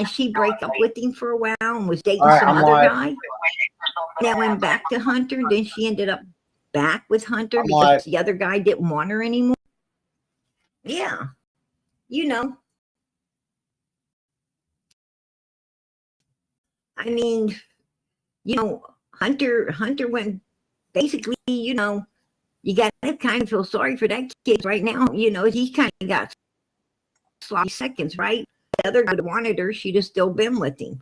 she break up with him for a while and was dating All right, some I'm other live. guy. That went back to Hunter. Then she ended up back with Hunter I'm because live. the other guy didn't want her anymore. Yeah, you know. I mean, you know, Hunter went basically, you know, you got to kind of feel sorry for that kid right now. You know, he kind of got sloppy seconds, right? The other guy wanted her, she'd have still been with him.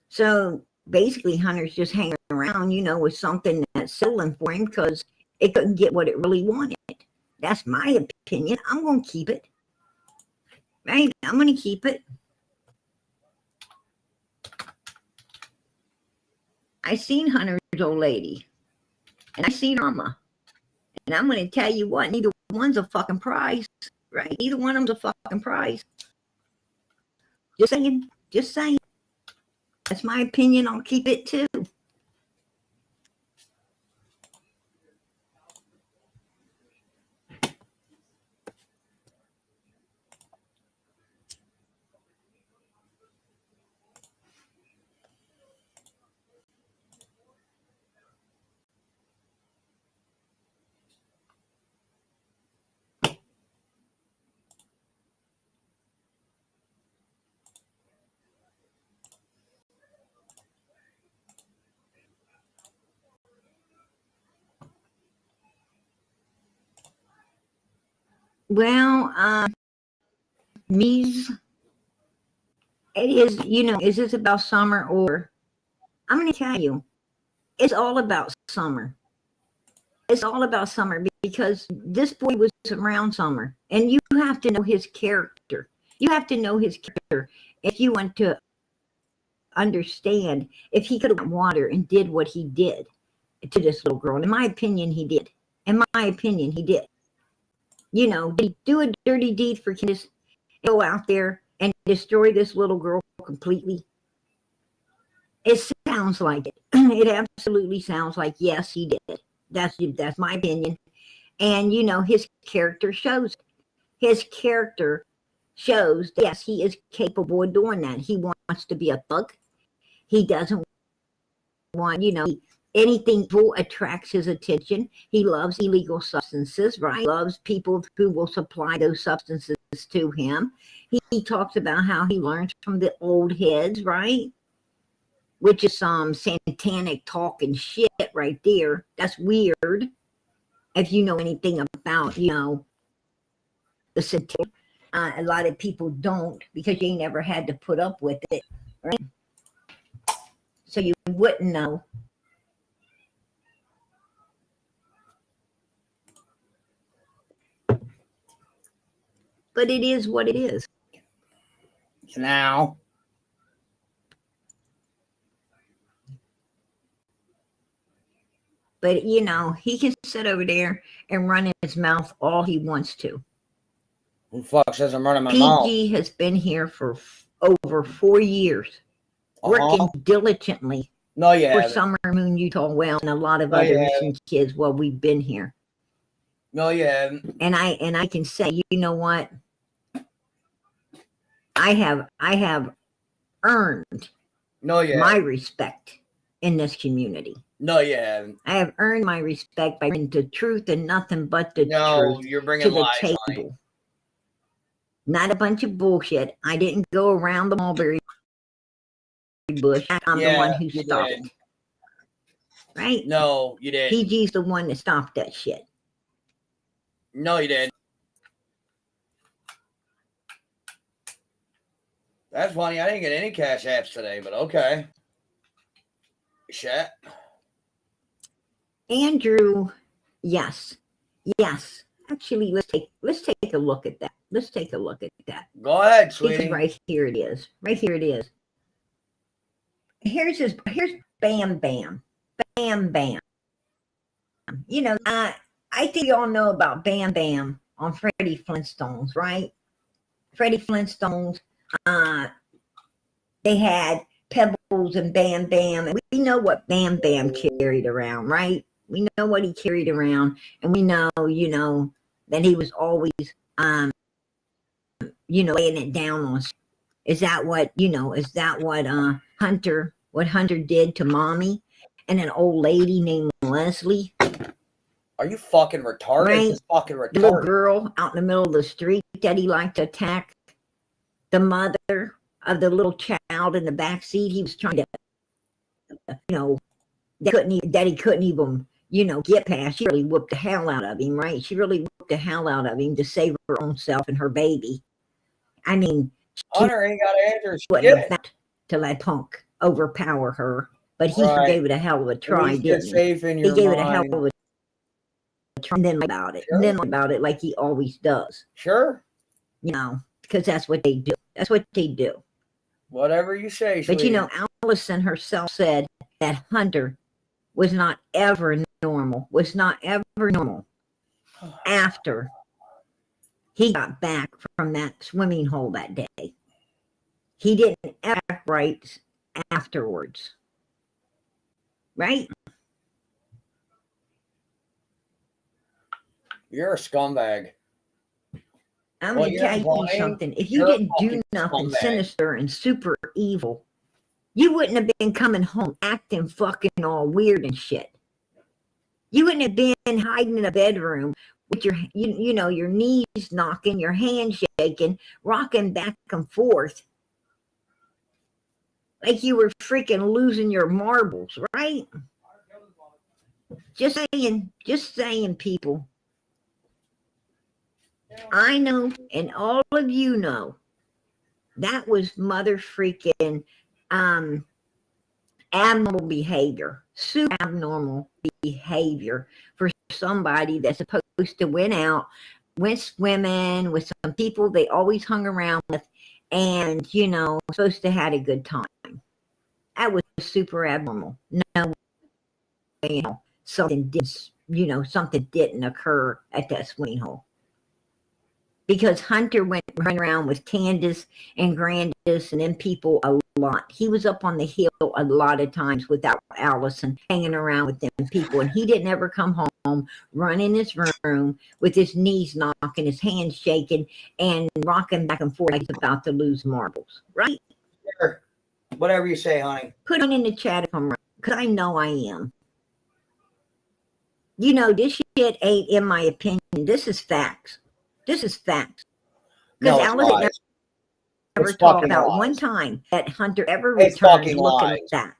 So basically, Hunter's just hanging around, you know, with something that's settling for him because it couldn't get what it really wanted. That's my opinion. I'm going to keep it. Right? I'm going to keep it. I seen Hunter's old lady. And I seen Irma. And I'm going to tell you what, neither one's a fucking prize. Right? Neither one of them's a fucking prize. Just saying. Just saying. That's my opinion. I'll keep it too. Well, Mies, it is, you know, is this about summer or, I'm going to tell you, it's all about summer. It's all about summer because this boy was around summer and you have to know his character. You have to know his character if you want to understand if he could have gotten water and did what he did to this little girl. And in my opinion, he did. In my opinion, he did. You know, did he do a dirty deed for Candace, go out there and destroy this little girl completely? It sounds like it. It absolutely sounds like, yes, he did. That's my opinion. And, you know, his character shows. His character shows that, yes, he is capable of doing that. He wants to be a thug. He doesn't want, you know, anything evil attracts his attention. He loves illegal substances, right? He loves people who will supply those substances to him. He talks about how he learns from the old heads, right? Which is some satanic talk and shit right there. That's weird. If you know anything about, you know, the satanic, a lot of people don't because they never had to put up with it, right? So you wouldn't know. But it is what it is. Now. But, you know, he can sit over there and run his mouth all he wants to. Who fuck says I'm running my PG mouth? has been here for over 4 years, working diligently for Summer Moon, Utah, well, and a lot of other missing kids while we've been here. No, yeah. And I can say, you know what? I have earned my respect in this community. No, yeah. I have earned my respect by bringing the truth and nothing but the truth you're bringing to the lies, table. honey. Not a bunch of bullshit. I didn't go around the mulberry bush. I'm the one who stopped it. Right? No, you did. PG's the one that stopped that shit. No, you did. That's funny. I didn't get any cash apps today, but okay. Shit. Andrew, yes. Actually, let's take a look at that. Let's take a look at that. Go ahead, sweetie. Because right here it is. Right here it is. Here's Bam Bam. Bam Bam. You know, I think you all know about Bam Bam on Freddie Flintstones, right? Freddie Flintstones, they had Pebbles and Bam Bam. And we know what Bam Bam carried around, right? We know what he carried around. And we know, you know, that he was always, you know, laying it down on us. Is that what, is that what Hunter did to mommy and an old lady named Leslie? Are you fucking retarded? Right? This fucking retarded. The little girl out in the middle of the street that he liked to attack. The mother of the little child in the back seat. He was trying to, that he couldn't even, get past. She really whooped the hell out of him, right? She really whooped the hell out of him to save her own self and her baby. I mean, Hunter ain't got to answer wouldn't shit. have to let punk overpower her, but he Right. gave it a hell of a try, didn't he? Safe in He your gave mind. it a hell of a try, and then about it, Sure. and then about it like he always does. Sure. Because that's what they do. That's what they do. Whatever you say, But sweetie. Allison herself said that Hunter was not ever normal, after he got back from that swimming hole that day. He didn't act right afterwards. Right? You're a scumbag. I'm going to tell you something. If you didn't do nothing sinister and super evil, you wouldn't have been coming home acting fucking all weird and shit. You wouldn't have been hiding in a bedroom with your, your knees knocking, your hands shaking, rocking back and forth. Like you were freaking losing your marbles, right? Just saying, people. I know, and all of you know, that was mother freaking abnormal behavior, super abnormal behavior for somebody that's supposed to went swimming with some people they always hung around with, and supposed to had a good time. That was super abnormal. No, something didn't occur at that swimming hole. Because Hunter went running around with Candace and Grandis and them people a lot. He was up on the hill a lot of times without Allison, hanging around with them people. And he didn't ever come home, run in his room with his knees knocking, his hands shaking, and rocking back and forth like he's about to lose marbles. Right? Sure. Whatever you say, honey. Put it in the chat if I'm right, because I know I am. This shit ain't, in my opinion, this is facts. This is facts. Because Allison never talked about one time that Hunter ever returned looking like that.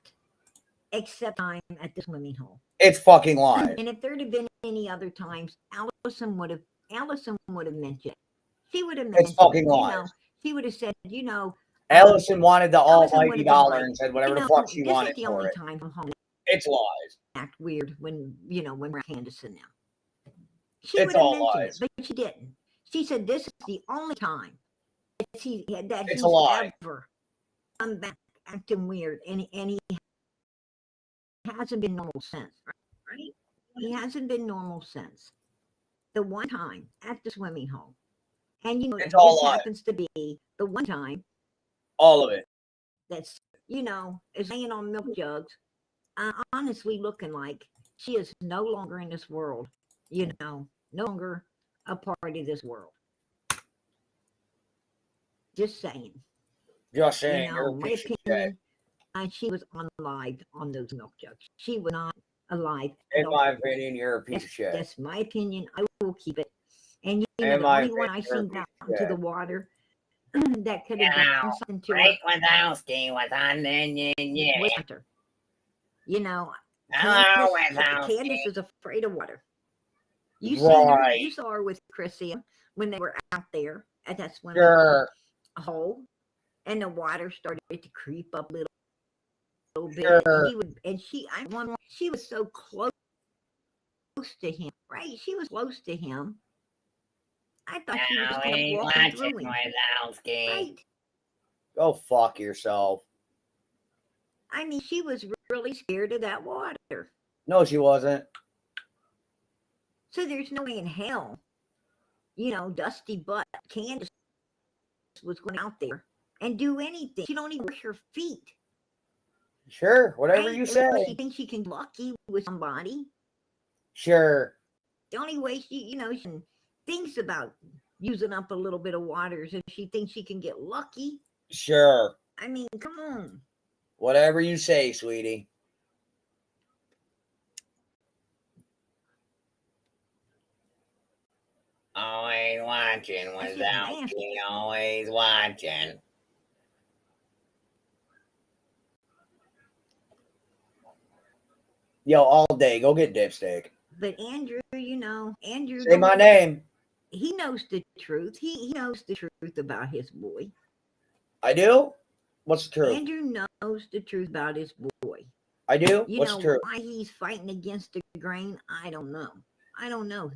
Except time at the swimming hole. It's fucking lies. And if there'd have been any other times, Allison would have mentioned it. She would have mentioned it's fucking lies. She would have said, Allison wanted the almighty dollar and said whatever the fuck she wanted the for only it. time from home. It's lies. Act weird when we're Candace and them. She it's would have all mentioned lies. it, but she didn't. She said this is the only time that he's ever come back acting weird, and he hasn't been normal since, right? He hasn't been normal since. The one time at the swimming hole. And it's all lies. Happens to be the one time. All of it. That's, is laying on milk jugs, honestly looking like she is no longer in this world, no longer a part of this world. Just saying. Just saying. My opinion, she was unalive on those milk jugs. She was not alive. In my opinion, you're a piece of shit. That's my opinion. I will keep it. And the only one I seen down to the water that could have done something to her. Wazowski was on Was Hunter. Hello, Candace is afraid of water. You saw her with Chrissy when they were out there at that swimming hole, and the water started to creep up a little bit. Sure. And she was so close to him, right? She was close to him. I thought she was just walking through him. Right? Go fuck yourself. I mean, she was really scared of that water. No, she wasn't. So there's no way in hell, Dusty Butt Candace was going out there and do anything. She don't even wash her feet. Sure, whatever you say. She thinks she can be lucky with somebody. Sure. The only way she thinks about using up a little bit of water is if she thinks she can get lucky. Sure. I mean, come on. Whatever you say, sweetie. Always watching That's just without nasty. me, always watching. Yo, all day, go get dipstick. But Andrew, Andrew Say my name. He knows the truth. He knows the truth about his boy. I do? What's the truth? Andrew knows the truth about his boy. I do? You What's know the truth? why he's fighting against the grain? I don't know. I know.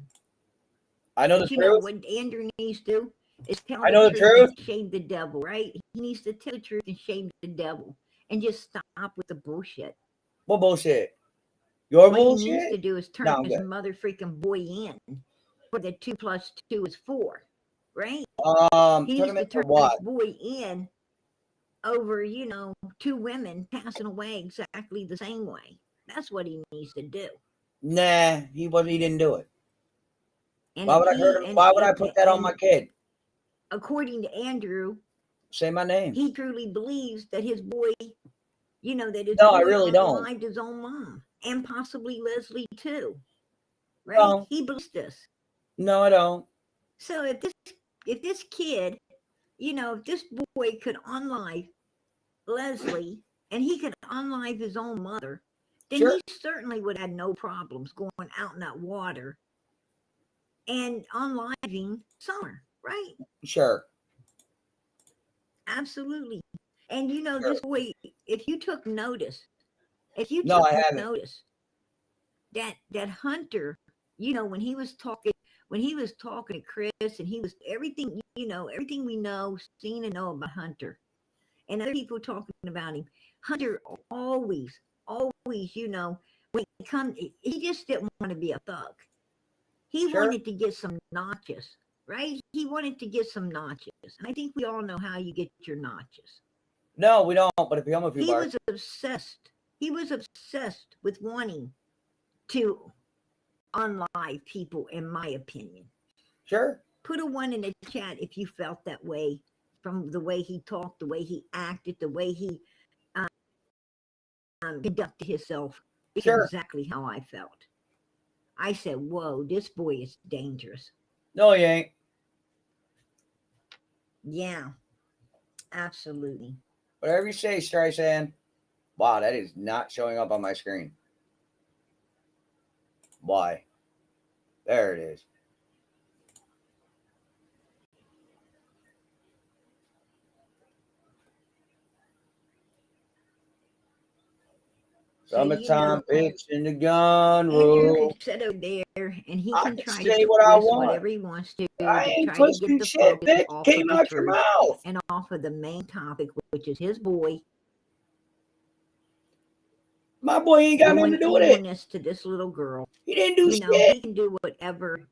I know But the you know truth. what Andrew needs to do is tell I know the truth. and shame the devil, right? He needs to tell the truth and shame the devil and just stop with the bullshit. What bullshit? Your What bullshit? he needs to do is turn No, I'm his good. mother freaking boy in, where the 2 + 2 is 4, right? He Turn needs him to into turn what? his boy in over, 2 women passing away exactly the same way. That's what he needs to do. Nah, he wasn't. He didn't do it. And Why if would I hurt he him? Why would I put that on my kid? according to Andrew, Say my name. he truly believes that his boy, that his No, boy I really don't. unalived his own mom and possibly Leslie too, right? No. He believes this. No, I don't. So if this kid, if this boy could unalive Leslie and he could unalive his own mother, then Sure. he certainly would have no problems going out in that water and unaliving Summer, right? Sure. Absolutely. And Sure. this boy, if you took notice, No, I haven't. that Hunter, when he was talking to Chris, and he was everything, everything we know, seen and know about Hunter, and other people talking about him. Hunter always, when he come, he just didn't want to be a thug. He Sure. wanted to get some notches, right? He wanted to get some notches, and I think we all know how you get your notches. No, we don't. But if you come a few He bars, was obsessed. He was obsessed with wanting to unlive people, in my opinion. sure. Put a 1 in the chat if you felt that way, from the way he talked, the way he acted, the way he conducted himself. It's Sure. exactly how I felt. I said, whoa, this boy is dangerous. No, he ain't. Yeah, absolutely. Whatever you say, Streisand. Wow, that is not showing up on my screen. Why? There it is. Summertime pitch in the gun room. Andrew can sit over there and he can try to say what I twist want. whatever he wants to I ain't try to twisting get the shit, focus bitch. off Came of the out your truth mouth. and off of the main topic, which is his boy. My boy ain't got nothing to do with it. This to this little girl. He didn't do shit. He can do whatever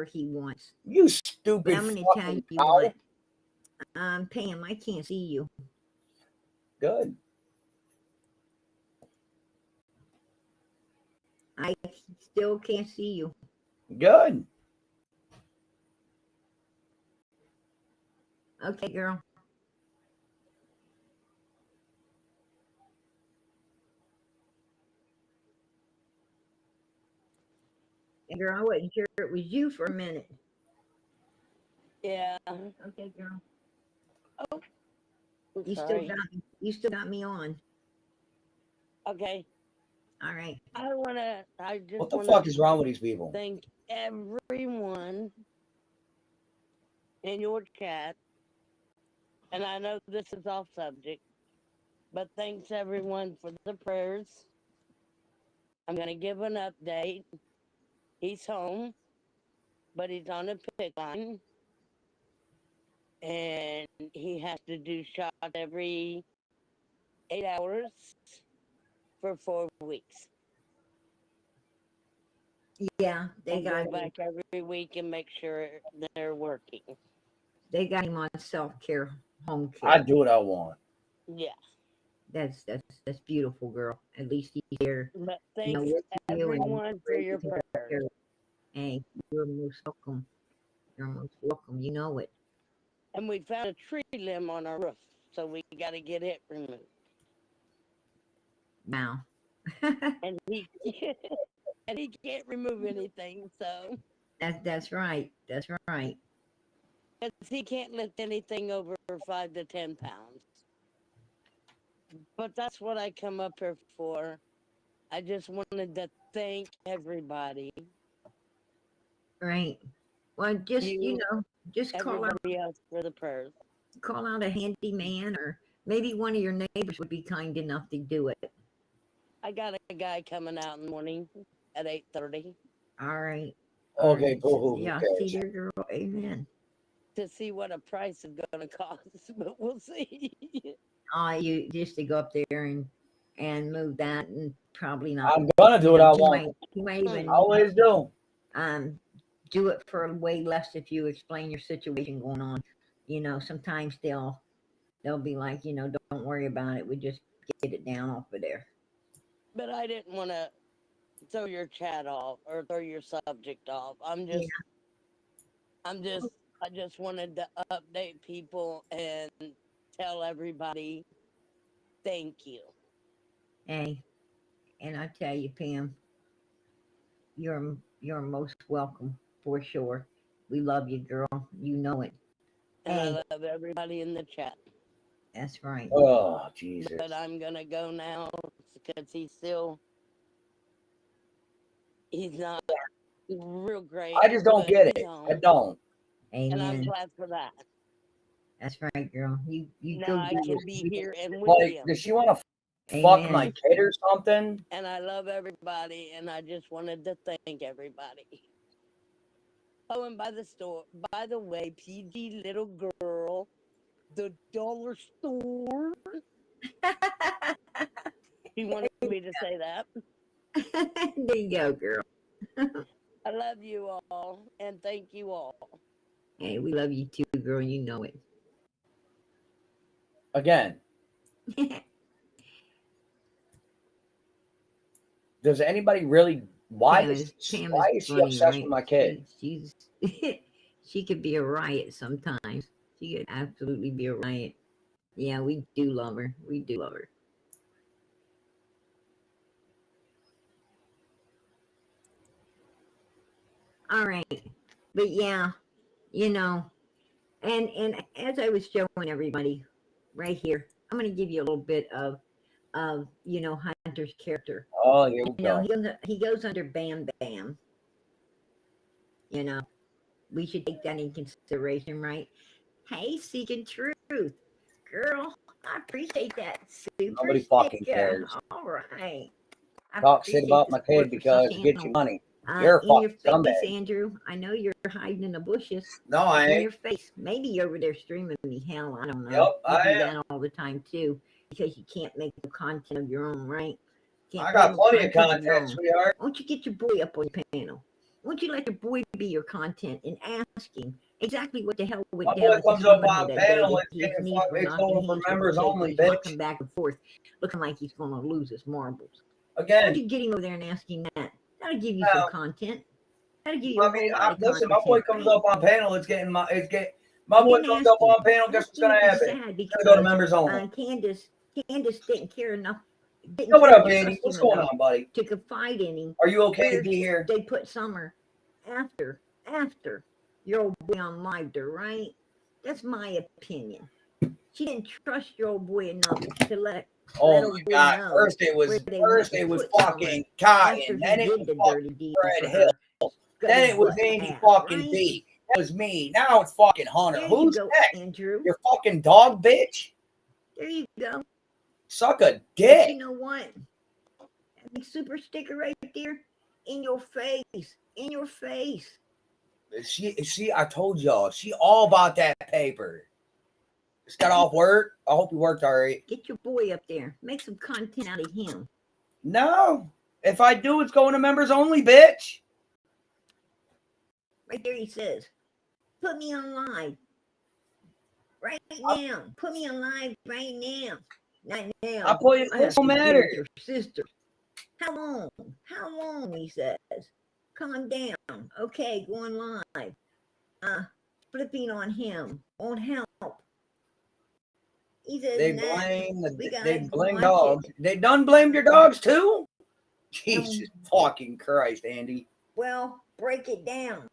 he wants. You stupid. But I'm going to tell you what. Pam, I can't see you. Good. I still can't see you. Good. Okay, girl. Girl, I wasn't sure it was you for a minute. Yeah. Okay, girl. Oh, You still got me on. Okay. All right. What the fuck is wrong with these people? Thank everyone in your chat. And I know this is off subject, but thanks everyone for the prayers. I'm going to give an update. He's home, but he's on a pick line. And he has to do shots every 8 hours for 4 weeks. Yeah, they got go back every week and make sure they're working. They got him on self-care, home care. I do what I want. Yeah. That's beautiful, girl. At least he's here. But thanks everyone for your prayers. Hey, you're most welcome. You're most welcome. You know it. And we found a tree limb on our roof so we got to get it removed. Now. And he and he can't remove anything, so That's right. That's right. 'cause he can't lift anything over 5 to 10 pounds. But that's what I come up here for. I just wanted to thank everybody. Right. Well, just You, just everybody else for the prayers. call out a handyman, or maybe one of your neighbors would be kind enough to do it. I got a guy coming out in the morning at 8:30 All right. Okay, cool. Who Yeah, see cares? there, girl. Amen. to see what a price is going to cost, but we'll see. You just to go up there and move that, and probably not. I'm gonna do what I want. He might even Always do. do it for way less if you explain your situation going on. Sometimes they'll be like, don't worry about it. We just get it down off of there. But I didn't want to throw your chat off or throw your subject off. I just wanted to update people and tell everybody thank you. Hey, and I tell you, Pam, you're most welcome for sure. We love you, girl. You know it. And Hey. I love everybody in the chat. That's right. Oh, Jesus. But I'm going to go now because he's not real great. I just don't get it. I don't. Amen. And I'm glad for that. That's right, girl. You now go I can be here and with Like, him. does she want to fuck my kid or something? And I love everybody, and I just wanted to thank everybody. Oh, and by the way, PG little girl, the dollar store. You wanted me to say that? There you go, girl. I love you all, and thank you all. Hey, we love you too, girl. You know it. Again. Does anybody really? Why is she obsessed with my kid? She could be a riot sometimes. She could absolutely be a riot. Yeah, we do love her. We do love her. All right. But yeah, and as I was showing everybody right here, I'm going to give you a little bit of Hunter's character. Oh, here we go. He goes under Bam Bam. We should take that in consideration, right? Hey, seeking truth, girl. I appreciate that. Nobody fucking cares. All right. Talk shit about my kid because it gets you money. You're a fucking scumbag. Andrew. I know you're hiding in the bushes. No, I ain't. In your face. Maybe you're over there streaming me. Hell, I don't know. Yep, I do that all the time too, because you can't make the content of your own, right? I got plenty of content, sweetheart. Why don't you get your boy up on your panel? Why don't you let your boy be your content and ask him exactly what the hell went down? My boy comes up on panel it's going for members only, bitch. Walking back and forth, looking like he's going to lose his marbles. Again. Why don't you get him over there and ask him that? That'll give you some content. That'll give you listen, my boy comes up on panel. My boy comes up on panel. Guess what's gonna happen? It's gonna go to members only. Candace didn't care enough. What up, Andy? What's going on, buddy? To confide in him. Are you okay to be here? They put Summer after your old boy on Live, right? That's my opinion. She didn't trust your old boy enough to let. Oh my God! First it was fucking Kai, and then it was fucking Fred Hill. Then it was Andy fucking B. That was me. Now it's fucking Hunter. Who's next? Andrew? Your fucking dog, bitch. There you go. Suck a dick. But you know what? That big super sticker right there in your face. In your face. She, I told y'all, she all about that paper. Just got off work. I hope you worked all right. Get your boy up there. Make some content out of him. No. If I do, it's going to members only, bitch. Right there he says, put me on live. Right now. Put me on live right now. Not now. I'll put it. It don't matter. Your sister. How long? How long, he says. Calm down. Okay, going live. Flipping on him. Won't help. They blame dogs. They done blamed your dogs too? Jesus fucking Christ, Andy. Well, break it down.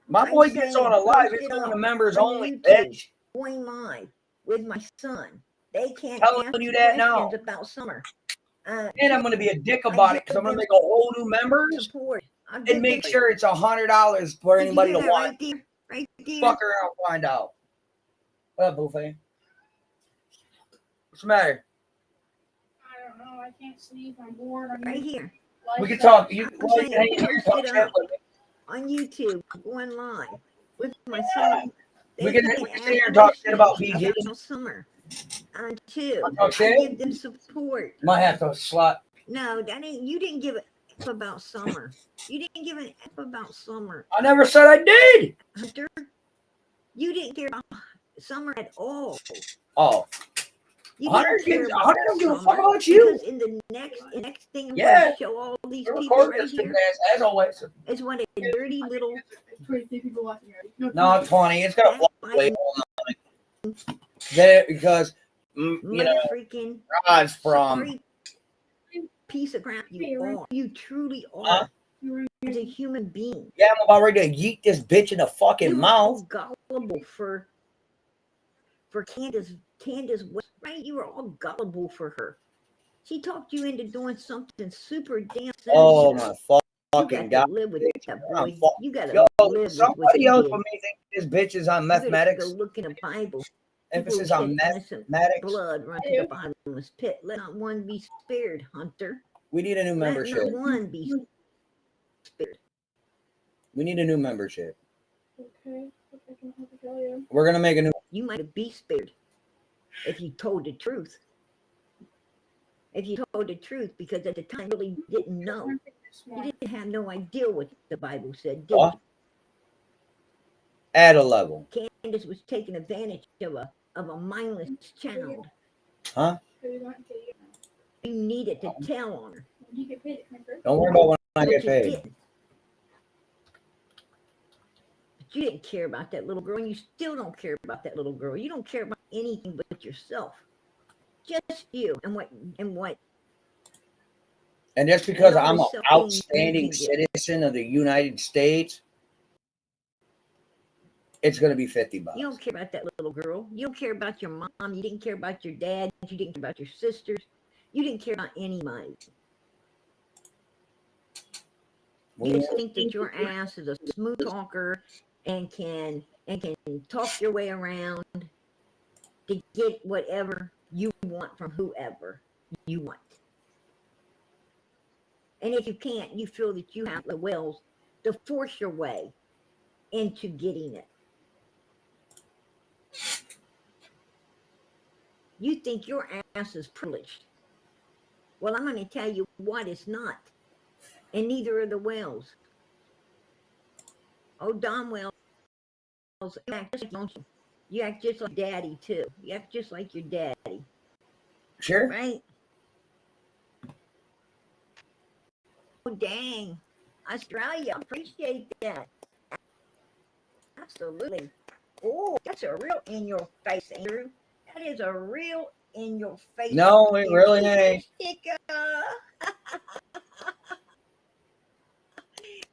My boy gets on a live. It's on the members only, bitch. Going live with my son. They can't telling ask you that now about Summer. And I'm going to be a dick about it because I'm going to make a whole new members and make sure it's $100 for anybody to want. Right there. Fuck around, find out. What up, Buffet? What's the matter? I don't know. I can't sleep. I'm bored. Right here. We can talk. You can hang here, talk shit with me. On YouTube, going live with my son. We can sit here and talk shit about PG. Summer. Two, I give them support. Might have to slap. No, that ain't. You didn't give a F about Summer. You didn't give an F about Summer. I never said I did. Hunter, you didn't care about Summer at all. Oh. Hunter don't give a fuck about you. Because in the next thing I'm going to show all these people right here, as always. is what a dirty little. 23 people watching already. No, 20. It's got to wait because you know, freaking Rod's from piece of crap. You are. You truly are. As a human being. Yeah, I'm about ready to yeet this bitch in the fucking mouth. Gullible for Candace West, right? You were all gullible for her. She talked you into doing something super damn sensitive. Oh my fucking god! Live with that boy. You gotta live with somebody else for me think this bitch is on mathematics. Go look in the Bible. Emphasis on mathematics. Blood run to the bottomless pit. Let not one be spared, Hunter. We need a new membership. Let not one be spared. We need a new membership. Okay. I can help you tell you. We're gonna make a new. You might be spared if you told the truth. If you told the truth, because at the time you really didn't know. You didn't have no idea what the Bible said, did you? At a level. Candace was taking advantage of a mindless child. Huh? You needed to tell on her. Don't worry about when I get paid. But you didn't care about that little girl, and you still don't care about that little girl. You don't care about anything but yourself. Just you and what. And just because I'm an outstanding citizen of the United States, it's going to be $50. You don't care about that little girl. You don't care about your mom. You didn't care about your dad. You didn't care about your sisters. You didn't care about anybody. You just think that your ass is a smooth talker and can talk your way around to get whatever you want from whoever you want. And if you can't, you feel that you have the wills to force your way into getting it. You think your ass is privileged. Well, I'm going to tell you what it's not. And neither are the Wells. Oh, Don Wells, you act just like, you act just like daddy, too. You act just like your daddy. Sure. Right? Oh, dang. Australia, I appreciate that. Absolutely. Oh, that's a real in your face, Andrew. That is a real in your face. No, it really ain't.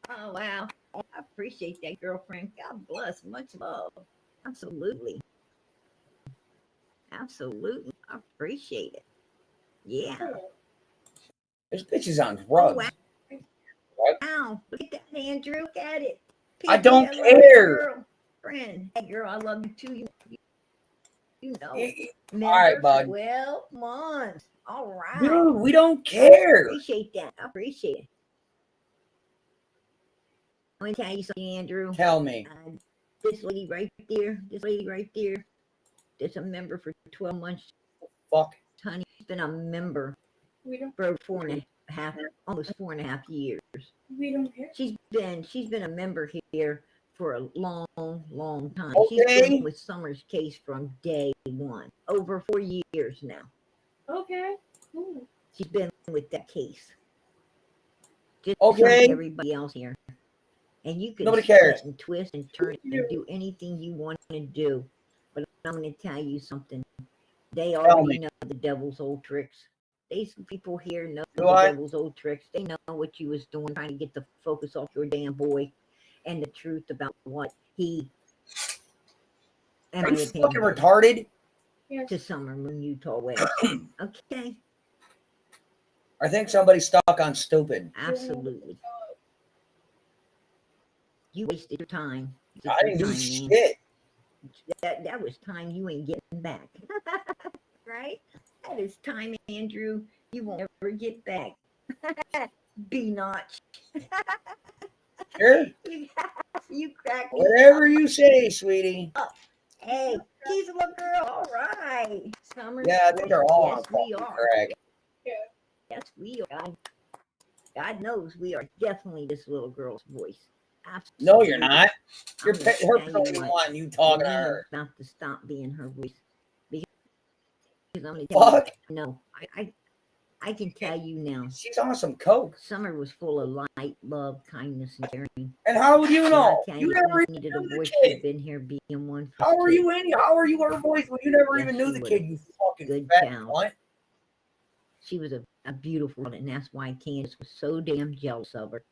Oh, wow. I appreciate that, girlfriend. God bless. Much love. Absolutely. Absolutely. I appreciate it. Yeah. This bitch is on drugs. Oh, wow. Wow. Look at that, Andrew. Look at it. I don't care. Friend. Hey, girl, I love you too. You know. All right, bud. 12 months. All right. Dude, we don't care. I appreciate that. I appreciate it. I'm going to tell you something, Andrew. Tell me. This lady right there, that's a member for 12 months. Fuck. Honey, she's been a member for 4.5, almost 4.5 years. We don't care. She's been a member here for a long, long time. Okay. She's been with Summer's case from day one, over 4 years now. Okay. Cool. She's been with that case. Just okay. like everybody else here. And you can Nobody cares. And twist and turn and do anything you want to do. But I'm going to tell you something. They already know the devil's old tricks. These people here know the devil's old tricks. They know what you was doing, trying to get the focus off your damn boy and the truth about what he. Are you fucking retarded? To Summer Moon, Utah West. Okay. I think somebody's stuck on stupid. Absolutely. You wasted your time. I didn't do shit. That was time you ain't getting back. Right? That is time, Andrew, you won't ever get back. Be notch. Sure. You crack me. Whatever you say, sweetie. Oh, hey, she's a little girl. All right. Summer. Yeah, I think they're all on we are. crack. Yes, we are. God knows we are definitely this little girl's voice. Absolutely. No, you're not. You're her putting on you talking to her. About to stop being her voice. Because I'm gonna tell you, no, I can tell you now. She's on some coke. Summer was full of light, love, kindness, and caring. And how would you know? You never needed a voice to been here being one. How are you her voice when you never even knew the kid? You fucking good fat child. what? She was a beautiful one, and that's why Candace was so damn jealous of her.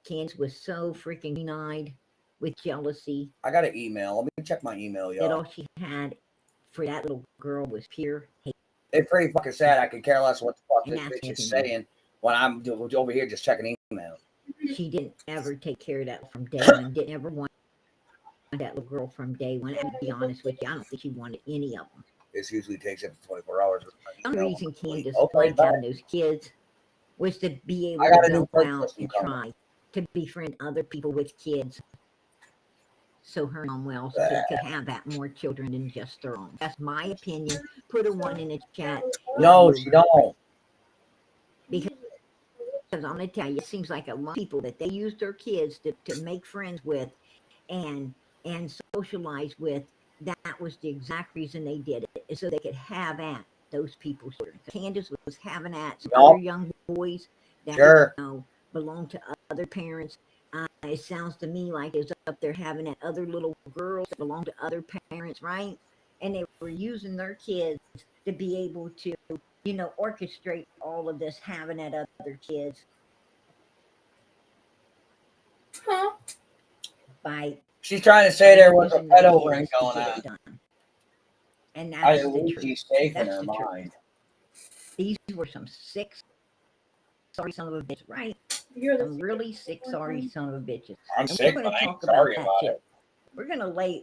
Candace was so freaking green-eyed with jealousy. I got an email. Let me check my email, y'all. That all she had for that little girl was pure hate. It's pretty fucking sad. I could care less what the fuck this bitch is saying when I'm over here just checking emails. She didn't ever take care of that from day one. Didn't ever want that little girl from day one. And to be honest with you, I don't think she wanted any of them. This usually takes up to 24 hours. The only reason Candace liked having those kids was to be able to go out and try to befriend other people with kids. So her mom so they could have that more children than just their own. That's my opinion. Put a 1 in the chat. No, she don't. Because I'm going to tell you, it seems like a lot of people that they use their kids to make friends with and socialize with. That was the exact reason they did it, is so they could have at those people's children. Candace was having at some other young boys that belonged to other parents. It sounds to me like it was up there having at other little girls that belonged to other parents, right? And they were using their kids to be able to, orchestrate all of this, having at other kids. By she's trying to say there was a pedo ring going on. And that's the truth. She's safe in her mind. These were some sick, sorry son of a bitch, right? Some really sick, sorry son of a bitches. I'm sick, but I ain't sorry about it. We're gonna lay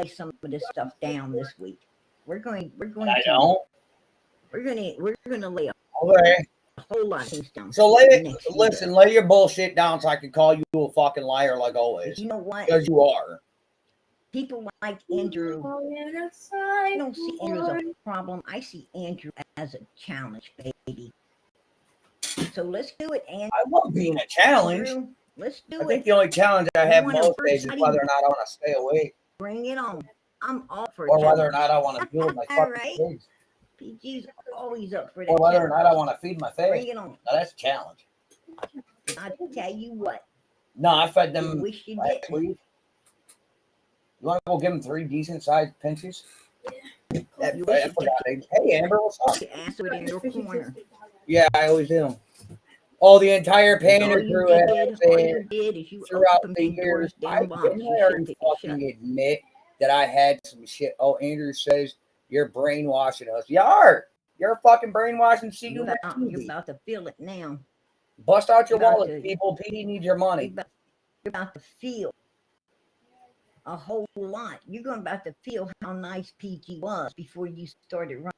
some of this stuff down this week. We're going to lay a whole lot of things down. So lay your bullshit down so I can call you a fucking liar like always. You know what? Because you are. People like Andrew, I don't see Andrew as a problem. I see Andrew as a challenge, baby. So let's do it, Andrew. I love being a challenge. Andrew, let's do it. I think the only challenge I have most days is whether or not I want to stay awake. Bring it on. I'm all for it. Or whether or not I want to deal with my fucking kids. PG's always up for that. Or whether or not I want to feed my face. Bring it on. Now, that's a challenge. I'll tell you what. No, I fed them. I wish you did. You want to go give them 3 decent sized pinches? Yeah. Hey, Amber, what's up? Ask it in your corner. Yeah, I always do. Oh, the entire painter crew throughout the years. I didn't fucking admit that I had some shit. Oh, Andrew says you're brainwashing us. You are. You're fucking brainwashing. See you next week. You're about to feel it now. Bust out your wallet, people. PD needs your money. You're about to feel a whole lot. You're going about to feel how nice PG was before you started running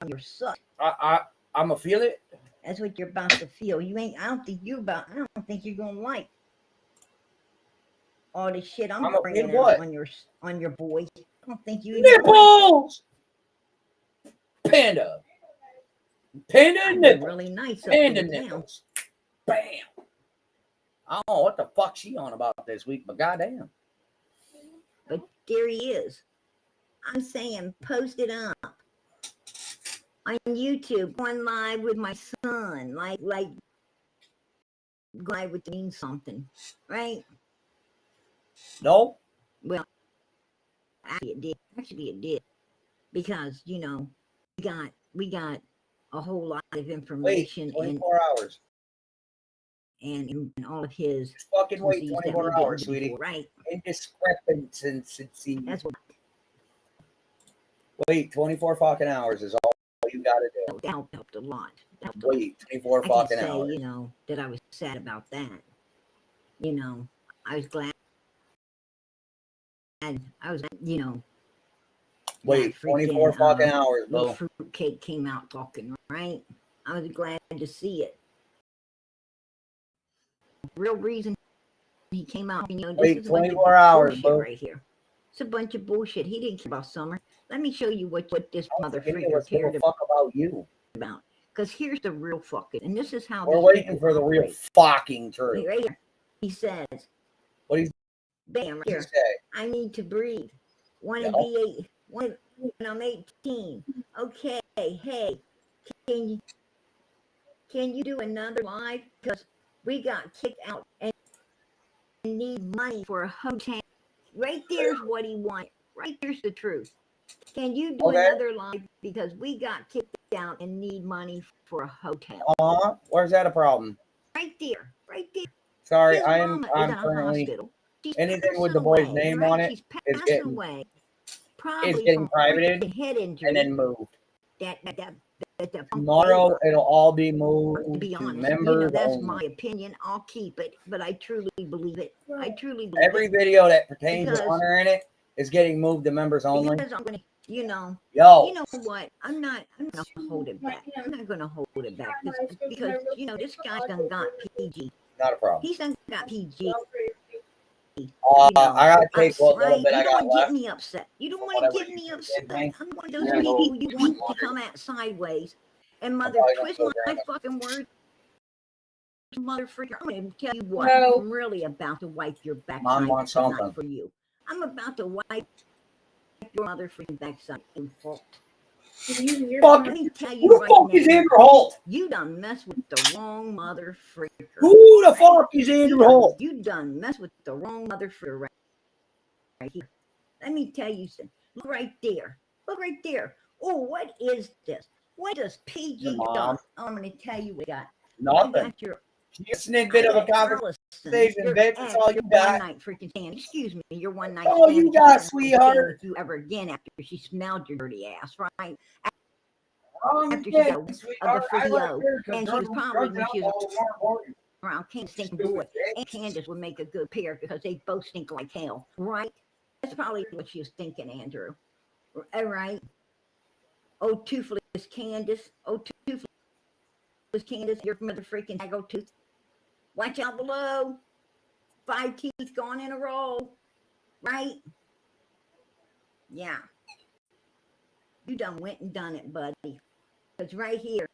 your suck. I'm gonna feel it. That's what you're about to feel. I don't think you're gonna like all the shit I'm bringing out on your boy. I don't think you nipples. Panda nipples. Really nice. Panda nipples. Bam. I don't know what the fuck she on about this week, but goddamn. But there he is. I'm saying, post it up on YouTube, going live with my son, like live would mean something, right? No. Well, Actually, it did. Actually, it did. Because, you know, we got a whole lot of information. Wait, 24 hours. And all of his. Just fucking wait 24 hours, sweetie. Before, right? Indiscrepancy. That's what. Wait, 24 fucking hours is all you gotta do. That helped a lot. Wait, 24 fucking say, hours. You know, that I was sad about that. You know, I was glad. And I was, you know. Wait, 24 fucking hours, bro. Fruitcake came out talking, right? I was glad to see it. Real reason he came out, you know, this wait, is 24 hours, bro. Right here. It's a bunch of bullshit. He didn't care about Summer. Let me show you what this motherfucker cared about you. About. Because here's the real fucking, and this is how we're waiting for the real fucking truth. Right here. He says, what he's bam, right here. Say? I need to breathe. Want to be 8. When I'm 18. Okay, hey, can you do another live? Because we got kicked out and need money for a hotel. Right there's what he wanted. Right there's the truth. Can you do another live? Because we got kicked out and need money for a hotel. Where's that a problem? Right there. Right there. Sorry, I'm currently anything with the boy's name on it is getting away. Probably getting privated head injury, and then moved. That Tomorrow it'll all be moved to be honest, members. You know, that's only. my opinion. I'll keep it, but I truly believe it. I truly believe every video that pertains to Hunter in it is getting moved to members only. Because I'm gonna, you know what? I'm not gonna hold it back. I'm not gonna hold it back because you know this guy's done got PG. Not a problem. He's done got PG. I gotta take what little bit I got left. You don't want to get me upset. You don't want to get me upset. I'm one of those people you want to come at sideways and mother twist my fucking words. Mother freaker, I'm going to tell you what. I'm really about to wipe your backside. Mom wants something for you. I'm about to wipe your mother freaking backside in fault. Let me tell you who the fuck is Andrew Holt? You done messed with the wrong mother freaker. Who the fuck is Andrew Holt? You done messed with the wrong mother freaker right here. Let me tell you something. Look right there. Look right there. Oh, what is this? What does PG got? I'm going to tell you what got. Nothing. A snippet of a conversation, bitch. That's all you got. One night freaking stand. Excuse me. Your one night stand. Oh, you got, sweetheart. If you ever again after she smelled your dirty ass, right? After she got of the video, and she was probably when she was around Candace stinking boy, and Candace would make a good pair because they both stink like hell, right? That's probably what she was thinking, Andrew. All right. Oh, toothless Candace. Oh, toothless Candace. Your mother freaking tag. Oh, tooth. Watch out below. 5 teeth gone in a row. Right? Yeah. You done went and done it, buddy. Because right here,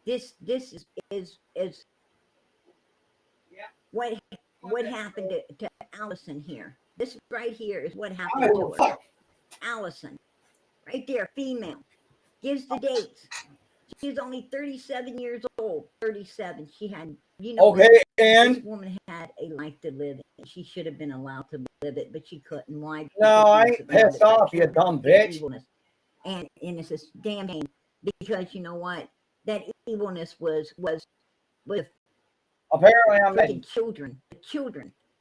this is what happened to Allison here. This right here is what happened to her. Allison. Right there, female. Gives the dates. She's only 37 years old. 37. She had, you know, and this woman had a life to live in. She should have been allowed to live it, but she couldn't. Why? No, I ain't pissed off, you dumb bitch. And it's this damn shame because you know what? That evilness was apparently I'm making children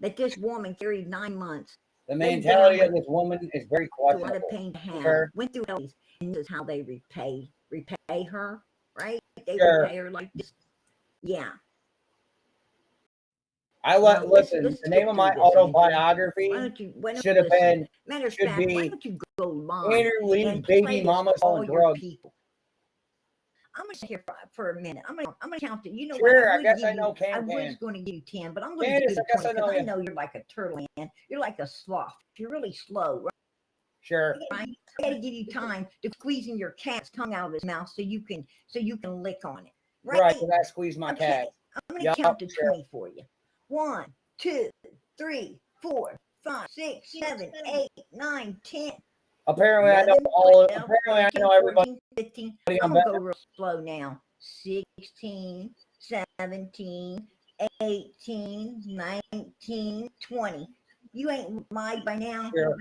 that this woman carried 9 months. The mentality of this woman is very questionable. A lot of pain to have. Went through hell, and this is how they repay her, right? They repay her like this. Yeah. Listen, the name of my autobiography should have been, why don't you go live Andrew Lee's baby mama selling drugs. I'm gonna sit here for a minute. I'm gonna count it. You know sure, what? I guess I know I was going to give you 10, but I'm going to give you 20 I know you're like a turtle, man. You're like a sloth. You're really slow, right? Sure. Right? I gotta give you time to squeezing your cat's tongue out of his mouth so you can lick on it. Right? Because I squeeze my cat. I'm gonna count to 20 for you. 1, 2, 3, 4, 5, 6, 7, 8, 9, 10. Apparently, 11, I know all. 12, apparently, 13, I know everybody. 14, 15. I'm gonna go real slow now. 16, 17, 18, 19, 20. You ain't lied by now. Sure.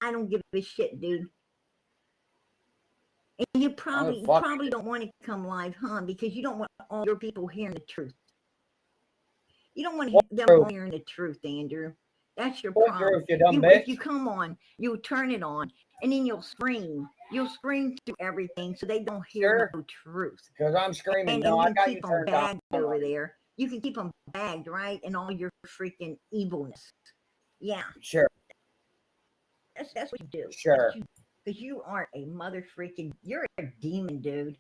I don't give a shit, dude. And you probably don't want to come live, huh? Because you don't want all your people hearing the truth. You don't want them all hearing the truth, Andrew. That's your problem. If you come on, you turn it on, and then you'll scream. You'll scream through everything so they don't hear no truth. Because I'm screaming. And no, you I got keep you them turned bagged on. over there. You can keep them bagged, right? And all your freaking evilness. Yeah. Sure. That's what you do. Sure. Because you are a mother freaking, you're a demon, dude.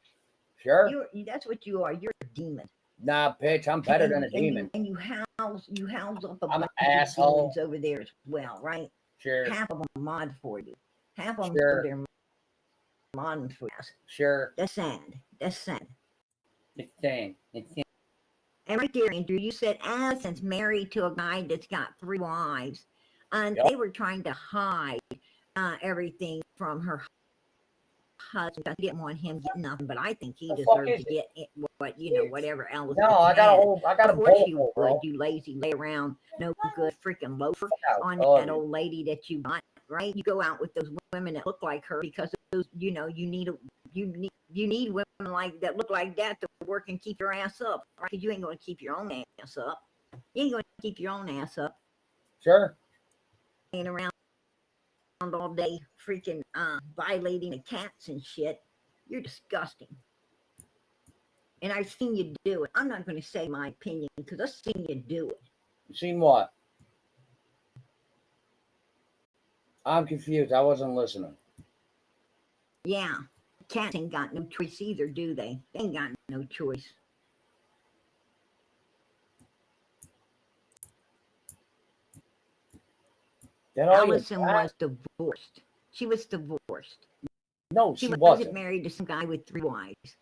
Sure. That's what you are. You're a demon. Nah, bitch, I'm better than a demon. And you house up a I'm bunch an of demons over there as well, right? Sure. Half of them mod for you. Half of them they're modding for us. Sure. That's sad. That's sad. It's sad. It's sad. And right there, Andrew, you said Allison's married to a guy that's got 3 wives. And they were trying to hide everything from her husband. I didn't want him getting nothing, but I think he deserved to get whatever Allison. No, I got a bowl, bro. You lazy, lay around, no good freaking loafer on that old lady that you got, right? You go out with those women that look like her because those, you need women like that look like that to work and keep your ass up, right? Because you ain't going to keep your own ass up. You ain't going to keep your own ass up. Sure. Laying around all day freaking violating the cats and shit. You're disgusting. And I've seen you do it. I'm not going to say my opinion because I've seen you do it. Seen what? I'm confused. I wasn't listening. Yeah. Cats ain't got no choice either, do they? They ain't got no choice. Allison was divorced. She was divorced. No, she wasn't married to some guy with 3 wives.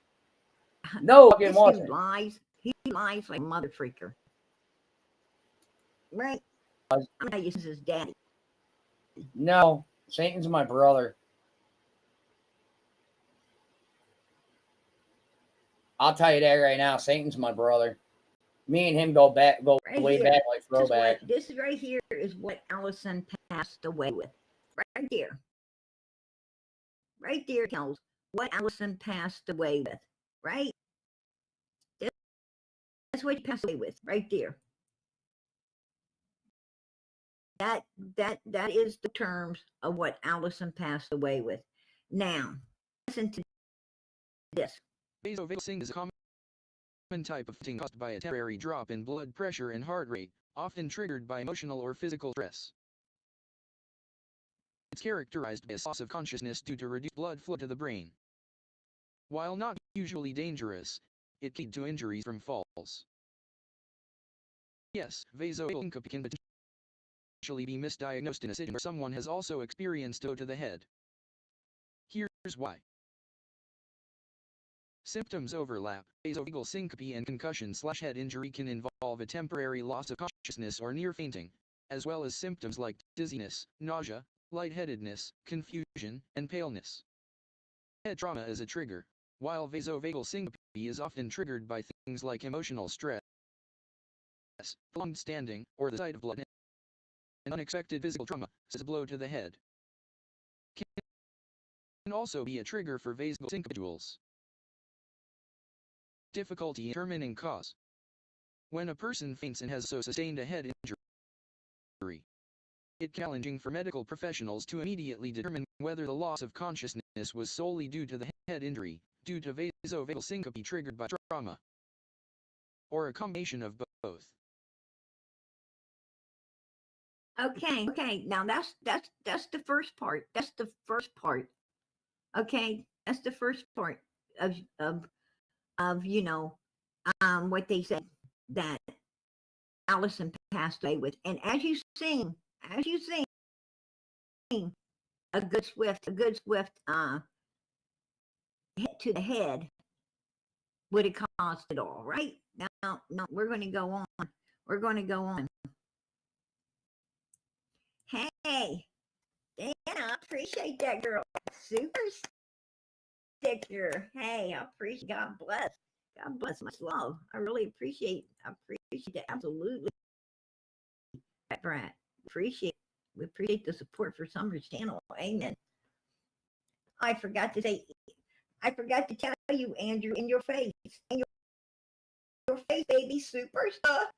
No, this dude lies. He lies like a mother freaker. Right? I'm not using his daddy. No, Satan's my brother. I'll tell you that right now. Satan's my brother. Me and him go way back like throwback. This right here is what Allison passed away with. Right there. Right there tells what Allison passed away with. Right? That's what he passed away with. Right there. That is the terms of what Allison passed away with. Now, listen to this. Vasovagal is a common type of fainting caused by a temporary drop in blood pressure and heart rate, often triggered by emotional or physical stress. It's characterized by a loss of consciousness due to reduced blood flow to the brain. While not usually dangerous, it can lead to injuries from falls. Yes, vasovagal syncope can potentially be misdiagnosed in a situation where someone has also experienced blow to the head. Here's why. Symptoms overlap. Vasovagal syncope and concussion/head injury can involve a temporary loss of consciousness or near fainting, as well as symptoms like dizziness, nausea, lightheadedness, confusion, and paleness. Head trauma is a trigger, while vasovagal syncope is often triggered by things like emotional stress, prolonged standing, or the sight of blood. An unexpected physical trauma, such as a blow to the head, can also be a trigger for vasovagal syncope individuals. Difficulty in determining cause. When a person faints and has so sustained a head injury, it's challenging for medical professionals to immediately determine whether the loss of consciousness was solely due to the head injury, due to vasovagal syncope triggered by trauma, or a combination of both. Okay. Now that's the first part. That's the first part. Okay, that's the first part of what they said that Allison passed away with. And as you sing, a good swift hit to the head would have caused it all, right? Now, we're going to go on. Hey, Dan, I appreciate that, girl. Super sticker. Hey, I appreciate. God bless, much love. I really appreciate it. Absolutely. Right. Appreciate We appreciate the support for Summer's channel. Amen. I forgot to tell you, Andrew, in your face, baby, super stuff.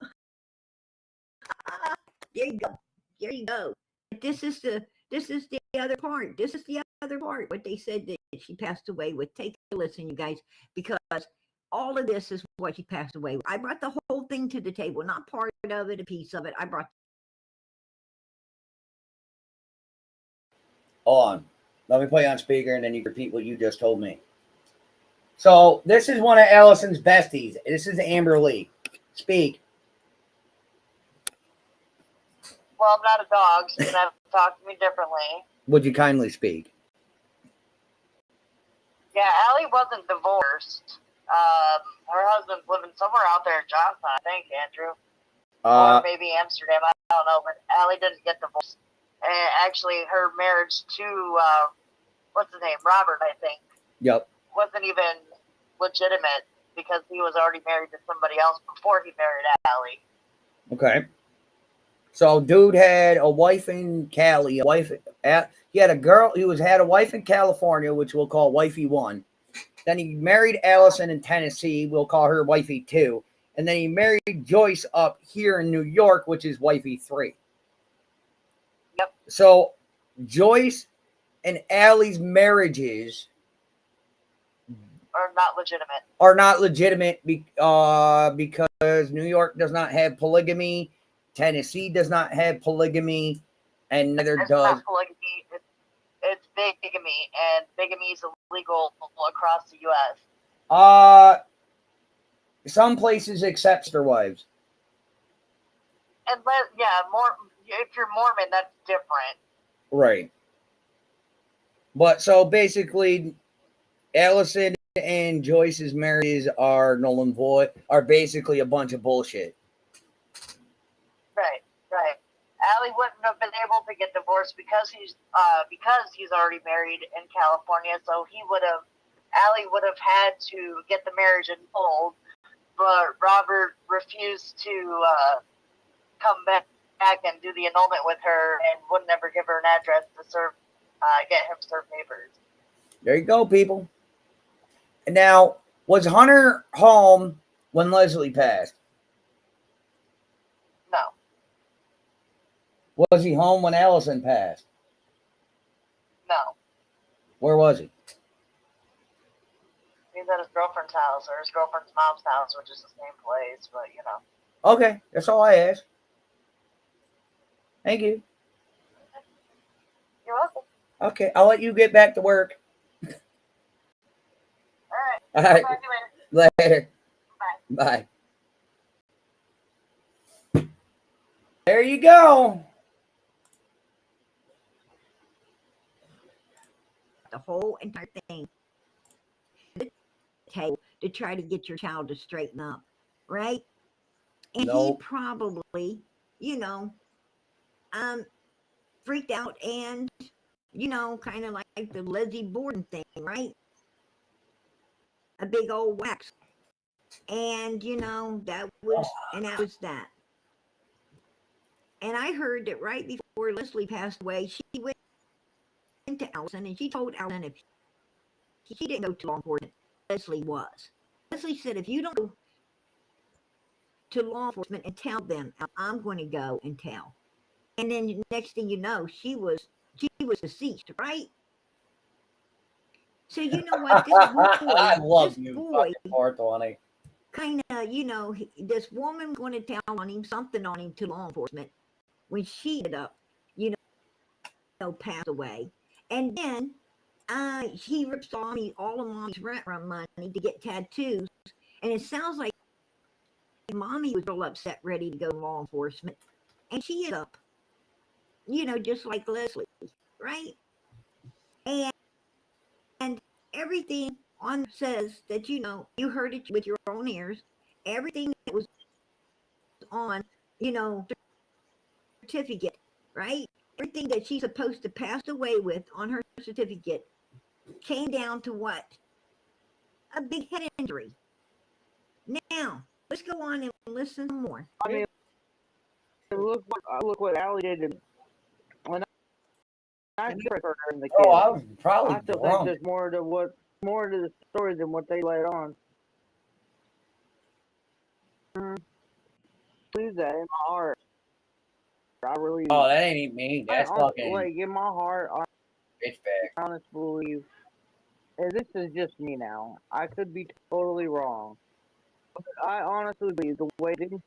There you go. This is the other part. This is the other part. What they said that she passed away with. Take a listen, you guys, because all of this is what she passed away with. I brought the whole thing to the table, not part of it, a piece of it. I brought. Hold on. Let me put you on speaker, and then you repeat what you just told me. So this is one of Allison's besties. This is Amber Lee. Speak. Well, I'm not a dog, so you're going to have to talk to me differently. Would you kindly speak? Yeah, Allie wasn't divorced. Her husband's living somewhere out there in Johnson, I think, Andrew. Or maybe Amsterdam, I don't know, but Allie didn't get divorced. And actually, her marriage to, what's his name, Robert, I think. Yep. Wasn't even legitimate because he was already married to somebody else before he married Allie. Okay. So, dude had a wife in Cali. He had a girl. Had a wife in California, which we'll call Wifey 1. Then he married Allison in Tennessee. We'll call her Wifey 2. And then he married Joyce up here in New York, which is Wifey 3. Yep. So, Joyce and Allie's marriages are not legitimate. Are not legitimate because New York does not have polygamy. Tennessee does not have polygamy, and neither it's does. Not polygamy. It's bigamy, and bigamy is illegal across the U.S. Some places accept sister wives. And if you're Mormon, that's different. Right. But so basically, Allison and Joyce's marriages are null and void. Are basically a bunch of bullshit. Right. Allie wouldn't have been able to get divorced because he's already married in California. So Allie would have had to get the marriage annulled, but Robert refused to come back and do the annulment with her, and wouldn't ever give her an address to get him served papers. There you go, people. And now, was Hunter home when Leslie passed? No. Was he home when Allison passed? No. Where was he? He's at his girlfriend's house, or his girlfriend's mom's house, which is the same place, but you know. Okay, that's all I asked. Thank you. You're welcome. Okay, I'll let you get back to work. All right. Talk to you Later. later. Bye. There you go. The whole entire thing to try to get your child to straighten up, right? And he probably, freaked out and, kind of like the Lizzie Borden thing, right? A big old wax. And, that was that. And I heard that right before Leslie passed away, she went to Allison and she told Allison if she didn't go to law enforcement, Leslie was. Leslie said, if you don't go to law enforcement and tell them, I'm going to go and tell. And then next thing you know, she was deceased, right? So you know what? This boy, I love you, fucking 420. Kind of, this woman going to tell on him, something on him to law enforcement when she ended up, passed away. And then he rips all of mommy's rent money to get tattoos. And it sounds like mommy was real upset, ready to go to law enforcement. And she ended up, just like Leslie, right? And everything on says that, you heard it with your own ears. Everything that was on, certificate, right? Everything that she's supposed to pass away with on her certificate came down to what? A big head injury. Now, let's go on and listen more. I mean, look what Allie did When I heard her and the kids, Oh, I was probably I still drunk. think there's more to the story than what they let on. Believe that in my heart. I really. Oh, that ain't me. That's fucking. Like in my heart, Bitch bag. I honestly believe. And this is just me now. I could be totally wrong. But I honestly believe the way these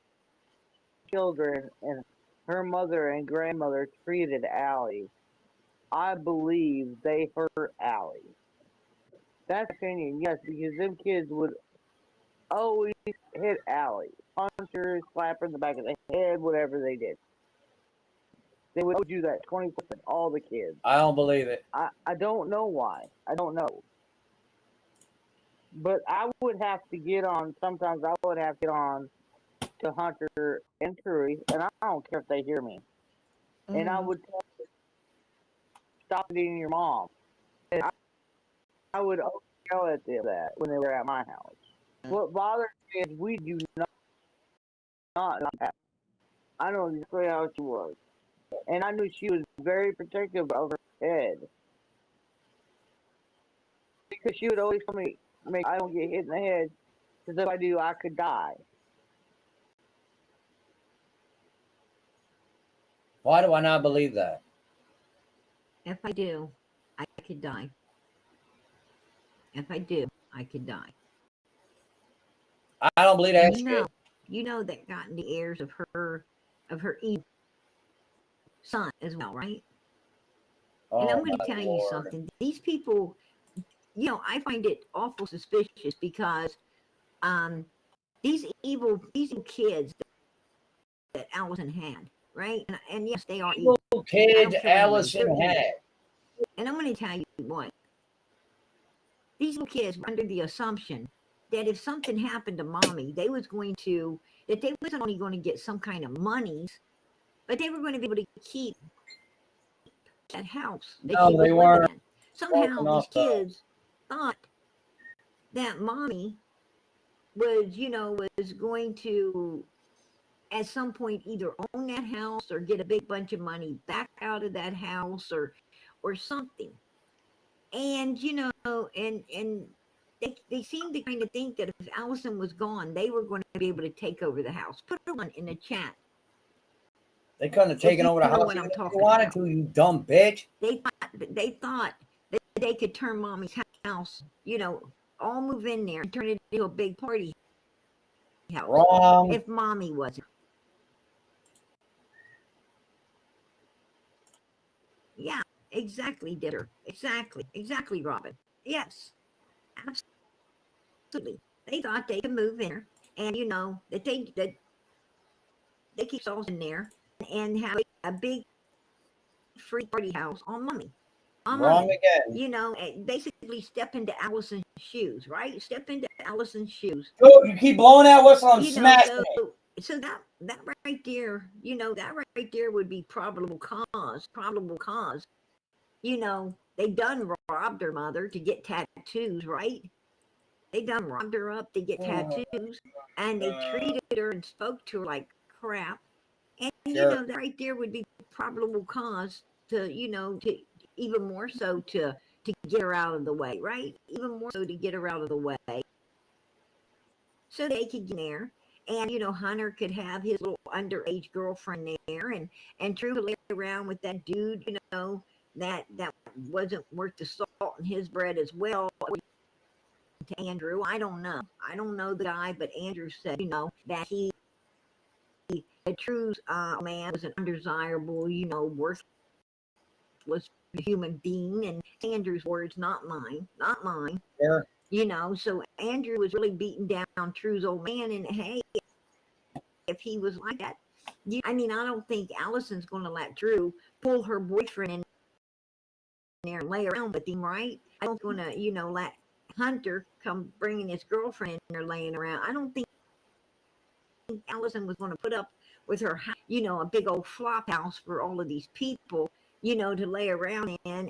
children and her mother and grandmother treated Allie, I believe they hurt Allie. That's my opinion, yes, because them kids would always hit Allie. Punch her, slap her in the back of the head, whatever they did. They would do that 24/7, all the kids. I don't believe it. I don't know why. I don't know. But I would have to get on, sometimes I would have to get on to Hunter and Trudy, and I don't care if they hear me. And I would tell them, stop beating your mom. And I would always yell at them that when they were at my house. What bothers me is we do not have. I know exactly how she was. And I knew she was very protective of her head. Because she would always tell me, I don't get hit in the head, because if I do, I could die. Why do I not believe that? If I do, I could die. If I do, I could die. I don't believe that shit. You know that got in the ears of her evil son as well, right? Oh, and I'm going to tell Lord. you something. These people, I find it awful suspicious because these evil kids that Allison had, right? And yes, they are evil. Kids Allison had. And I'm going to tell you what. These little kids were under the assumption that if something happened to mommy, that they wasn't only going to get some kind of monies, but they were going to be able to keep that house that she was living in. Somehow these kids thought that mommy was going to at some point either own that house or get a big bunch of money back out of that house or something. And and they seemed to kind of think that if Allison was gone, they were going to be able to take over the house. Put one in the chat. They couldn't have taken over the house even if they wanted to, you dumb bitch. They thought that they could turn mommy's house, all move in there and turn it into a big party house. Wrong. If mommy wasn't. Yeah, exactly, Ditter. Exactly, Robin. Yes, absolutely. They thought they could move in there and, that they keep all in there and have a big free party house on mommy. Wrong again. Basically step into Allison's shoes, right? Step into Allison's shoes. Dude, you keep blowing that whistle, I'm smashing it. So that right there, that right there would be probable cause. They done robbed her mother to get tattoos, right? They done robbed her up to get tattoos, and they treated her and spoke to her like crap. And that right there would be probable cause to to even more so to get her out of the way, right? Even more so to get her out of the way, so they could get there. And Hunter could have his little underage girlfriend there, and Drew could lay around with that dude, that wasn't worth the salt in his bread as well. To Andrew, I don't know the guy, but Andrew said, that that Drew's man was an undesirable, worthless human being, and Andrew's words, not mine. Yeah. So Andrew was really beating down True's old man, and hey, if he was like that, I don't think Allison's going to let Drew pull her boyfriend in there and lay around with him, right? I don't going to, let Hunter come bringing his girlfriend in there laying around. I don't think Allison was going to put up with her, a big old flop house for all of these people, to lay around in,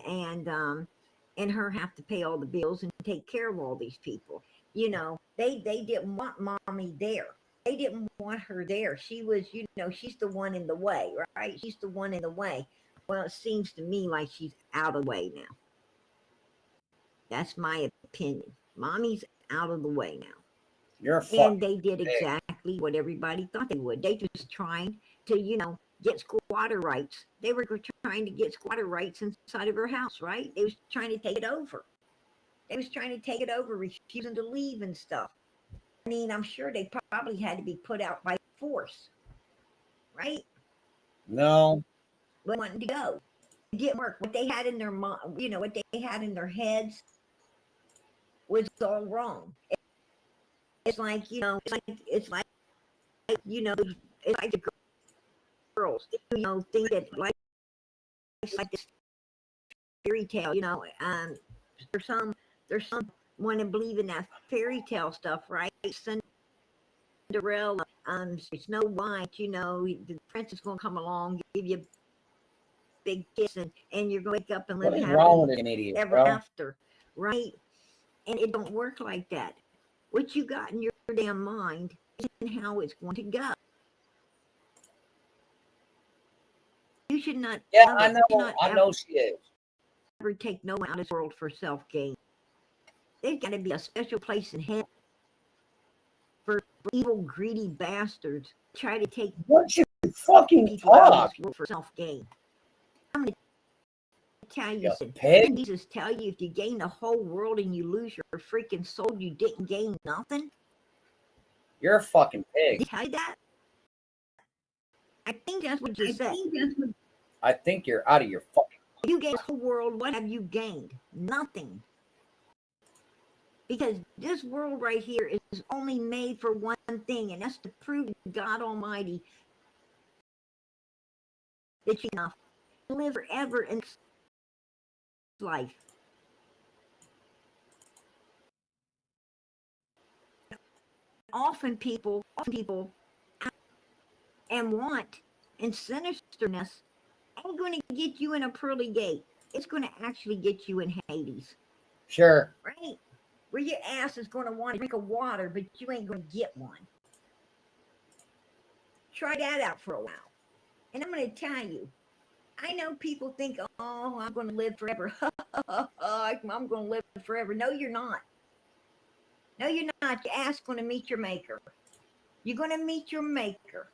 and her have to pay all the bills and take care of all these people. They didn't want mommy there. They didn't want her there. She was, she's the one in the way, right? She's the one in the way. Well, it seems to me like she's out of the way now. That's my opinion. Mommy's out of the way now. You're and they did exactly what everybody thought they would. They just trying to, get squatter rights. They were trying to get squatter rights inside of her house, right? They was trying to take it over. Refusing to leave and stuff. I mean, I'm sure they probably had to be put out by force, right? No. Wanting to go. It didn't work. What they had in their what they had in their heads was all wrong. It's like, it's like the girls, think that it's like this fairy tale, there's some want to believe in that fairy tale stuff, right? Cinderella, Snow White, the prince is going to come along, give you a big kiss, and you're going to wake up and live happily ever after, right? And it don't work like that. What you got in your damn mind isn't how it's going to go. You should not. Yeah, I know she is. Ever take no one out of this world for self gain. There's got to be a special place in hell for evil, greedy bastards try to take what you fucking people out of this world for self gain. I'm going to tell you, didn't Jesus tell you if you gain the whole world and you lose your freaking soul, you didn't gain nothing? You're a fucking pig. Did he tell you that? I think that's what you said. I think you're out of your fucking. If you gain the whole world, what have you gained? Nothing. Because this world right here is only made for one thing, and that's to prove to God Almighty that you can live forever in life. Often people and want and sinisterness ain't going to get you in a pearly gate. It's going to actually get you in Hades. Sure. Right? Where your ass is going to want to drink of water, but you ain't going to get one. Try that out for a while. And I'm going to tell you, I know people think, oh, I'm going to live forever. I'm going to live forever. No, you're not. No, you're not. Your ass is going to meet your maker. You're going to meet your maker.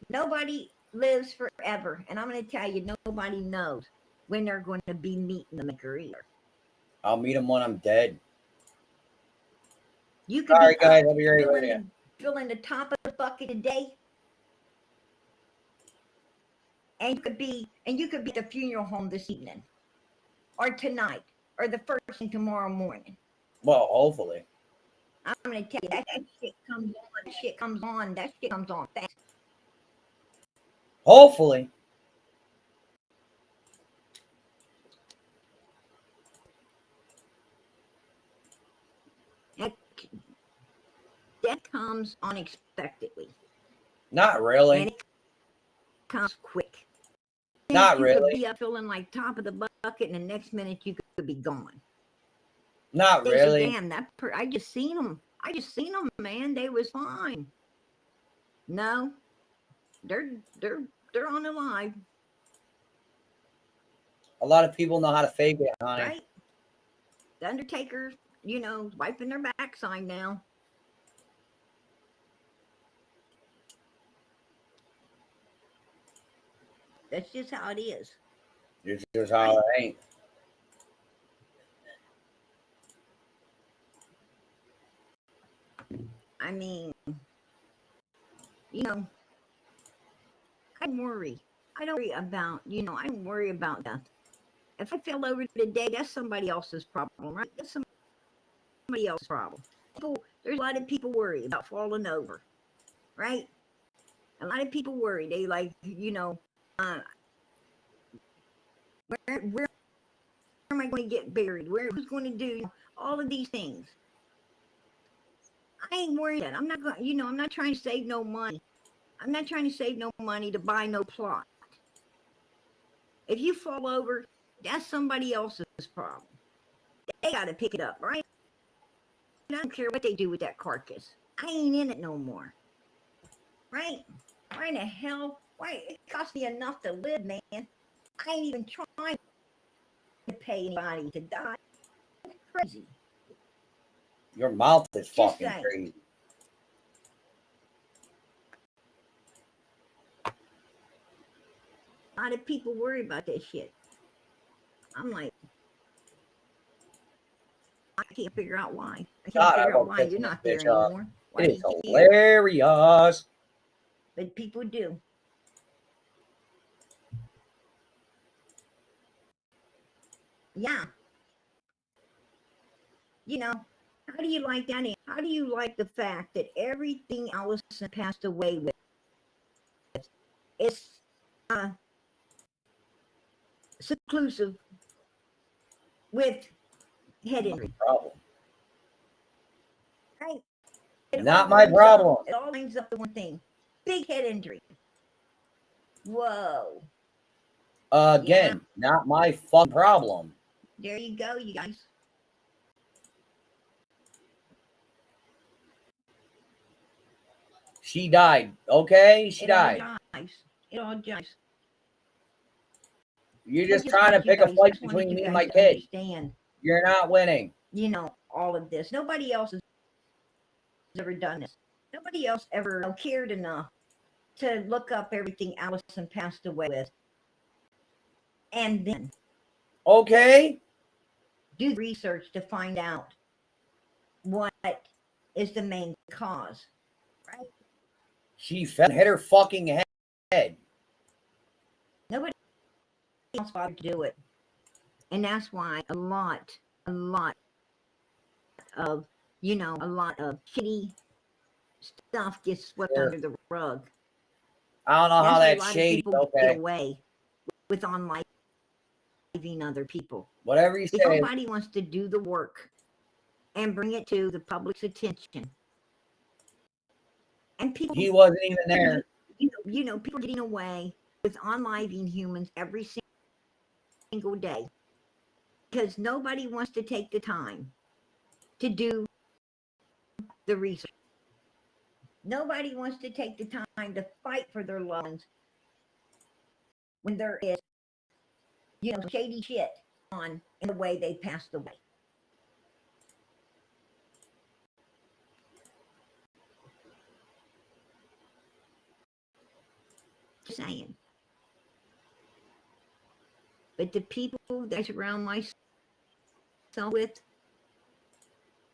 Nobody lives forever. And I'm going to tell you, nobody knows when they're going to be meeting the maker either. I'll meet him when I'm dead. You could Sorry, guys. I'll be right with you. Filling the top of the bucket today. And you could be at the funeral home this evening. Or tonight. Or the first thing tomorrow morning. Well, hopefully. I'm going to tell you, that shit comes on fast. Hopefully. That comes unexpectedly. Not really. And it comes quick. Not really. You could be up feeling like top of the bucket, and the next minute you could be gone. Not really. Damn, I just seen them. Man. They was fine. No, they're on the line. A lot of people know how to fake it, honey. Right? The Undertaker, wiping their backside now. That's just how it is. It's just how it ain't. I mean, I worry. I don't worry about, I don't worry about death. If I fell over today, that's somebody else's problem, right? That's somebody else's problem. There's a lot of people worry about falling over, right? A lot of people worry. They like, where am I going to get buried? Who's going to do all of these things? I ain't worried that. I'm not going, I'm not trying to save no money. I'm not trying to save no money to buy no plot. If you fall over, that's somebody else's problem. They got to pick it up, right? I don't care what they do with that carcass. I ain't in it no more. Right? Why in the hell? Why? It costs me enough to live, man. I ain't even trying to pay anybody to die. That's crazy. Your mouth is Just fucking saying. crazy. A lot of people worry about that shit. I'm like, I can't figure out why. I can't figure out why you're not there anymore. Why It is do you hilarious. But people do. Yeah. You know, how do you like that? How do you like the fact that everything Allison passed away with is seclusive with head injury? Problem. Right? Not my problem. It all lines up to one thing. Big head injury. Whoa. Again, not my fucking problem. There you go, you guys. She died. Okay? She died. It all jives. You're just trying to pick a fight between me and my kid. You're not winning. You know, all of this. Nobody else has ever done this. Nobody else ever cared enough to look up everything Allison passed away with. And then okay, do research to find out what is the main cause. Right? She fell and hit her fucking head. Nobody else bothered to do it. And that's why a lot of, you know, a lot of shitty stuff gets swept under the rug. I don't know how that's shady. People get away with unliving other people. Whatever you say. Nobody wants to do the work and bring it to the public's attention. And people, he wasn't even there. You know, people are getting away with unliving humans every single day because nobody wants to take the time to do the research. Nobody wants to take the time to fight for their loved ones when there is, you know, shady shit on in the way they passed away. Just saying. But the people that I surround myself with,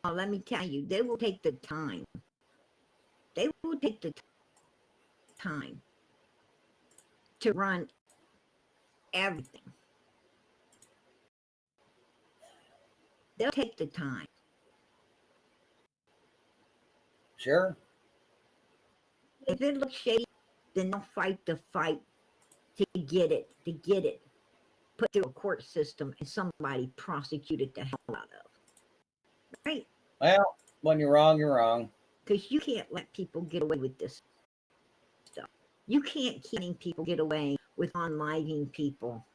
oh, let me tell you, they will take the time. They will take the time to run everything. They'll take the time. Sure. If it looks shady, then they'll fight the fight to get it, put through a court system and somebody prosecuted the hell out of. Right? Well, when you're wrong, you're wrong. Because you can't let people get away with this stuff. You can't keep letting people get away with unliving people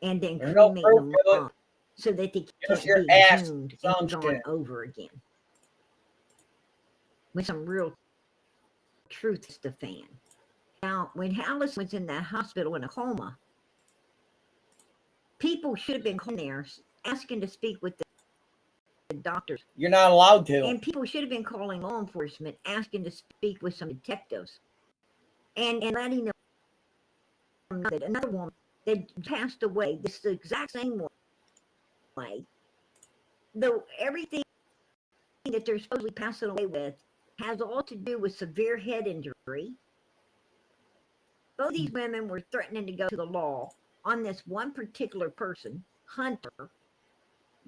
and then cremate them up so that they can't be doomed and gone over again. With some real truth is the fan. Now, when Allison was in that hospital in a coma, people should have been calling there asking to speak with the doctors. You're not allowed to. And people should have been calling law enforcement asking to speak with some detectives and letting them know that another woman that passed away, this is the exact same way. Though everything that they're supposedly passing away with has all to do with severe head injury. Both these women were threatening to go to the law on this one particular person, Hunter.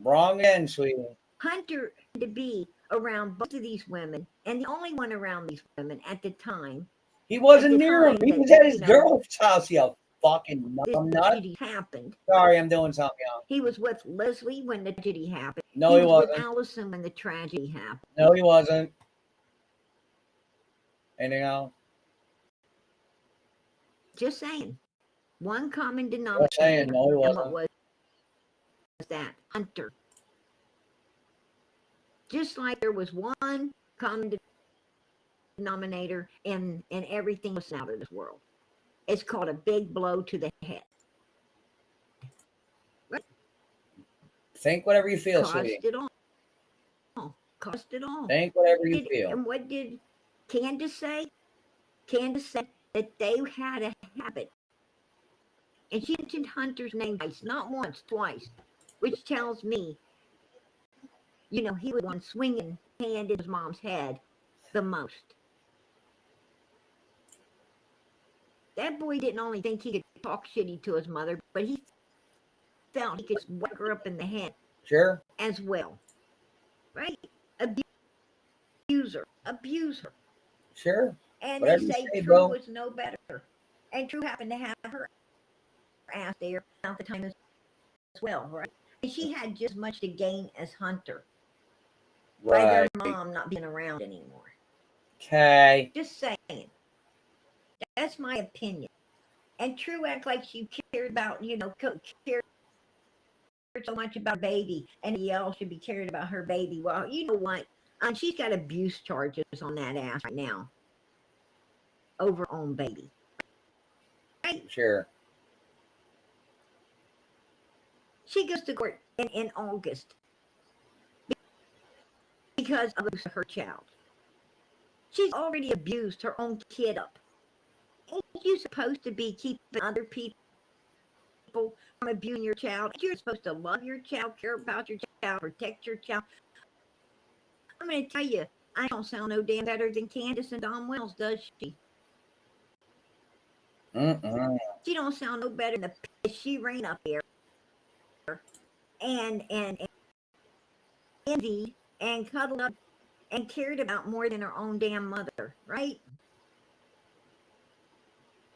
Wrong end, sweetie. Hunter had to be around both of these women, and the only one around these women at the time. He wasn't near him. He was at his girl's house. You fucking nut. Happened. Sorry, I'm doing something else. He was with Leslie when the tragedy happened. No, he wasn't. With Allison when the tragedy happened. No, he wasn't. Anything else? Just saying. One common denominator. Just saying, no, he wasn't. And what was that? Hunter. Just like there was one common denominator in everything was out of this world. It's called a big blow to the head. Think whatever you feel, Cost sweetie. it all. Cost it all. Think whatever you feel. And what did Candace say? Candace said that they had a habit. And she mentioned Hunter's name twice, not once, twice, which tells me, you know, he was the one swinging hand in his mom's head the most. That boy didn't only think he could talk shitty to his mother, but he felt he could whack her up in the head. Sure. As well. Right? Abuse her. Sure. And Whatever they say True bro. was no better. And True happened to have her ass there at the time as well, right? And she had just as much to gain as Hunter. By their mom not being around anymore. Okay. Just saying. That's my opinion. And True act like she cared about, you know, cared so much about baby, and else should be caring about her baby. Well, you know what? She's got abuse charges on that ass right now. Over on baby. Right? Sure. She goes to court in August because of her child. She's already abused her own kid up. Ain't you supposed to be keeping other people from abusing your child? You're supposed to love your child, care about your child, protect your child. I'm going to tell you, I don't sound no damn better than Candace and Don Wells, does she? She don't sound no better than the piss she ran up there and envied and cuddled up and cared about more than her own damn mother, right?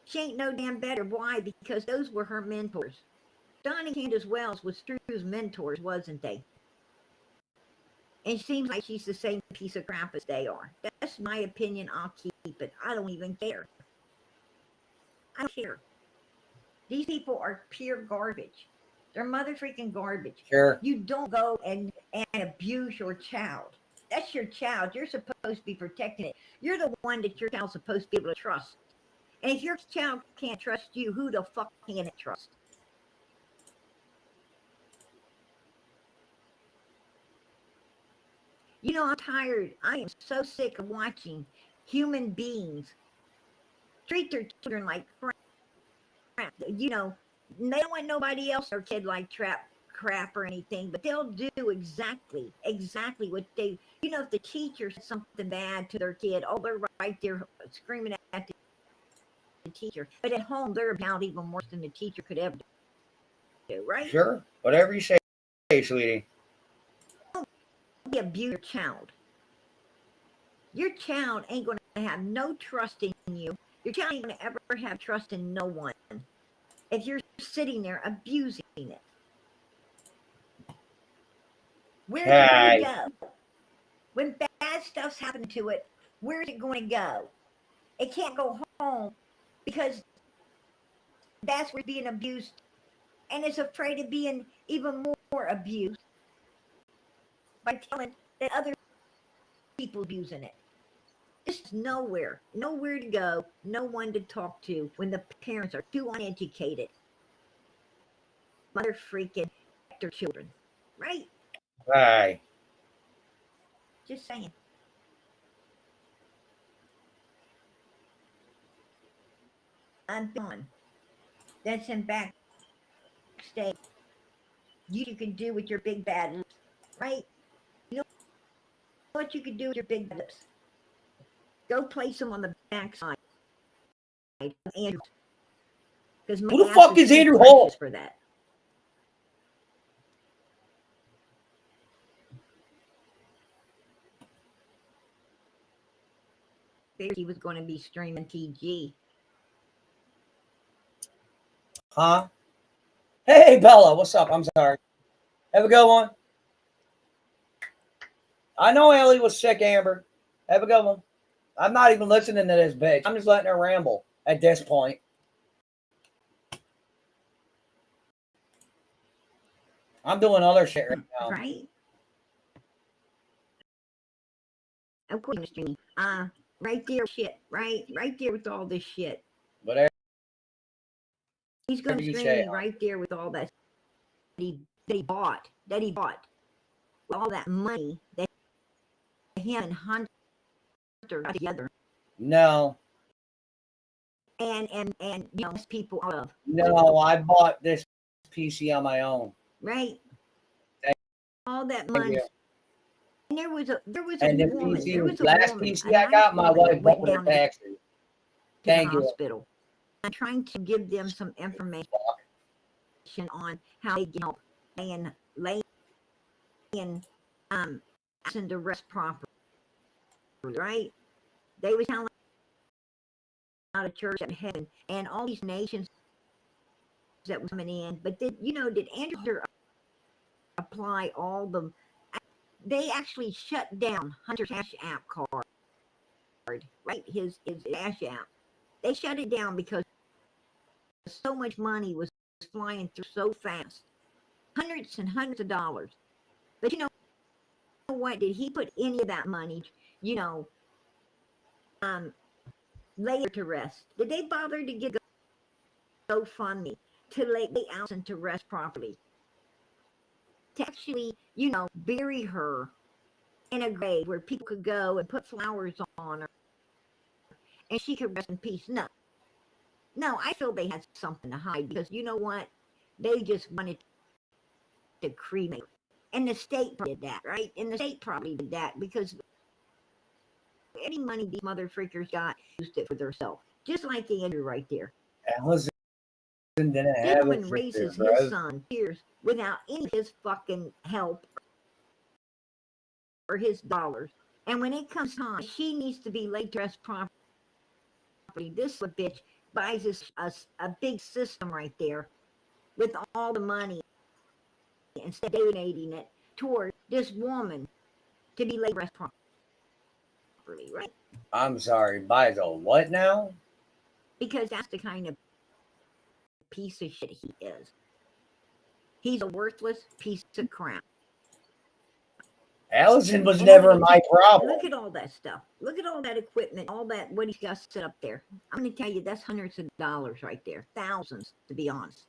She ain't no damn better. Why? Because those were her mentors. Don and Candace Wells was True's mentors, wasn't they? And it seems like she's the same piece of crap as they are. That's my opinion. I'll keep it. I don't even care. I don't care. These people are pure garbage. They're mother freaking garbage. Sure. You don't go and abuse your child. That's your child. You're supposed to be protecting it. You're the one that your child's supposed to be able to trust. And if your child can't trust you, who the fuck can it trust? You know, I'm tired. I am so sick of watching human beings treat their children like crap. You know, they don't want nobody else their kid like crap or anything, but they'll do exactly what they, you know, if the teacher said something bad to their kid, oh, they're right there screaming at the teacher. But at home, they're about even worse than the teacher could ever do, right? Sure. Whatever you say, sweetie. Don't abuse your child. Your child ain't going to have no trust in you. Your child ain't going to ever have trust in no one if you're sitting there abusing it. Where's it going to go? When bad stuff's happening to it, where's it going to go? It can't go home because that's where it's being abused, and it's afraid of being even more abused by telling that other people abusing it. There's nowhere to go, no one to talk to when the parents are too uneducated. Mother freaking their children, right? Right. Just saying. I'm gone. That's in backstage. You can do with your big bad lips, right? You know what you can do with your big bad lips? Go place them on the backside. Andrew. Who the fuck is Andrew Hall? For that. He was going to be streaming TG. Huh? Hey, Bella, what's up? I'm sorry. Have a good one. I know Ellie was sick, Amber. Have a good one. I'm not even listening to this bitch. I'm just letting her ramble at this point. I'm doing other shit right now. Right? Of course, streaming. Right there, shit. Right there with all this shit. Whatever. He's going to stream right there with all that he bought all that money that him and Hunter got together. No. And people out of. No, I bought this PC on my own. Right. All that Thank money. you. And there was a And the woman. PC, There was a last woman, PC I got, my wife bought down the taxes. to Thank the you. hospital. I'm trying to give them some information on how they get help laying Allison to rest properly. Right? They was telling out of church in heaven and all these nations that was coming in. But did Andrew apply all the? They actually shut down Hunter's Cash App card, right? His Cash App. They shut it down because so much money was flying through so fast, hundreds and hundreds of dollars. But you know what? Did he put any of that money? Lay her to rest. Did they bother to get GoFundMe to lay Allison to rest properly? To actually, bury her in a grave where people could go and put flowers on her and she could rest in peace. No, I feel they had something to hide because you know what? They just wanted to cremate her. And the state did that, right? And the state probably did that because any money these mother freakers got, used it for themselves. Just like Andrew right there. Allison didn't This have woman it raises for his son years without any of his fucking help or his dollars. And when it comes time, she needs to be laid to rest properly. This bitch buys us a big system right there with all the money instead of donating it toward this woman to be laid to rest properly, right? I'm sorry, buys a what now? Because that's the kind of piece of shit he is. He's a worthless piece of crap. Allison was never my problem. Look at all that stuff. Look at all that equipment, all that, what he's got set up there. I'm going to tell you, that's hundreds of dollars right there. Thousands, to be honest.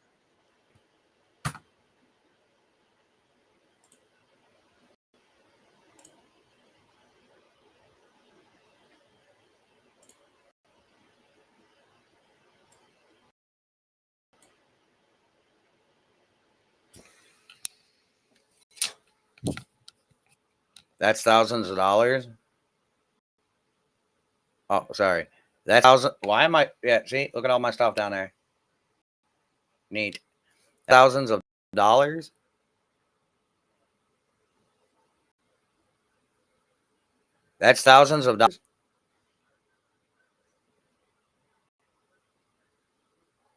That's thousands of dollars. Oh, sorry. That's thousand. Why am I? Yeah, see, look at all my stuff down there. Neat. Thousands of dollars. That's thousands of dollars.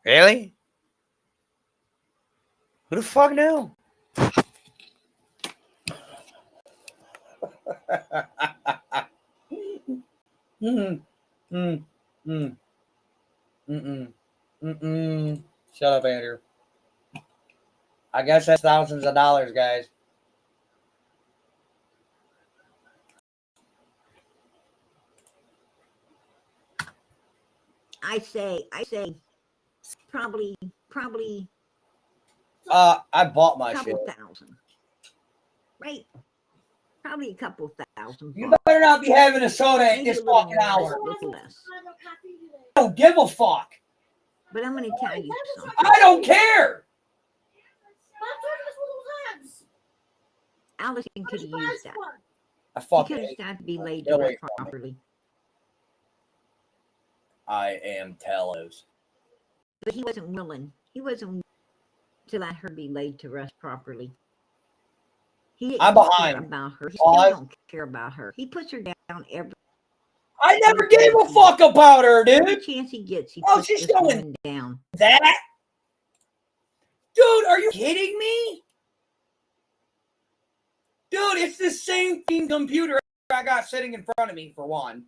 Really? Who the fuck knew? Shut up, Andrew. I guess that's thousands of dollars, guys. I say, probably. I bought my shit. Couple thousand, right? Probably a couple thousand. You better not be having a soda at this fucking hour. Less. I don't give a fuck. But I'm going to tell you something. I don't care. Allison could have used that. I She fucking could hate have to be laid Get to away rest from me. properly. I am Telos. But he wasn't willing. He wasn't to let her be laid to rest properly. He didn't I'm behind. care about her. He Pause. still don't care about her. He puts her down every I never gave a fuck about her, dude. chance he gets. He Oh, puts she's this going woman down. that? Dude, are you kidding me? Dude, it's the same fucking computer I got sitting in front of me, for one.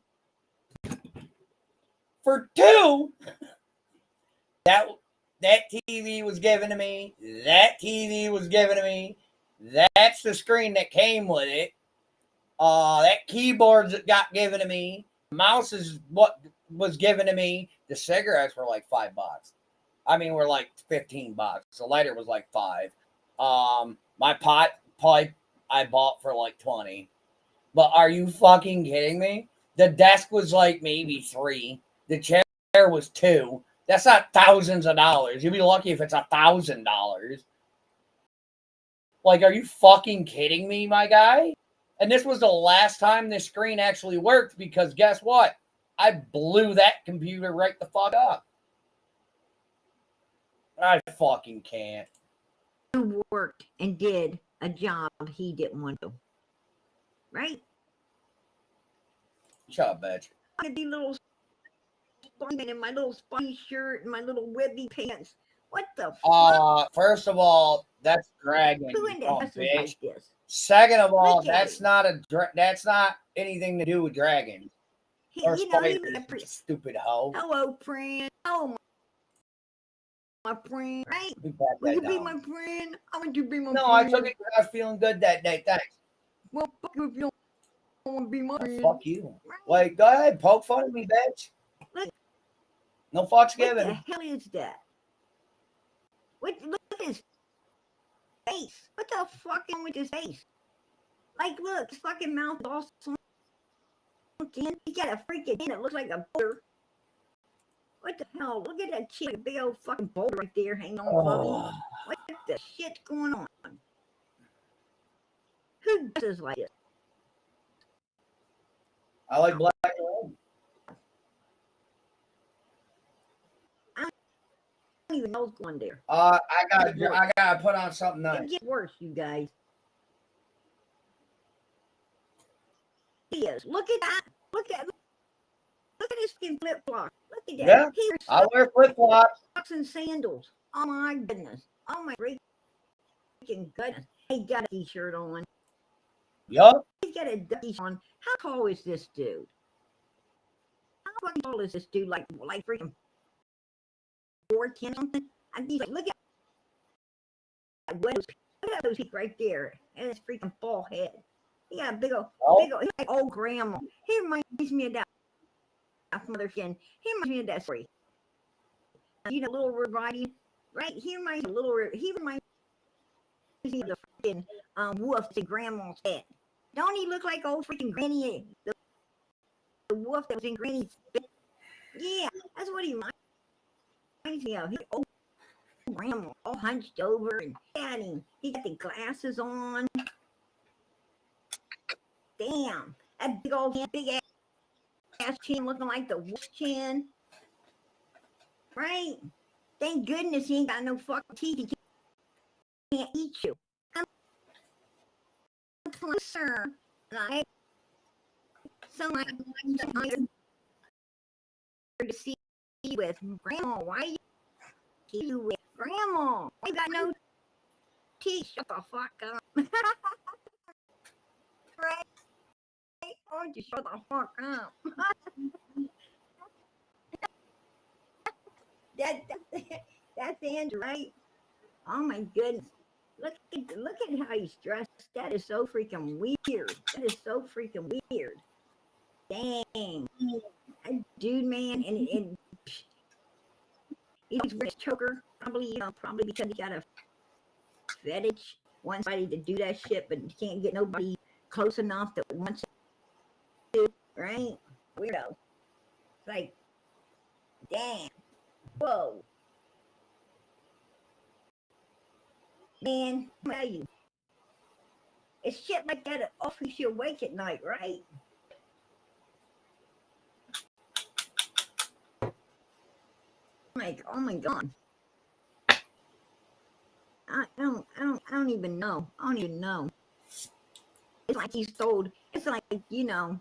For two, that TV was given to me. That TV was given to me. That's the screen that came with it. That keyboard that got given to me. The mouse is what was given to me. The cigarettes were like $5. I mean, were like $15. The lighter was like $5. My pot pipe I bought for like 20. But are you fucking kidding me? The desk was like maybe 3. The chair was 2. That's not thousands of dollars. You'd be lucky if it's $1,000. Like, are you fucking kidding me, my guy? And this was the last time this screen actually worked because guess what? I blew that computer right the fuck up. I fucking can't. Who worked and did a job he didn't want to. Right? Shut up, bitch. I had these little spine in my little spiny shirt and my little webby pants. What the fuck? First of all, that's dragging. Who in the hell is like this? Second of all, that's not anything to do with dragons. Or spiders, stupid hoe. Hello, friend. Oh, my friend. Right? Will you be my friend? I want you to be my friend. No, I took it because I was feeling good that day. Thanks. Well, fuck you if you don't want to be my friend. Fuck you. Like, go ahead, poke fun at me, bitch. Look, no fucks given. What the hell is that? Look at his face. What the fuck is with his face? Like, look, his fucking mouth is all sunken. He got a freaking chin that looks like a boulder. What the hell? Look at that chin, a big old fucking boulder right there hanging on Bobby. What the shit's going on? Who does like this? I like black and red. I don't even know what's going there. I gotta put on something nice. It gets worse, you guys. He is. Look at that. Look at his skin flip flop. Look at that. Yeah, I wear flip flops. Socks and sandals. Oh my goodness. Oh my freaking goodness. He got a t-shirt on. Yup. He's got a t-shirt on. How tall is this dude? How fucking tall is this dude? Like freaking 4'10" something? I'd be like, look at those feet right there, and his freaking bald head. He got a big old, he's like old grandma. He reminds me of that mother skin. He reminds me of that story. You know, Little Red Riding, right? He reminds me of the freaking wolf in grandma's head. Don't he look like old freaking granny? The wolf that was in Granny's bed? Yeah, that's what he reminds me of. He's old grandma, all hunched over, and he got the glasses on. Damn, that big ass chin looking like the wolf chin. Right? Thank goodness he ain't got no fucking teeth. He can't eat you. I'm closer. Like, so I'm to see you with Grandma. Why you with Grandma? You got no teeth. Shut the fuck up. Right? Why don't you shut the fuck up? That's Andrew, right? Oh my goodness. Look at how he's dressed. That is so freaking weird. That is so freaking weird. Dang. That dude, man, and he's wearing a choker, probably because he got a fetish. Wants somebody to do that shit, but can't get nobody close enough that wants to, right? Weirdo. It's like, damn. Whoa. Man, I tell you, it's shit like that that offers you awake at night, right? Like, oh my god. I don't even know. I don't even know. It's like he stole, it's like, you know,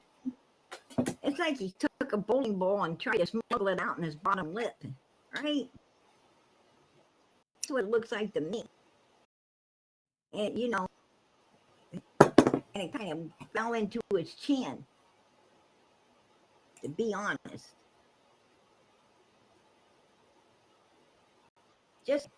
it's like he took a bowling ball and tried to smuggle it out in his bottom lip, right? That's what it looks like to me. And, you know, and it kind of fell into his chin, to be honest. Just,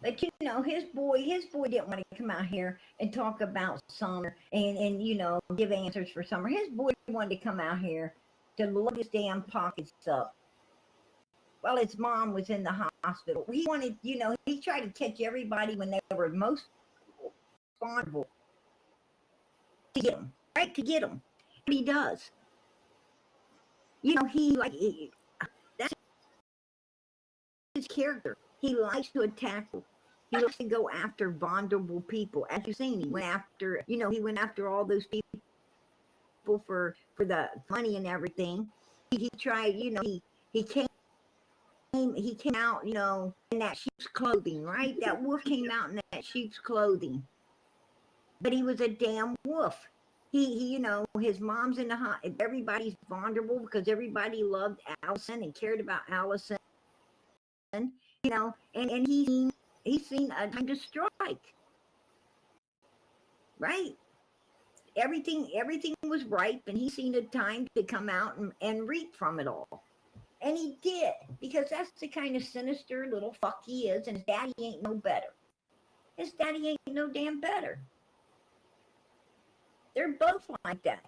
but you know, his boy didn't want to come out here and talk about Summer and you know, give answers for Summer. His boy wanted to come out here to load his damn pockets up while his mom was in the hospital. He wanted, he tried to catch everybody when they were most vulnerable to get them, right? To get them. What he does. That's his character. He likes to attack people. He likes to go after vulnerable people. As you've seen, he went after all those people for the money and everything. He tried, he came out, in that sheep's clothing, right? That wolf came out in that sheep's clothing. But he was a damn wolf. He his mom's in the hospital. Everybody's vulnerable because everybody loved Allison and cared about Allison. And he's seen a time to strike. Right? Everything was ripe, and he's seen a time to come out and reap from it all. And he did, because that's the kind of sinister little fuck he is, and his daddy ain't no better. His daddy ain't no damn better. They're both like that.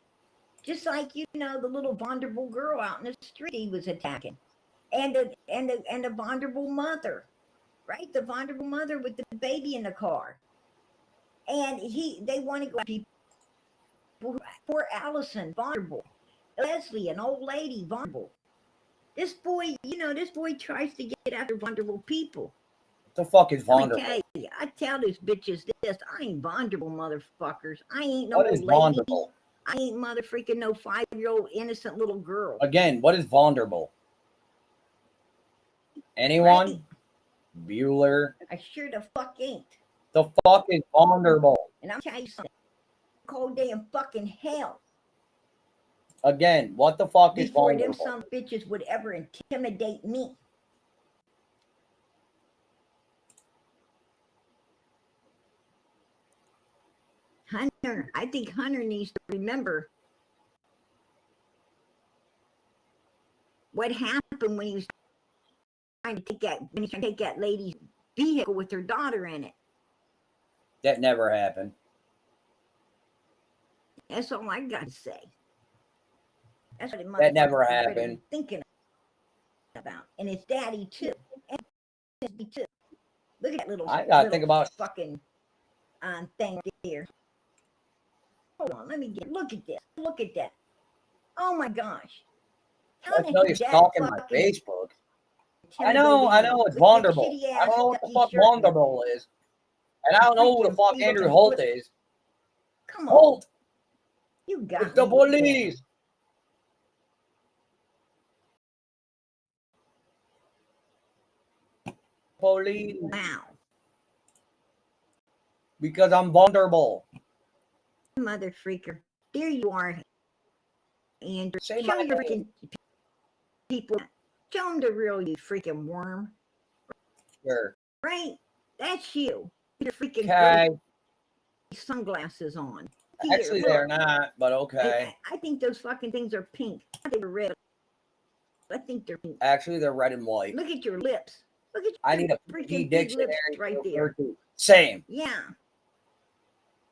Just like, the little vulnerable girl out in the street he was attacking. And the vulnerable mother, right? The vulnerable mother with the baby in the car. And they want to go people. Poor Allison, vulnerable. Leslie, an old lady, vulnerable. This boy tries to get after vulnerable people. What the fuck is vulnerable? I tell these bitches this. I ain't vulnerable, motherfuckers. I ain't no old lady. What is lady. vulnerable? I ain't motherfucking no 5-year-old innocent little girl. Again, what is vulnerable? Anyone? Right? Bueller? I sure the fuck ain't. The fuck is vulnerable? And I'll tell you something. Cold damn fucking hell. Again, what the fuck is vulnerable? Before them some bitches would ever intimidate me. Hunter, I think Hunter needs to remember what happened when he was trying to take that lady's vehicle with her daughter in it. That never happened. That's all I got to say. That's what that never happened. Thinking about, and his daddy too, and his daddy too. Look at that little. I gotta think about fucking thing here. Hold on, let me look at this. Look at that. Oh my gosh. I know you're stalking my Facebook. I know it's vulnerable. I don't know what the fuck vulnerable is. And I don't know who the fuck Andrew Holt is. Come on. Holt! You got it's the police! Police. Wow. Because I'm vulnerable. Mother freaker. There you are. And say show my your freaking people. Show them the real you, freaking worm. Sure. Right? That's you. Your freaking sunglasses on. Here, actually, they're not, but okay. I think those fucking things are pink. I think they're red. I think they're pink. Actually, they're red and white. Look at your lips. Look at your I need a freaking big lips right there. Same. Yeah.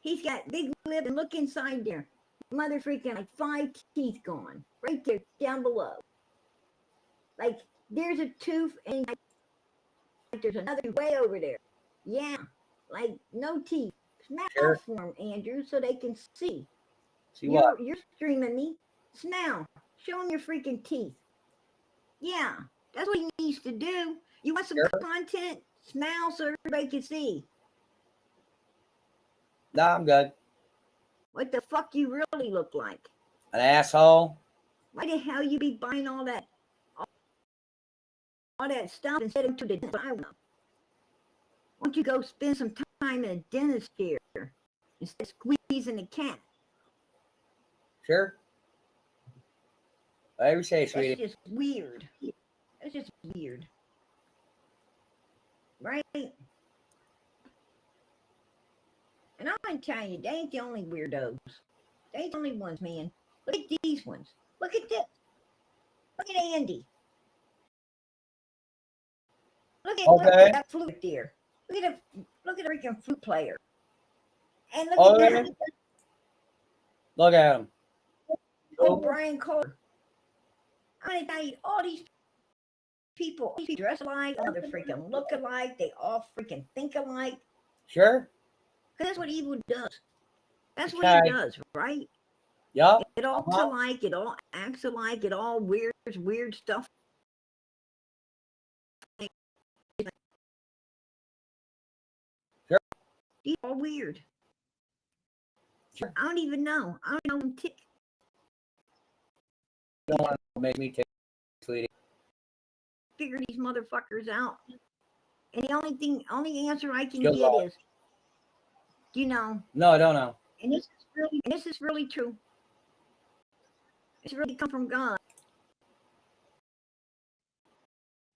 He's got big lips, and look inside there. Mother freaking like 5 teeth gone. Right there, down below. Like there's a tooth, and like there's another tooth way over there. Yeah. Like no teeth. Smell for them, Andrew, so they can see. See what? You're streaming me. Smell. Show them your freaking teeth. Yeah, that's what he needs to do. You want some content? Smell so everybody can see. Nah, I'm good. What the fuck you really look like? An asshole. Why the hell you be buying all that stuff instead of to the I don't know. Why don't you go spend some time in a dentist chair instead of squeezing a cat? Sure. Whatever you say, sweetie. That's just weird. That's just weird. Right? And I'm going to tell you, they ain't the only weirdos. They ain't the only ones, man. Look at these ones. Look at this. Look at Andy. Look at that flute there. Look at a freaking flute player. And look at him. Look at him. Oh, Brian Cole. I'm going to tell you, all these people dress alike, all they freaking look alike, they all freaking think alike. Sure. Because that's what evil does. That's what he does, right? Yeah. It all looks alike, it all acts alike, it all weird stuff. Sure. It's all weird. Sure. I don't even know. I don't know. Don't want to make me take, sweetie. Figure these motherfuckers out. And the only answer I can Good get luck. is, you know. No, I don't know. And this is really true. It's really come from God.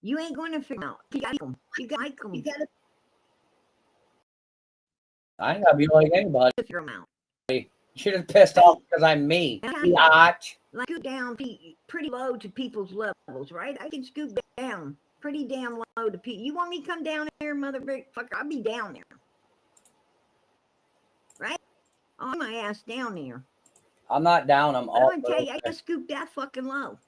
You ain't going to figure out. You got them. You got them. You got to I ain't gotta be like anybody. figure them out. You should have pissed off because I'm me. Biatch. Like scoot down pretty low to people's levels, right? I can scoot down pretty damn low to people. You want me to come down there, motherfucker? I'll be down there. Right? On my ass down there. I'm not down. I'm I'm all. gonna tell you, I can scoop that fucking low.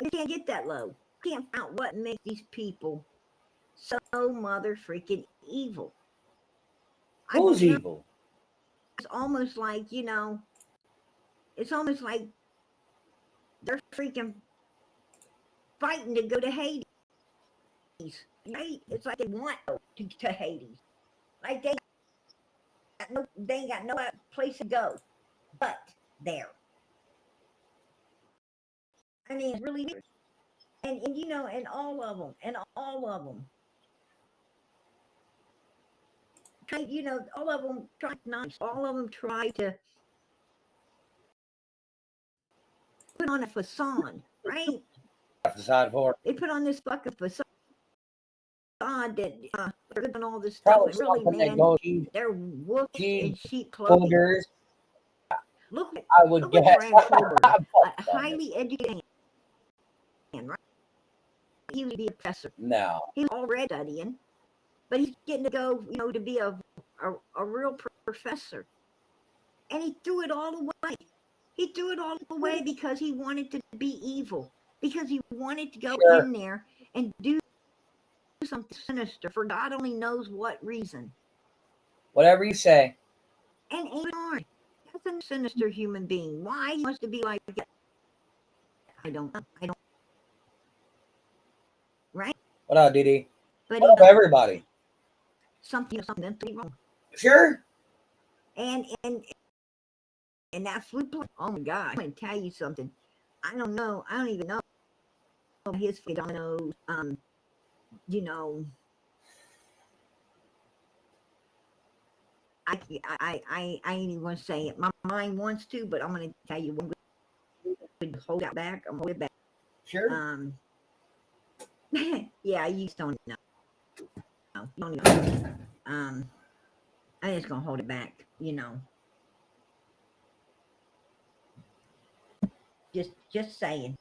I can't get that low. I can't find out what makes these people so mother freaking evil. Who's evil? It's almost like, you know, it's almost like they're freaking fighting to go to Hades. Right? It's like they want to Hades. Like they ain't got no place to go but there. I mean, it's really weird. And you know, and all of them, try, you know, all of them try nice. All of them try to put on a facade, right? Facade for. They put on this fucking facade that they're doing all this Probably stuff. Really, man, they're wolves in sheep clothing. Look, I would guess. a highly educated man, right? He would be a professor. No. He's already studying, but he's getting to go, you know, to be a real professor. And he threw it all away. He threw it all away because he wanted to be evil. Because he wanted to go in there and do something sinister for God only knows what reason. Whatever you say. And ain't hard. That's a sinister human being. Why he wants to be like that? I don't know. Right? What up, Didi? But what up, everybody? Something wrong. Sure. And that flute player, oh my God, I'm gonna tell you something. I don't know. I don't even know his dominoes. You know, I ain't even gonna say it. My mind wants to, but I'm gonna tell you one good hold that back. I'm gonna hold it back. Sure. Yeah, you just don't know. No, you don't know. I'm just gonna hold it back, you know. Just saying.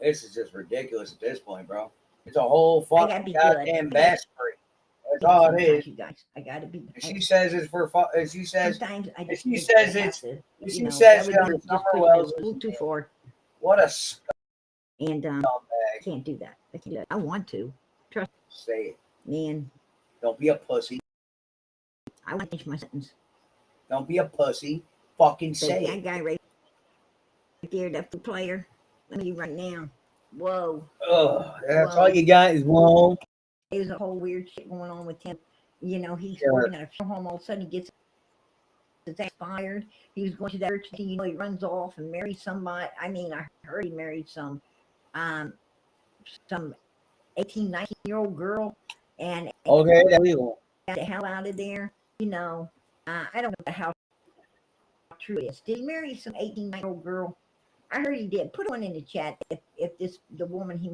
This is just ridiculous at this point, bro. It's a whole fucking goddamn bass spree. That's all it is. You guys, I gotta be. She says it's for fun. She says. Sometimes I just. She says it's. She says it's just a little too far. What a. And I can't do that. I can't do that. I want to. Trust. Say it, man. Don't be a pussy. I want to finish my sentence. Don't be a pussy. Fucking say that it. Guy right there, that's the player. Let me right now. Whoa. Oh, that's all you got is whoa. There's a whole weird shit going on with him. You know, he's working at a funeral home. All of a sudden, he gets his ass fired. He was going to that church. You know, he runs off and marries somebody. I mean, I heard he married some 18, 19-year-old girl. And okay, that's legal. Got the hell out of there. You know, I don't know how true it is. Did he marry some 18-year-old girl? I heard he did. Put one in the chat if the woman he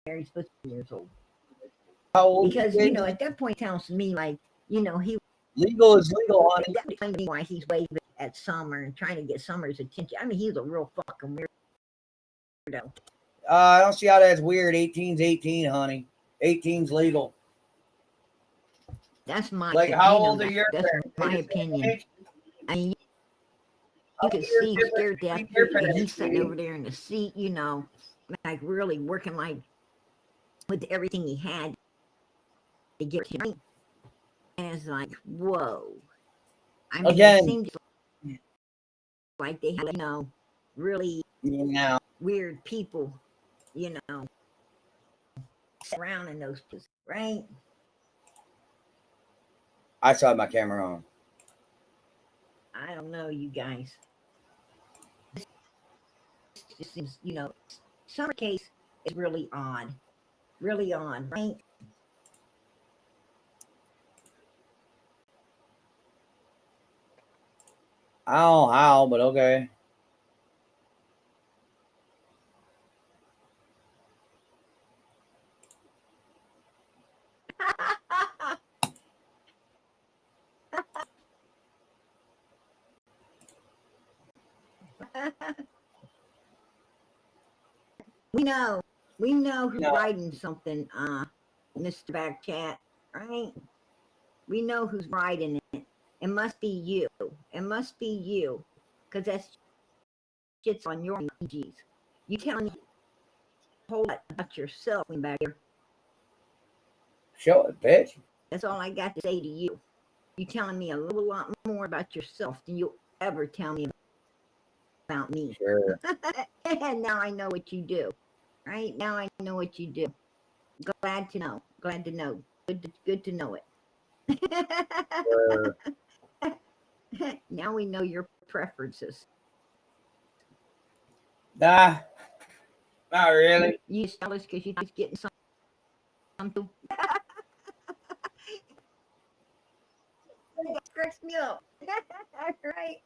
married is supposed to be years old. How old? Because you know, at that point, it sounds to me like, you know, he legal is legal, honey. That would explain to me why he's waving at Summer and trying to get Summer's attention. I mean, he's a real fucking weirdo. I don't see how that's weird. 18's 18, honey. 18's legal. That's my like. How old are your parents? That's my opinion. I mean, you could see scared to death, and he's sitting over there in the seat, you know, like really working like with everything he had to get to me. And it's like, whoa. I mean, Again, it seems like they had, you know, really weird people, you know, around in those places, right? I saw my camera on. I don't know, you guys. This just seems, you know, Summer case is really odd, right? I don't know how, but okay. we know who's writing something, Mr. Back Chat, right? We know who's writing it. It must be you. It must be you. Because that's shit's on your PGs. You telling me a whole lot about yourself back here. Show it, bitch. That's all I got to say to you. You telling me a little lot more about yourself than you'll ever tell me about me. Sure. And now I know what you do. Right? Now I know what you do. Glad to know. Glad to know. Good to know it. Sure. Now we know your preferences. Nah, not really. You just tell us because you're just getting something. That cracks me up. Right?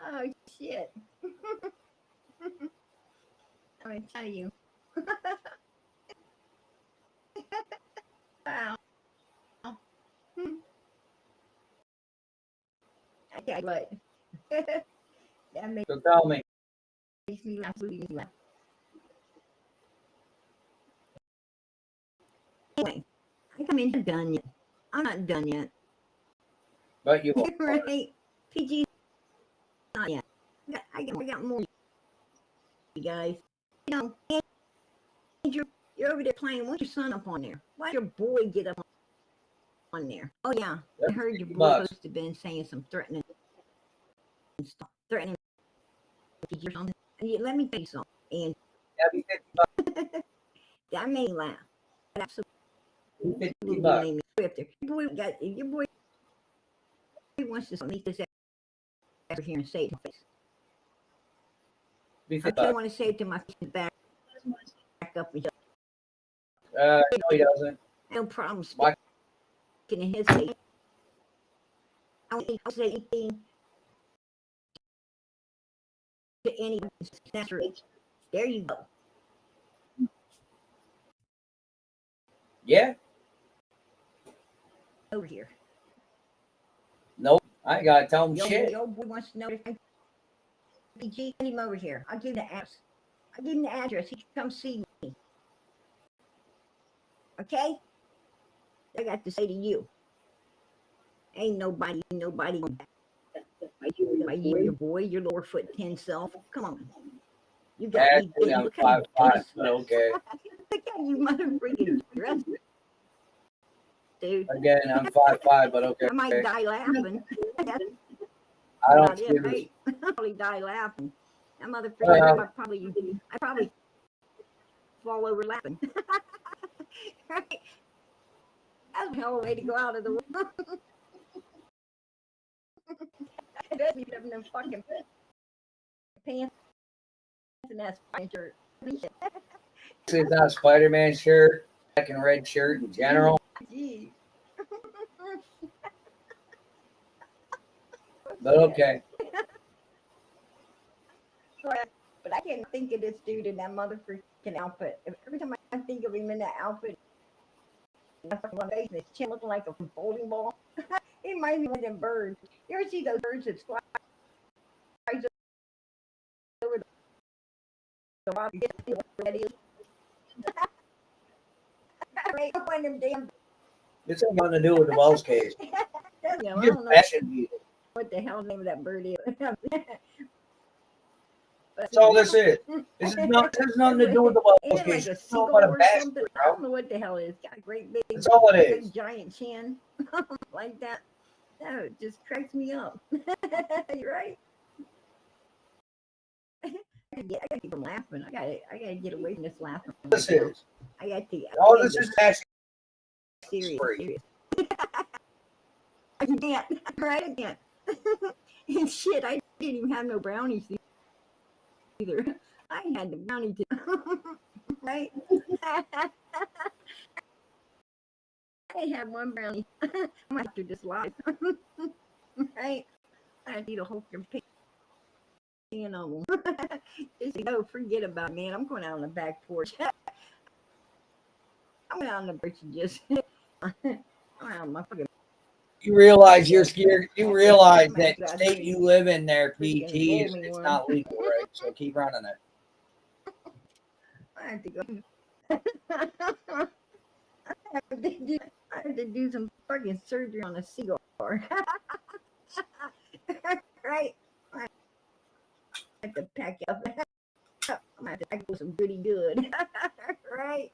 Oh, shit. I'm going to tell you. Wow. I tell you what. That makes So tell me. me laugh. Anyway, I come in done yet. I'm not done yet. But you will. Right? PG not yet. I got more, you guys. You know, Andrew, you're over there playing. What's your son up on there? Why'd your boy get up on there? Oh, yeah. I heard your boy supposed to have been saying some threatening stuff. Threatening or something. Let me tell you something. And that made me laugh. Absolutely made me laugh. Your boy wants to meet this over here and say it to my face. I can't want to say it to my face back up. No, he doesn't. No problem speaking in his face. I don't say anything to anyone. There you go. Yeah. Over here. Nope. I ain't gotta tell him shit. Your boy wants to know if PG, send him over here. I'll give him the address. He can come see me. Okay? I got to say to you. Ain't nobody by you, your boy, your lower foot 10 self. Come on. You got me big. I'm 5'5", but okay. Look at you, mother freaking dress. Dude. Again, I'm 5'5", but okay. I might die laughing. I don't see it, right? I'll probably die laughing. That mother freaking, I probably fall over laughing. Right? That's a hell of a way to go out of the room. That's me having them fucking pants and that Spider shirt. This is not a Spider-Man shirt, black and red shirt in general. Jeez. But okay. But I can't think of this dude in that mother freaking outfit. Every time I think of him in that outfit, one face and his chin looking like a bowling ball. He reminds me of them birds. You ever see those birds that fly over the rock? Right, one of them damn. This ain't got nothing to do with the Wells case. I don't know. Fashion people. what the hell the name of that bird is. That's all this is. This has nothing to do with the Ain't case. like a seagull or something. I don't know what the hell it is. Got a great big, That's all it is. big giant chin like that. No, it just cracks me up. You're right. I gotta keep from laughing. I gotta get away from this laughing. This is. I got to. All this is actually serious. I can't. Right? I can't. And shit, I didn't even have no brownies either. I had the brownie too. Right? I had one brownie. I'm after this life. Right? I had to eat a whole pan of them. Just no, forget about it, man. I'm going out on the back porch. I'm out on the porch and just I'm out on my fucking. You realize you're scared. You realize that state you live in there, PT, it's not legal, right? So keep running it. I have to go. I have to do some fucking surgery on a seagull. Right? I have to pack up. I'm gonna have to pack some goody good. Right?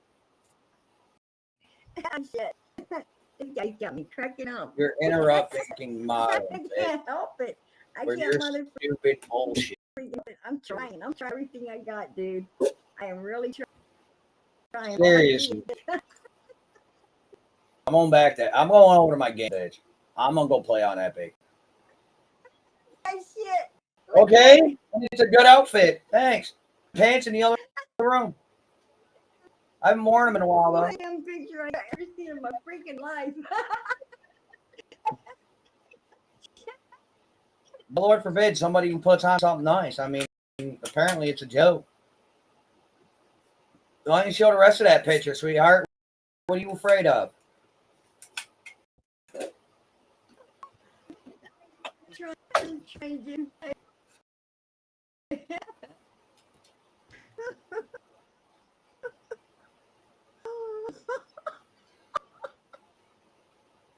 Shit. This guy's got me cracking up. You're interrupting my. I can't help it. I With can't your motherfucking. stupid bullshit. I'm trying. I'm trying everything I got, dude. I am really trying. Seriously. I'm on back there. I'm going over to my game page. I'm gonna go play on Epic. Shit. Okay, it's a good outfit. Thanks. Pants in the other room. I haven't worn them in a while though. The young picture I've ever seen in my freaking life. Lord forbid somebody puts on something nice. I mean, apparently it's a joke. Why don't you show the rest of that picture, sweetheart? What are you afraid of?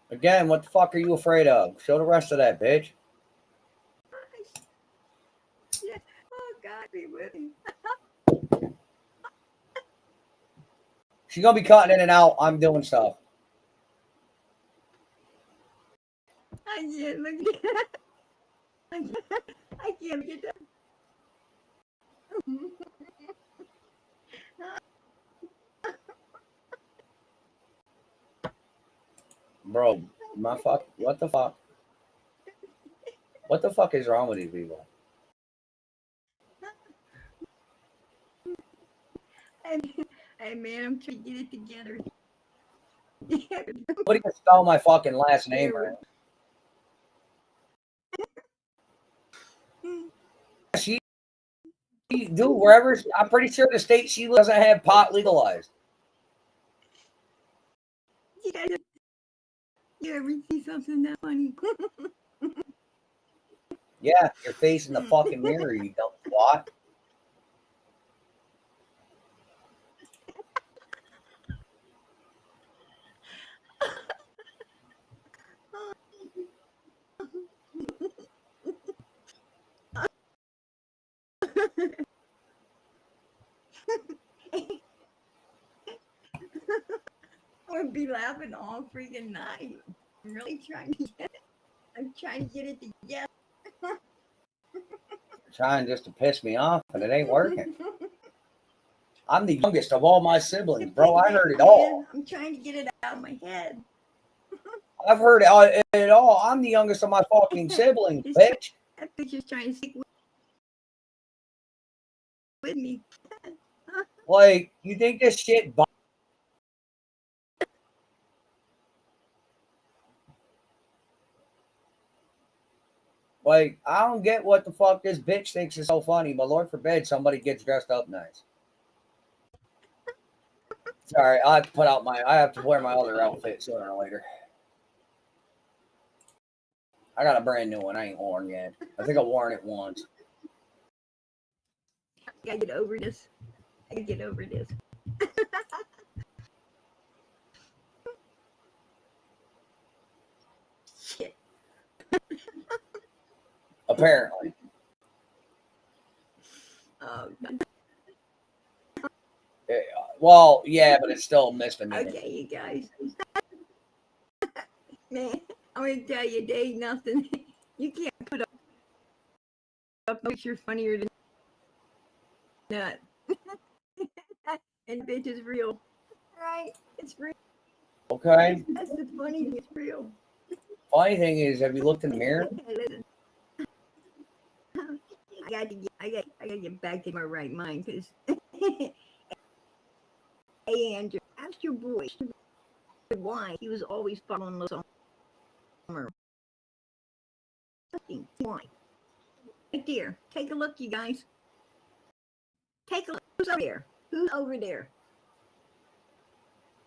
Again, what the fuck are you afraid of? Show the rest of that, bitch. Oh, God, be with me. She's gonna be cutting in and out. I'm doing stuff. I can't look at that. I can't get that. Bro, my fuck. What the fuck? What the fuck is wrong with these people? Hey, man, I'm trying to get it together. Nobody can spell my fucking last name right. She, dude, wherever, I'm pretty sure the state she lives doesn't have pot legalized. You ever see something that funny? Yeah, your face in the fucking mirror, you dumb twat. I would be laughing all freaking night. I'm really trying to get it. I'm trying to get it together. Trying just to piss me off, and it ain't working. I'm the youngest of all my siblings, bro. I heard it all. I'm trying to get it out of my head. I've heard it all. I'm the youngest of my fucking siblings, bitch. That picture's trying to stick with me. Like, you think this shit... Like, I don't get what the fuck this bitch thinks is so funny, but Lord forbid somebody gets dressed up nice. Sorry, I have to wear my other outfit sooner or later. I got a brand new one. I ain't worn yet. I think I've worn it once. I gotta get over this. I gotta get over this. Shit. Apparently. Well, yeah, but it's still a misdemeanor. Okay, you guys. Man, I'm going to tell you, there ain't nothing. You can't put up a picture funnier than that. And bitch is real. Right? It's real. Okay. That's the funny thing. It's real. Funny thing is, have you looked in the mirror? Listen. I got to get back to my right mind because hey Andrew, ask your boy why he was always following the summer. Why? Right there. Take a look, you guys. Take a look. Who's over there? Who's over there?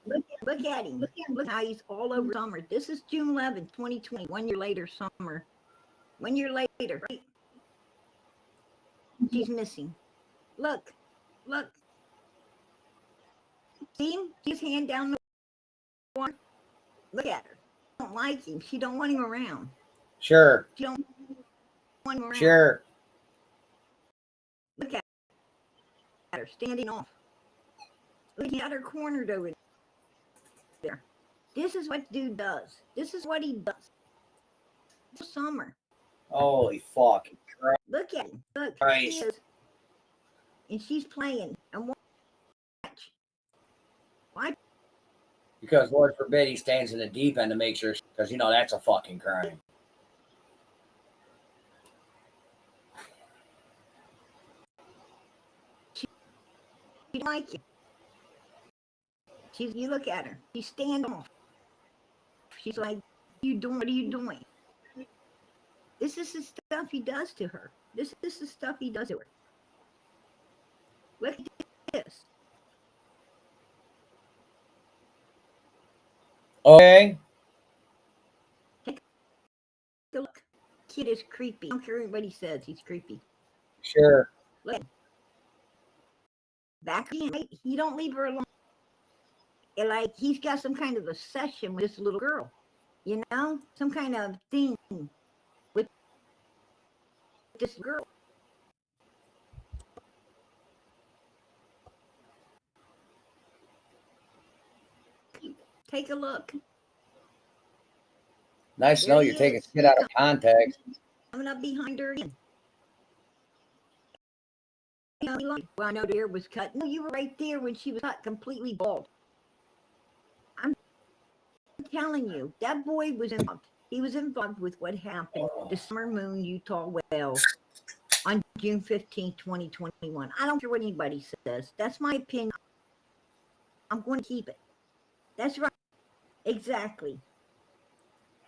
Look at him. Look how he's all over summer. This is June 11th, 2020. 1 year later, summer. 1 year later, right? She's missing. Look. See him? His hand down the water. Look at her. She don't like him. She don't want him around. Sure. She don't want him around. Sure. Look at her standing off. Look at her cornered over there. This is what dude does. This is what he does. Summer. Holy fuck. Look at him. Look. Christ. He is. And she's playing. And watch. Why? Because Lord forbid he stands in the deep end to make sure, because that's a fucking crime. She don't like you. You look at her. She's standing off. She's like, what are you doing? This is the stuff he does to her. This is the stuff he does to her. Look at this. Okay. Take a look. Kid is creepy. I don't care what he says. He's creepy. Sure. Look. Back in, right? You don't leave her alone. And like he's got some kind of a session with this little girl. Some kind of thing with this girl. Take a look. Nice to know you're taking shit out of context. Coming up behind her again. Well, I know the hair was cut. No, you were right there when she was cut completely bald. I'm telling you, that boy was involved. He was involved with what happened the Summer Moon Utah well on June 15, 2021. I don't care what anybody says. That's my opinion. I'm going to keep it. That's right. Exactly.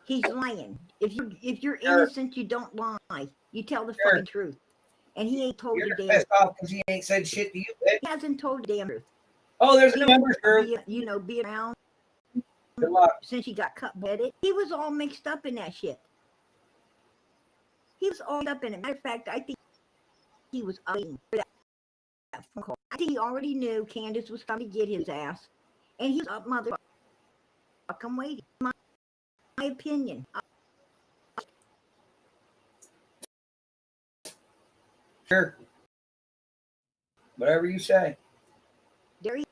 He's lying. If you're innocent, you don't lie. You tell the fucking truth. And he ain't told You're the damn pissed off because he ain't said shit to you, bitch. He hasn't told the damn truth. Oh, there's a member group. Be around Good luck. since he got cut headed. He was all mixed up in that shit. He was all up in it. Matter of fact, I think he was waiting for that phone call. I think he already knew Candace was coming to get his ass. And he was up motherfucking waiting. My opinion. Sure. Whatever you say. There he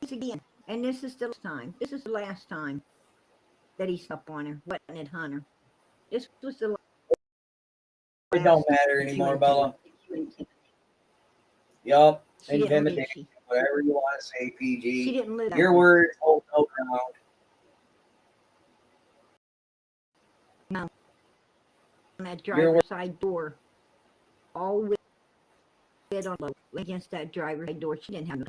is again. And this is the last time. This is the last time that he's up on her. Wasn't it, Hunter? This was the last. It don't matter anymore, Bella. Yup. Intimidation. Whatever you want to say, PG. She didn't live. Your words hold no ground. No. On that driver's side door. All with it on low against that driver's side door. She didn't have no.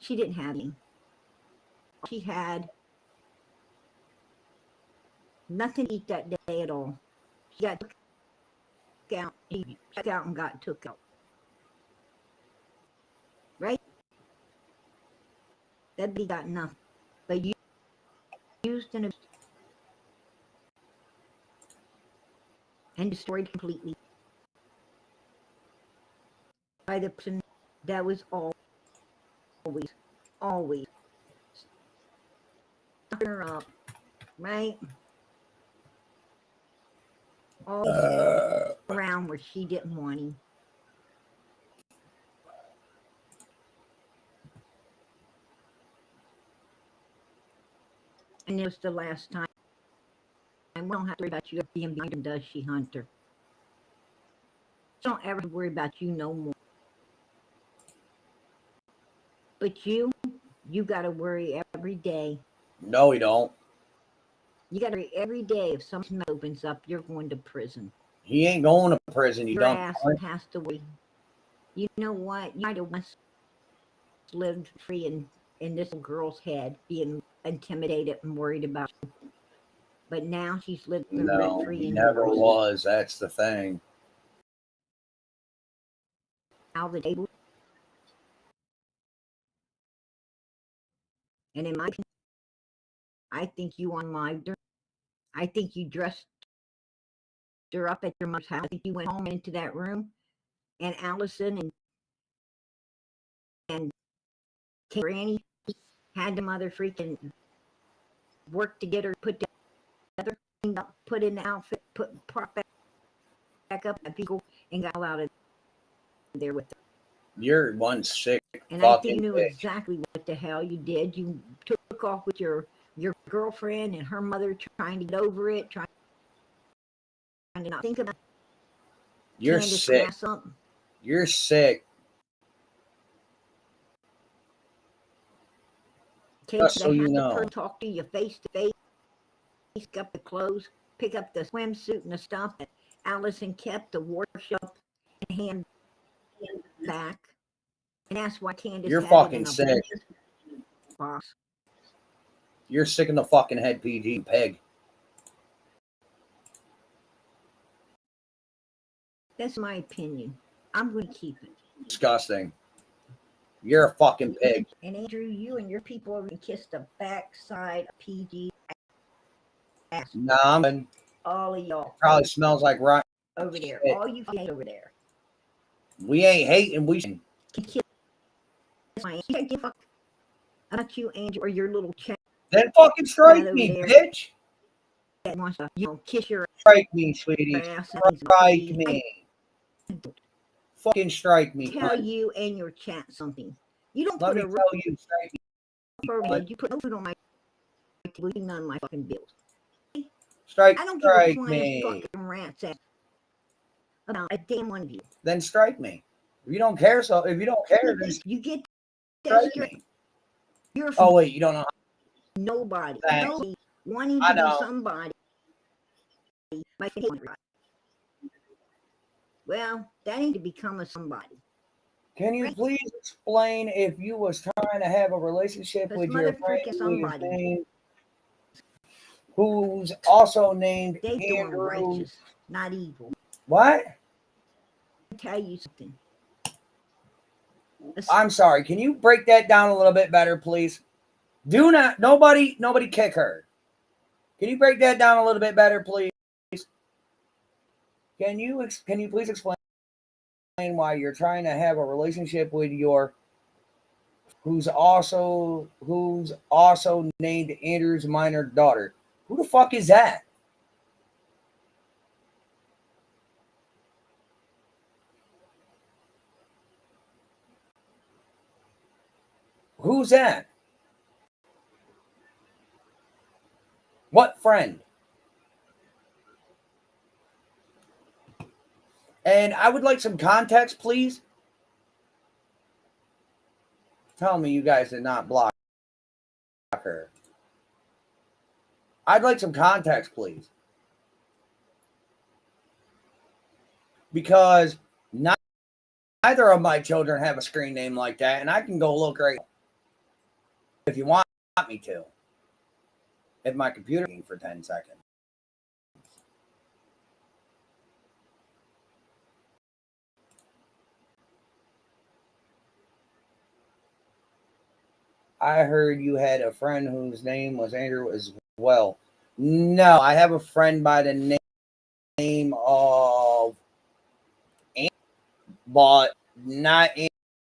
She didn't have any. She had nothing to eat that day at all. She got took out. He took out and got took out. Right? That be got nothing. But used and abused. And destroyed completely. By the person that was always stuck her up, right? all around where she didn't want him. And it was the last time. And we don't have to worry about you being behind him, does she, Hunter? Don't ever worry about you no more. But you got to worry every day. No, we don't. You got to worry every day. If something opens up, you're going to prison. He ain't going to prison. You Your don't. ass has to worry. You know what? You might have once lived free in this girl's head, being intimidated and worried about you. But now she's living No, free he in never yours. was. That's the thing. How the table. And in my opinion, I think you unlived her. I think you dressed her up at your mother's house. I think you went home into that room, and Allison and Granny had the mother freaking work to get her put together, cleaned up, put in the outfit, prop back up at vehicle, and got out of there with her. You're one sick and I think fucking you knew bitch. exactly what the hell you did. You took off with your girlfriend and her mother, trying to get over it, trying to not think about it. You're Candace sick. something. You're sick. Just so you know. Talk to you face to face, pick up the clothes, pick up the swimsuit and the stuff that Allison kept, the worship and hand back. And that's why Candace. You're fucking sick. Boss. You're sick in the fucking head, PG pig. That's my opinion. I'm going to keep it. Disgusting. You're a fucking pig. And Andrew, you and your people are going to kiss the backside of PG ass. Nah, man. All of y'all. Probably smells like rotten over there. shit. All you hate over there. We ain't hating. We can kiss my fuck about you, Andrew, or your little chat. Then fucking strike me, bitch. That wants to, kiss your strike me, sweetie. Strike me. Fucking strike me. Tell you and your chat something. You don't Let put me a tell you, strike me. forehead. You put no food on my none of my fucking bills. Strike. I don't give strike a me. Fucking rat's ass about a damn one of you. Then strike me. If you don't care, so if you don't care, then you get strike me. You're oh wait, you don't know. Nobody. Thanks. Nobody wanting to be somebody. Well, that ain't to become a somebody. Can you please explain if you was trying to have a relationship with your friend who's also named Andrew? Righteous, not evil. What? I'll tell you something. I'm sorry. Can you break that down a little bit better, please? Do not. Nobody kick her. Can you break that down a little bit better, please? Can you please explain why you're trying to have a relationship with your who's also named Andrew's minor daughter? Who the fuck is that? Who's that? What friend? And I would like some context, please. Tell me you guys did not block her. I'd like some context, please. Because neither of my children have a screen name like that, and I can go look right if you want me to. If my computer for 10 seconds. I heard you had a friend whose name was Andrew as well. No, I have a friend by the name of Andy, but not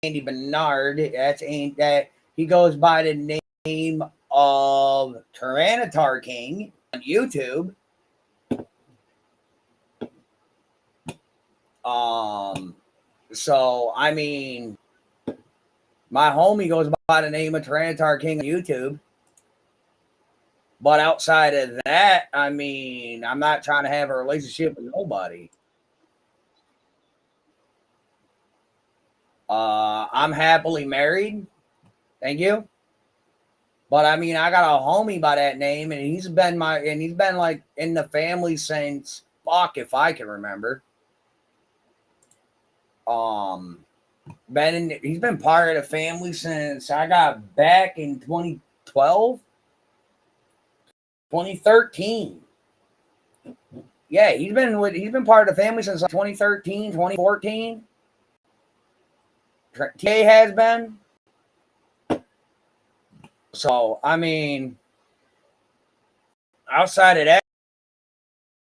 Andy Bernard. That he goes by the name of Tyranitar King on YouTube. So I mean, my homie goes by the name of Tyrannosaur King on YouTube. But outside of that, I mean, I'm not trying to have a relationship with nobody. I'm happily married. Thank you. But I mean, I got a homie by that name, and he's been like in the family since fuck if I can remember. He's been part of the family since I got back in 2012, 2013. Yeah, he's been part of the family since like 2013, 2014. TA has been. So I mean, outside of that,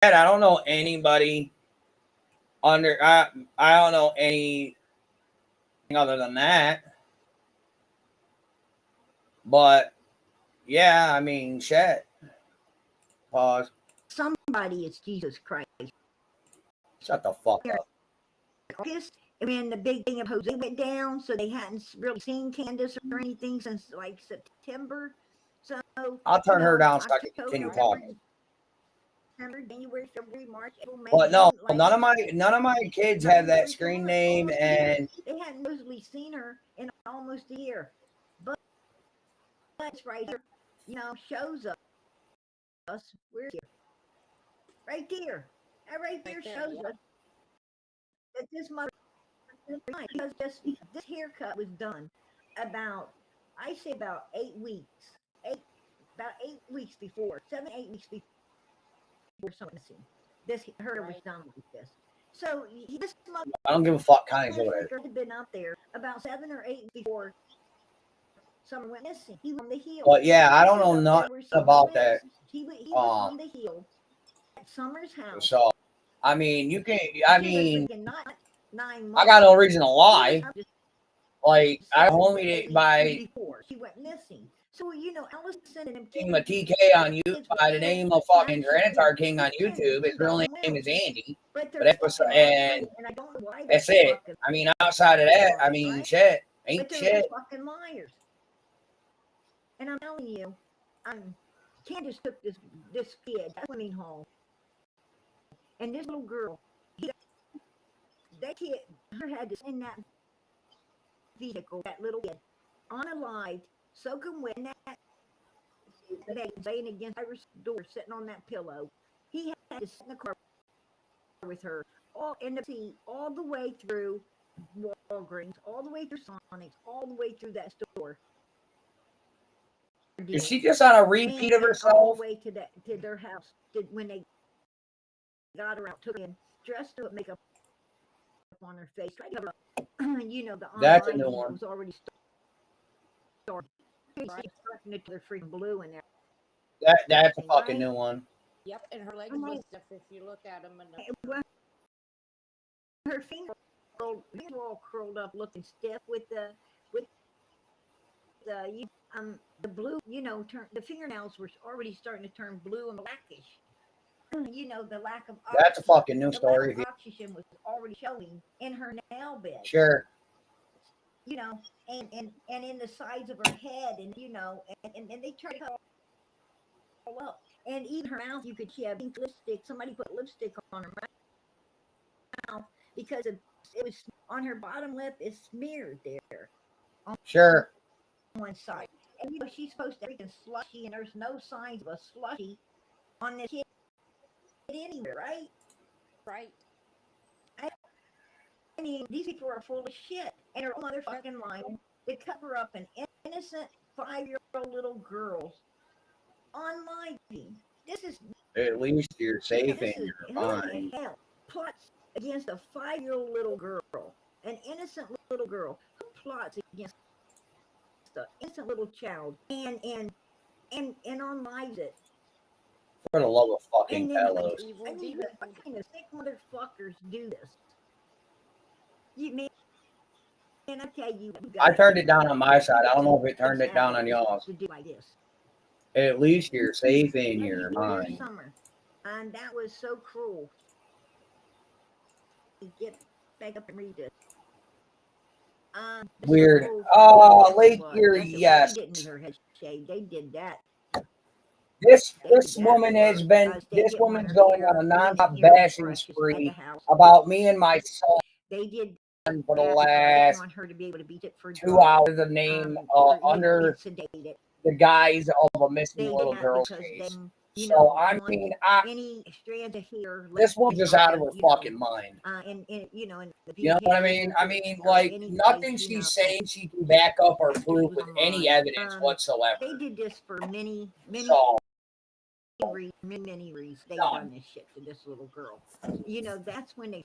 I don't know anybody I don't know anything other than that. But yeah, I mean, shit. Pause. Somebody is Jesus Christ. Shut the fuck up. August, when the big thing of Jose went down, so they hadn't really seen Candace or anything since like September. So I'll turn her down so I can continue talking. December, January, February, March, April, May. But no, like, none of my kids have that screen name, and they hadn't mostly seen her in almost a year. But that's right here, shows us we're here. Right there. That right there shows us that this mother, because this haircut was done about 8 weeks. About 8 weeks before, 7, 8 weeks before something. This hair was done like this. So this mother, I don't give a fuck kind of what had been up there about 7 or 8 before someone went missing. He was on the heel. But yeah, I don't know nothing about that. He was on the heel at Summer's house. So I mean, you can. I mean, 9 months. I got no reason to lie. Like I only it by before she went missing. So Allison and him a TK on YouTube by the name of fucking Tyrannosaur King on YouTube. His real name is Andy. But that was and that's it. I mean, outside of that, I mean, shit ain't shit. Fucking liars. And I'm telling you, Candace took this kid to swimming home, and this little girl, that kid, her had to in that vehicle, that little kid, unalived, soaking wet, that laying against Iris' door, sitting on that pillow. He had to sit in the car with her, all in the seat, all the way through Walgreens, all the way through Sonic's, all the way through that store. Is she just on a repeat of herself? All the way to their house when they got her out, took her in, dressed her, makeup on her face, tried to cover up. The That's a new one. Was already started. Starting to their freaking blue in there. That's a fucking new one. Yep, and her legs was stiff if you look at them. Her fingers were all curled up, looking stiff with the blue. The fingernails were already starting to turn blue and blackish. The lack of oxygen. That's a fucking new story. The oxygen was already showing in her nail bed. Sure. And in the sides of her head, and and they tried to all up. And even her mouth, you could see a pink lipstick. Somebody put lipstick on her mouth because it was on her bottom lip. Is smeared there. Sure. On one side, and she's supposed to be freaking slushy, and there's no signs of a slushy on this kid anywhere, right? Right. I mean, these people are full of shit, and they're motherfucking lying. They cover up an innocent 5-year-old little girl online. This is at least you're safe in your mind. Hell, plots against a 5-year-old little girl, an innocent little girl. Who plots against an innocent little child and unlives it? For the love of fucking fellows. I mean, the fucking sick motherfuckers do this. And I tell you, I turned it down on my side. I don't know if it turned it down on y'all. At least you're safe in your mind. And that was so cruel. back up and read this. Weird. Oh, late year, yes. She didn't her head shaved. They did that. This woman has been. This woman's going on a non-stop bashing spree about me and my son. They did for the last want her to be able to beat it for 2 hours. The name under the guise of a missing little girl's case. So I mean, any strand of hair. This woman's just out of her fucking mind. And you know what I mean? I mean, like nothing she's saying she can back up or prove with any evidence whatsoever. They did this for many reasons. They've done this shit to this little girl. You know, that's when they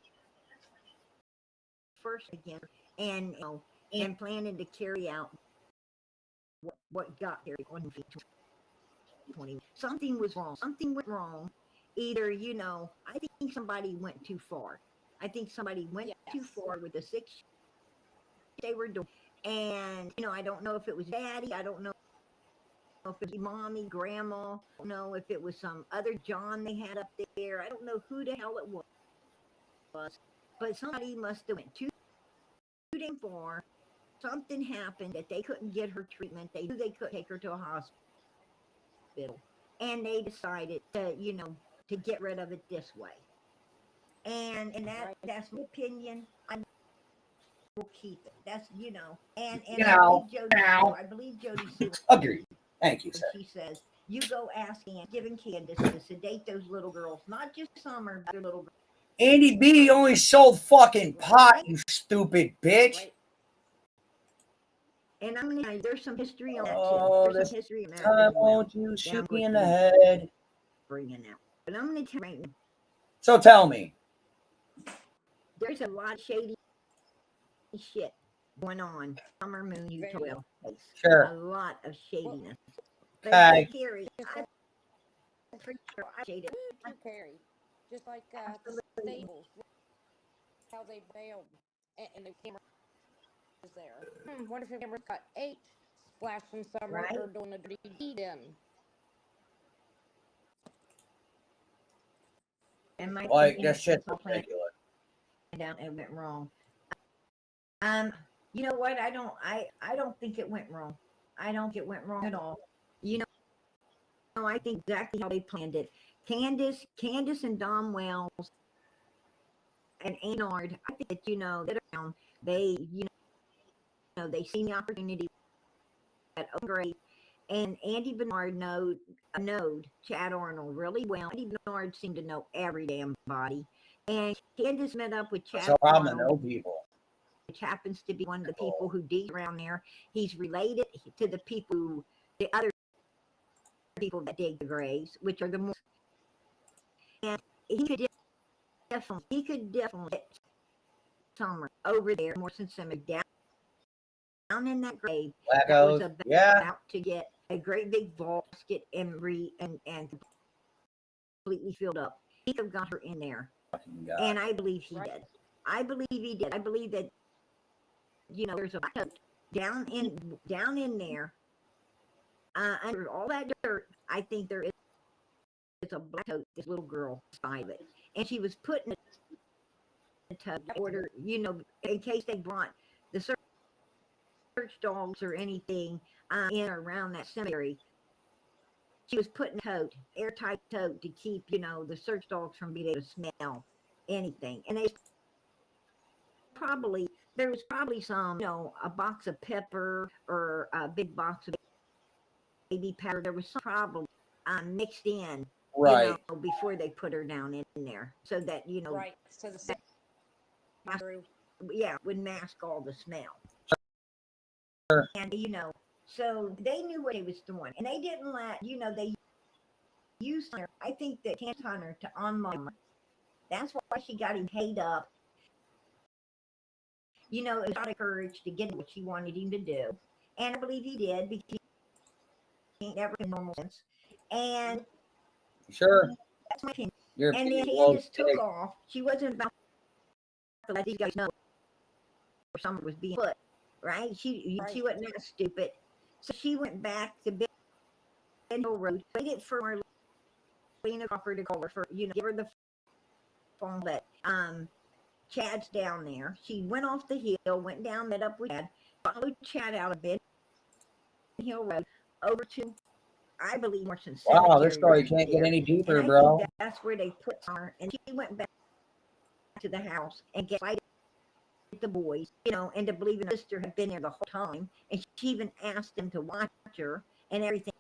first again and and planning to carry out what got there on 20. Something was wrong. Something went wrong. Either, I think somebody went too far. I think somebody went too far with the 6 they were doing. And, I don't know if it was daddy. I don't know if it was mommy, grandma. I don't know if it was some other John they had up there. I don't know who the hell it was. But somebody must have went too damn far. Something happened that they couldn't get her treatment. They knew they couldn't take her to a hospital. And they decided to, to get rid of it this way. And that's my opinion. I will keep it. That's, I believe Jody said. Agreed. Thank you, sir. She says, you go asking, giving Candace to sedate those little girls, not just Summer, but their little girls. Andy B only sold fucking pot, you stupid bitch. Right. And I'm gonna. There's some history on that too. There's some history on that. Time won't you shoot me in the head? Bringing out. But I'm gonna tell you right now. So tell me. There's a lot of shady shit going on. Summer Moon, Utah. Sure. A lot of shadiness. Okay. Carrie, I'm pretty sure I shaded. Carrie, just like the stables, how they bailed, and the camera was there. What if the camera got 8 splashing Summer or doing a dirty deed in? And my that shit's ridiculous. Down, it went wrong. You know what? I don't think it went wrong. I don't think it went wrong at all. I think exactly how they planned it. Candace and Dom Wells and Anard, I think that, they, they seen the opportunity at Grave, and Andy Bernard knowed Chad Arnold really well. Andy Bernard seemed to know every damn body. And Candace met up with Chad Arnold, to know people. Which happens to be one of the people who did around there. He's related to the other people that dig the graves, which are the more. And he could definitely get Summer over there, Morrison Cemetery, down in that grave. That was about to get a great big basket and completely filled up. He could have got her in there. And I believe he did. I believe he did. I believe that, there's a coat down in there, under all that dirt. I think there is a black coat, this little girl beside it. And she was put in a tub order, in case they brought the search dogs or anything in or around that cemetery. She was put in a tote, airtight tote, to keep, the search dogs from being able to smell anything. And there was probably some, a box of pepper or a big box of baby powder. There was some problem mixed in, before they put her down in there, so that right. So would mask all the smell. Sure. And so they knew what they was doing, and they didn't let they used her. I think that Candace Hunter to unlock. That's why she got him paid up. It was a lot of courage to get what she wanted him to do. And I believe he did, because he ain't never in normal sense. And sure, that's my opinion. And then Candace took off. She wasn't about to let these guys know where Summer was being put, right? She wasn't that stupid. So she went back to Ben Hill Road, waited for Marlena Crawford to call her for, give her the phone that Chad's down there. She went off the hill, went down, met up with Chad, followed Chad out of Bed Hill Road over to, I believe, Morrison Cemetery. Wow, this story can't get any deeper, bro. Think that's where they put her, and she went back to the house and gaslighted the boys, and to believe her sister had been there the whole time, and she even asked them to watch her and everything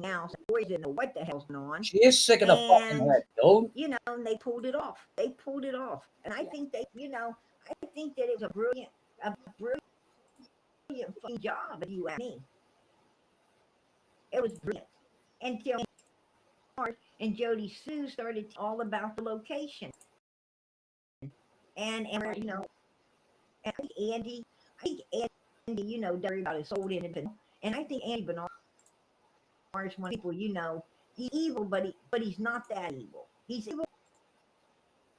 else. The boys didn't know what the hell's going on. She is sick of the fucking head, dude. And they pulled it off. And I think I think that it was a brilliant fucking job, if you ask me. It was brilliant. Until and Jody Sue started all about the location. And I think Andy, does about his soul in it. And I think Andy Bernard is one of the people, he's evil, but he's not that evil. He's evil,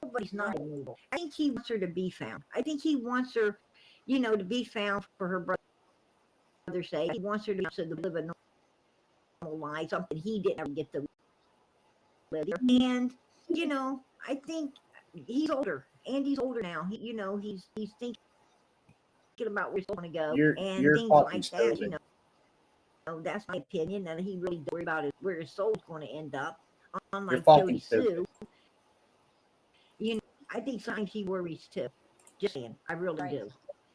but he's not evil. I think he wants her to be found. I think he wants her, to be found for her brother's sake. He wants her to live a normal life, something he didn't ever get to live. And, I think he's older. Andy's older now. He's thinking about where he's going to go. You're things like stupid. that, that's my opinion, that he really doesn't worry about where his soul's going to end up. Unlike Jody Sue. I think sometimes he worries too. Just saying. I really do.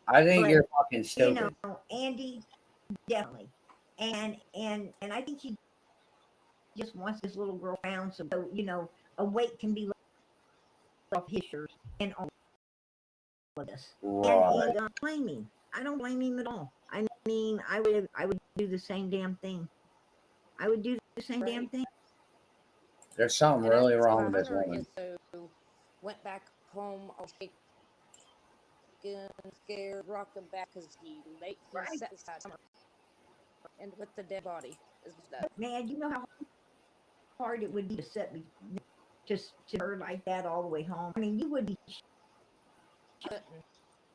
I think you're fucking stupid. Andy, definitely. And I think he just wants this little girl found so, a weight can be left off his shoulders and all of this. Right. And I don't blame him. I don't blame him at all. I mean, I would do the same damn thing. I would do the same damn thing. There's something really wrong with this woman. Went back home all shaken, scared, rocking back because he set aside summer and with the dead body is stuff. Man, you know how hard it would be to set me just to her like that all the way home. I mean, you would be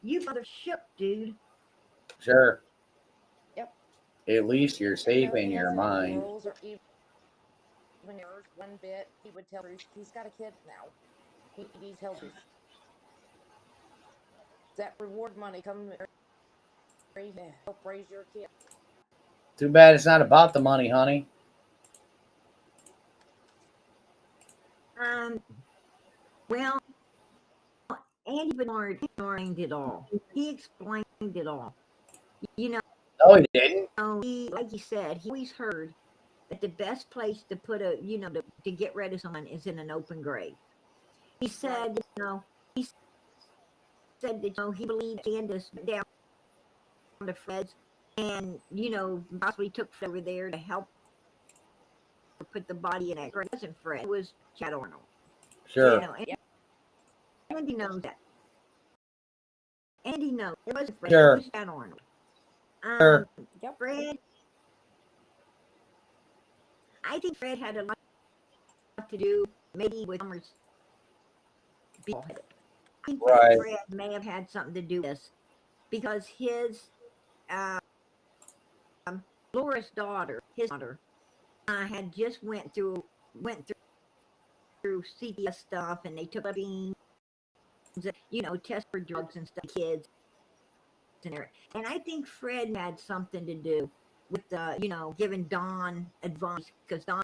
you mother shook, dude. Sure. Yep. At least you're safe in your mind. Or even one bit, he would tell her he's got a kid now. He's healthy. That reward money come help raise your kid. Too bad it's not about the money, honey. Well, Andy Bernard explained it all. He explained it all. No, he didn't. Like he said, he always heard that the best place to put to get rid of someone is in an open grave. He said, he believed Candace went down to Fred's and, possibly took Fred over there to help put the body in that grave. It wasn't Fred. It was Chad Arnold. Sure. Andy knows that. Andy knows. It wasn't Fred. Sure. It was Chad Arnold. Sure. Fred. I think Fred had a lot to do, maybe with Summer's bald-headed. I think Fred may have had something to do with this because his Laura's daughter, his daughter, had just went through CPS stuff, and they took beans, test for drugs and stuff, kids, and I think Fred had something to do with giving Dawn advice because Dawn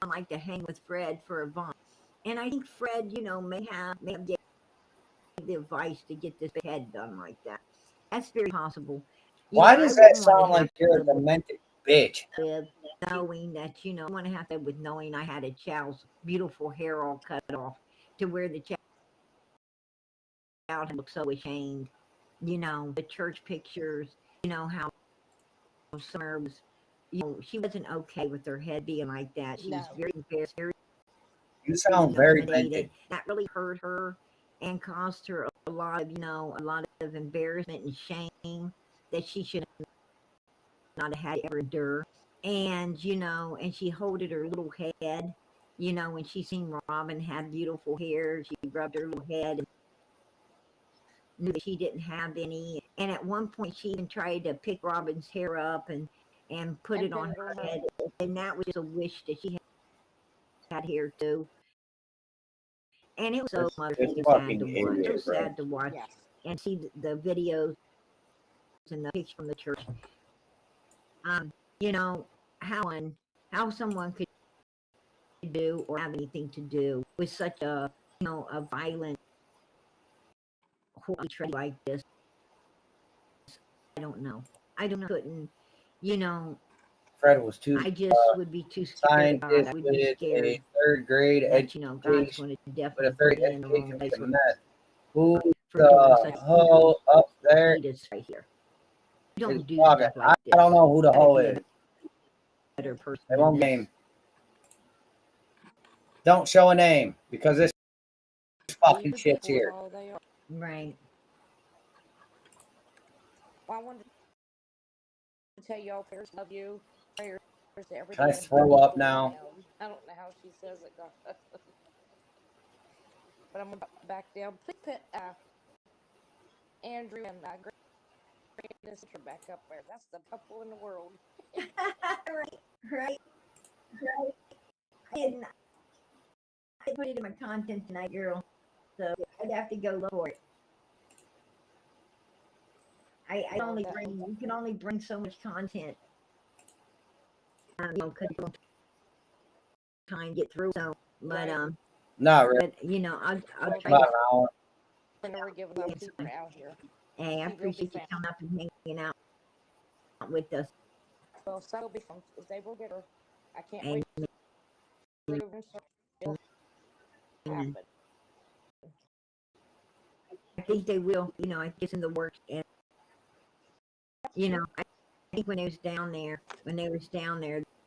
liked to hang with Fred for advice, and I think Fred, may have given the advice to get this head done like that. That's very possible. Why does that sound like you're a demented bitch? With knowing that, I want to have to with knowing I had a child's beautiful hair all cut off to where the child looked so ashamed. The church pictures, how Summer was, she wasn't okay with her head being like that. She was very embarrassed. You sound very demented. That really hurt her and caused her a lot of embarrassment and shame that she should not have had to ever endure. And, and she holded her little head, when she seen Robin have beautiful hair, she rubbed her little head and knew that she didn't have any. And at one point she even tried to pick Robin's hair up and put it on her head. And that was just a wish that she had hair too. And it was so This motherfucking sad fucking to watch. idiot, So bro. sad to watch Yes. and see the videos and the picture from the church. You know, how someone could do or have anything to do with such a, you know, a violent, horrible trait like this. I don't know. Couldn't, you know, Fred was too I just would be too scared of God. scientist I would with be a scared third grade that, you know, God's education, going to with definitely a third put me in the wrong education place with a mess. Who for doing such the hell up there fetus right here. You is don't do talking? stuff like this. I don't know who the You gotta hell be is. a better person They than won't this. name. Don't show a name because this fucking Evil shit's people is here. all they are. Right. Well, I wanted to tell y'all prayers love you. Prayers every Can I day. throw up now? I don't know how she says it, God. But I'm about back down. Please put Andrew and Greatest Sister back up there. That's the couple in the world. right. I didn't put it in my content tonight, girl. So I'd have to go look for it. I only bring, you can only bring so much content. You know, because time to get through. So, but Not really. but you know, I'll try About to. an hour. We're giving up people out here. Hey, I appreciate you coming up and hanging out with us. Well, some will be fun. They will get her. I can't And wait. It'll happen. I think they will. You know, I guess in the works. And you know, I think when they was down there,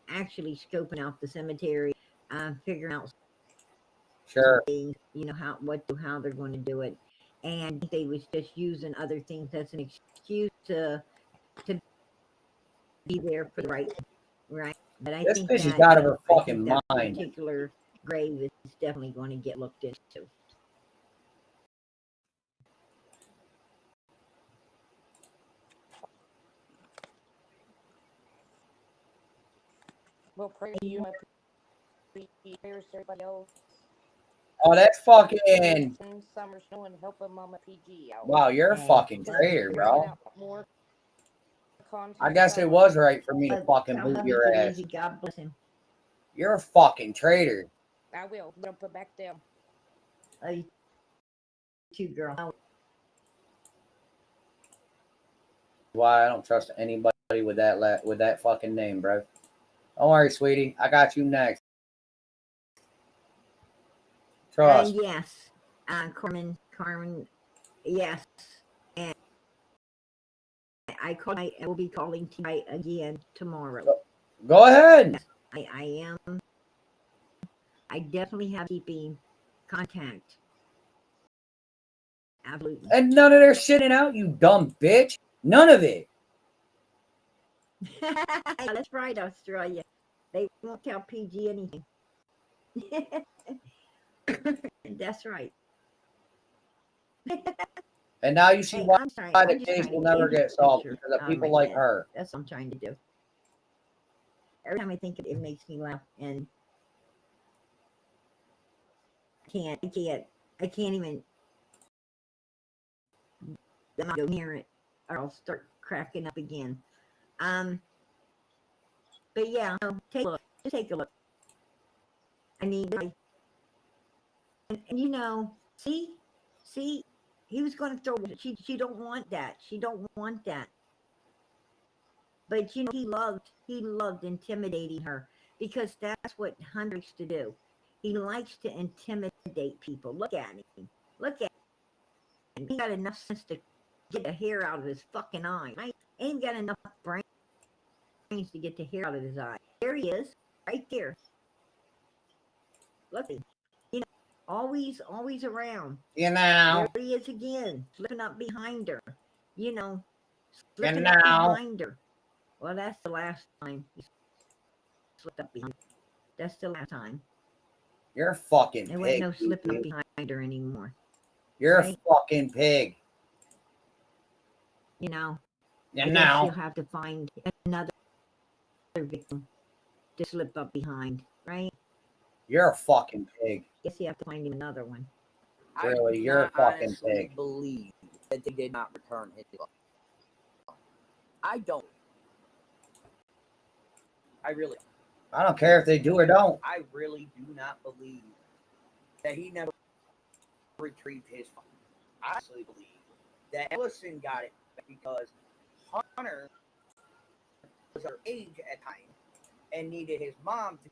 actually scoping out the cemetery, figuring out Sure. things, you know, how they're going to do it, and they was just using other things as an excuse to be there for the right. But I This think bitch is that out of her fucking that mind. particular grave is definitely going to get looked into. We'll pray to you. Prayers to everybody else. Oh, that's fucking. Summer snow and helping Mama PG out. Wow, you're a fucking traitor, bro. I guess it was right for me to fucking boot your ass. God bless him. You're a fucking traitor. I will. I'm gonna put back down. You too, girl. Why I don't trust anybody with that fucking name, bro. Don't worry, sweetie. I got you next. Trust. Yes. Carmen, yes. And I will be calling tonight again tomorrow. Go ahead. Yes, I definitely have keeping contact. Absolutely. And none of their shitting out, you dumb bitch. None of it. That's right, Australia. They won't tell PG anything. That's right. And now you see why the case will never get solved picture because of out of people my like head. her. That's what I'm trying to do. Every time I think it makes me laugh, and I can't even. I'm not go near it, or I'll start cracking up again. But yeah, take a look. Just take a look. I mean, and you know, see, he was going to throw. She don't want that. She don't want that. But you know, he loved intimidating her because that's what Hunter likes to do. He likes to intimidate people. Look at him. Look at him. He got enough sense to get the hair out of his fucking eye. I ain't got enough brains to get the hair out of his eye. There he is, right there. Look at him. You know, always around. You know. There he is again, slipping up behind her. You know, slipping up behind her. Well, that's the last time he slipped up behind her. That's the last time. You're a fucking there pig. There ain't no slipping up behind her anymore. You're right? A fucking pig. You know. You know. You'll have to find another victim to slip up behind, right? You're a fucking pig. Guess you have to find him another one. Really, you're a fucking pig. Believe that they did not return his book. I don't. I really. I don't care if they do or don't. I really do not believe that he never retrieved his phone. I actually believe that Allison got it because Hunter was her age at the time and needed his mom to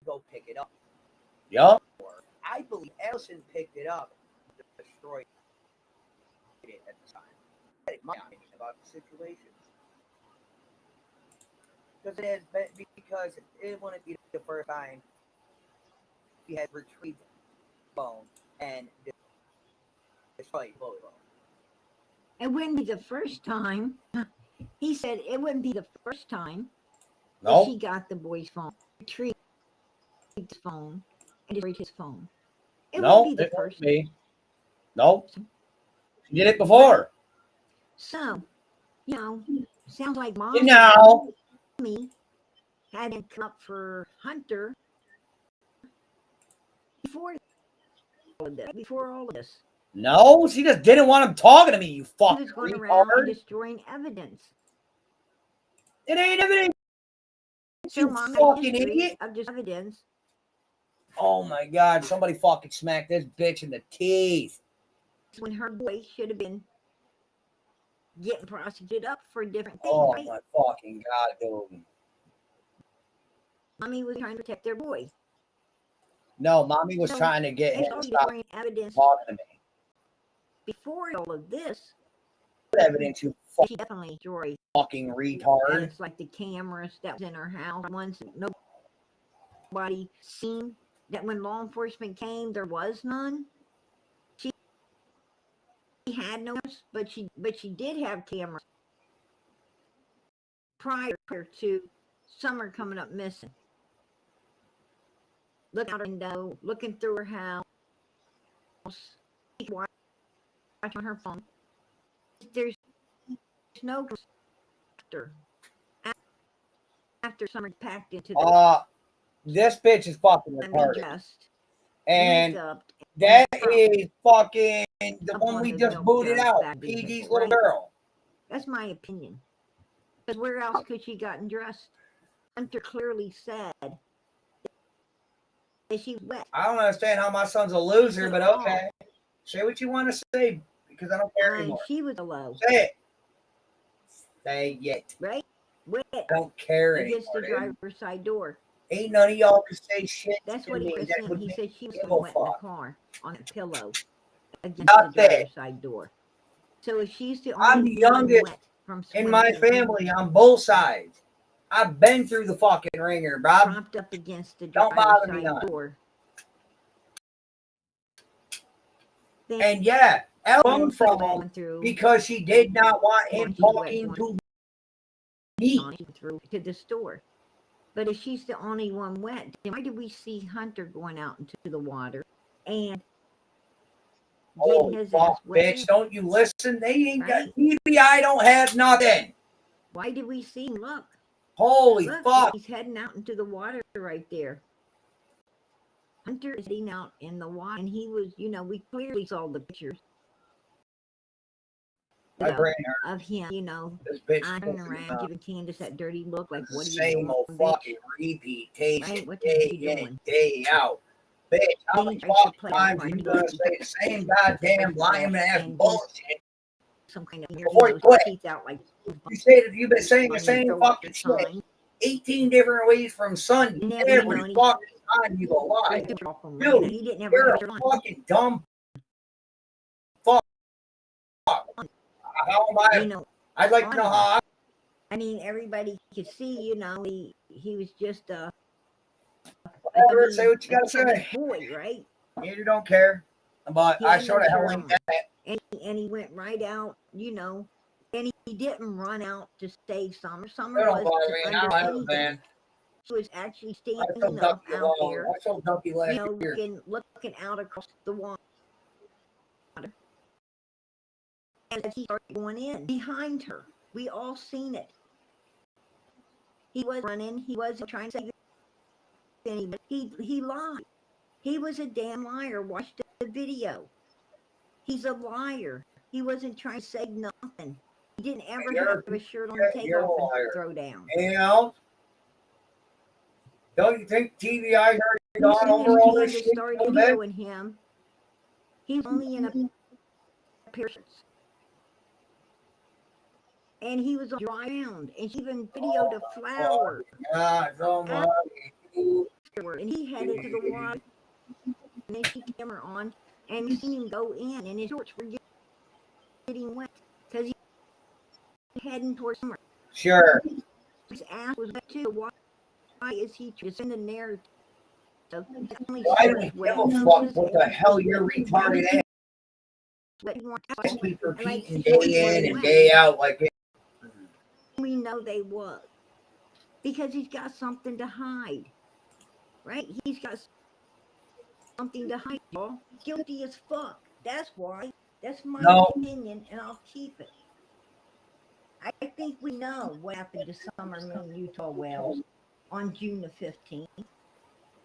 go pick it up. Yup. I believe Allison picked it up and destroyed it at the time. That's my opinion about the situation. Because it wouldn't be the first time he had retrieved the phone and destroyed the phone. It wouldn't be the first time. He said it wouldn't be the first time Nope. that she got the boy's phone, retrieved his phone, and destroyed his phone. It wouldn't be the first time. Nope. She did it before. So, sounds like mom me had him come up for Hunter before all of this. No, she just didn't want him talking to me, you fucking He was going around and destroying evidence. It ain't evidence. So You mom fucking idiot. of just evidence. Oh my God, somebody fucking smacked this bitch in the teeth. When her boy should have been getting prosecuted up for different things. Oh right? my fucking God, dude. Mommy was trying to protect their boy. No, mommy was trying to get him to stop evidence talking to me. Before all of this, What evidence, you she definitely destroyed fucking retard? It's like the cameras that was in her house, ones that nobody seen. That when law enforcement came, there was none. She had no, but she did have cameras prior to Summer coming up missing. Looking out her window, looking through her house, watching on her phone. There's no after Summer packed into the this bitch is fucking retarded. And that is fucking the one we just booted out. PG's little girl. That's my opinion. Because where else could she gotten dressed? Hunter clearly said that she's wet. I don't understand how my son's a loser, but okay. Say what you want to say because I don't care anymore. She was a low. Say it. Say it. Right? Wet. I don't care anymore. Against the driver's side door. Ain't none of y'all can say shit. That's to what me. he said. He said she was wet in the car on a pillow against Not the driver's side door. So if she's the only I'm the youngest in my family on both sides. I've been through the fucking ringer, Bob. Propped up against the Don't driver's bother me side door. And yeah, Ellen from him because she did not want him talking to me. Through to the store. But if she's the only one wet, then why did we see Hunter going out into the water and getting his ass wet? Bitch, don't you listen? They ain't got TBI, don't have nothing. Why did we see him? Look. Holy fuck. He's heading out into the water right there. Hunter is heading out in the water, and he was, we clearly saw the pictures of him, this bitch turning around, giving Candace that dirty look, like, what are you doing? Same old fucking repeatation, day in, day out. Bitch, how many times are you gonna say the same goddamn lying ass bullshit? Some kind of before you quit. Teeth out like you say that you've been saying the same fucking shit 18 different ways from Sunday. Every fucking time you go live. Dude, you're a fucking dumb fuck. How am I? I'd like to know how I mean, everybody could see, he was just whatever, say what you gotta say. Boy, right? You don't care. But I sort of hell ain't that. And he went right out, and he didn't run out to save Summer. Summer don't was bother me. I have a van. He was actually standing up out there, looking out across the water. And he started going in behind her. We all seen it. He was running. He wasn't trying to save anybody. He lied. He was a damn liar. Watch the the video. He's a liar. He wasn't trying to say nothing. He didn't ever have a shirt on take you're a off liar. and throw down. You know? Don't you think TVI's already gone over all this shit? Started videoing him. He was only in a pair of shorts. And he was on dry ground. And she even videoed a flower. And he headed to the water. And then she camera on. And we seen him go in. And his shorts were getting wet. Because he was heading towards somewhere. Sure. His ass was wet too. Why is he just in the narrative? Why do we give a fuck what the hell you're retarded ass? Just keep repeating day in and day out like it. We know they was. Because he's got something to hide. Right? He's got something to hide, y'all. Guilty as fuck. That's why. That's my opinion, and I'll keep it. I think we know what happened to Summer Moon Utah Wells on June the 15th.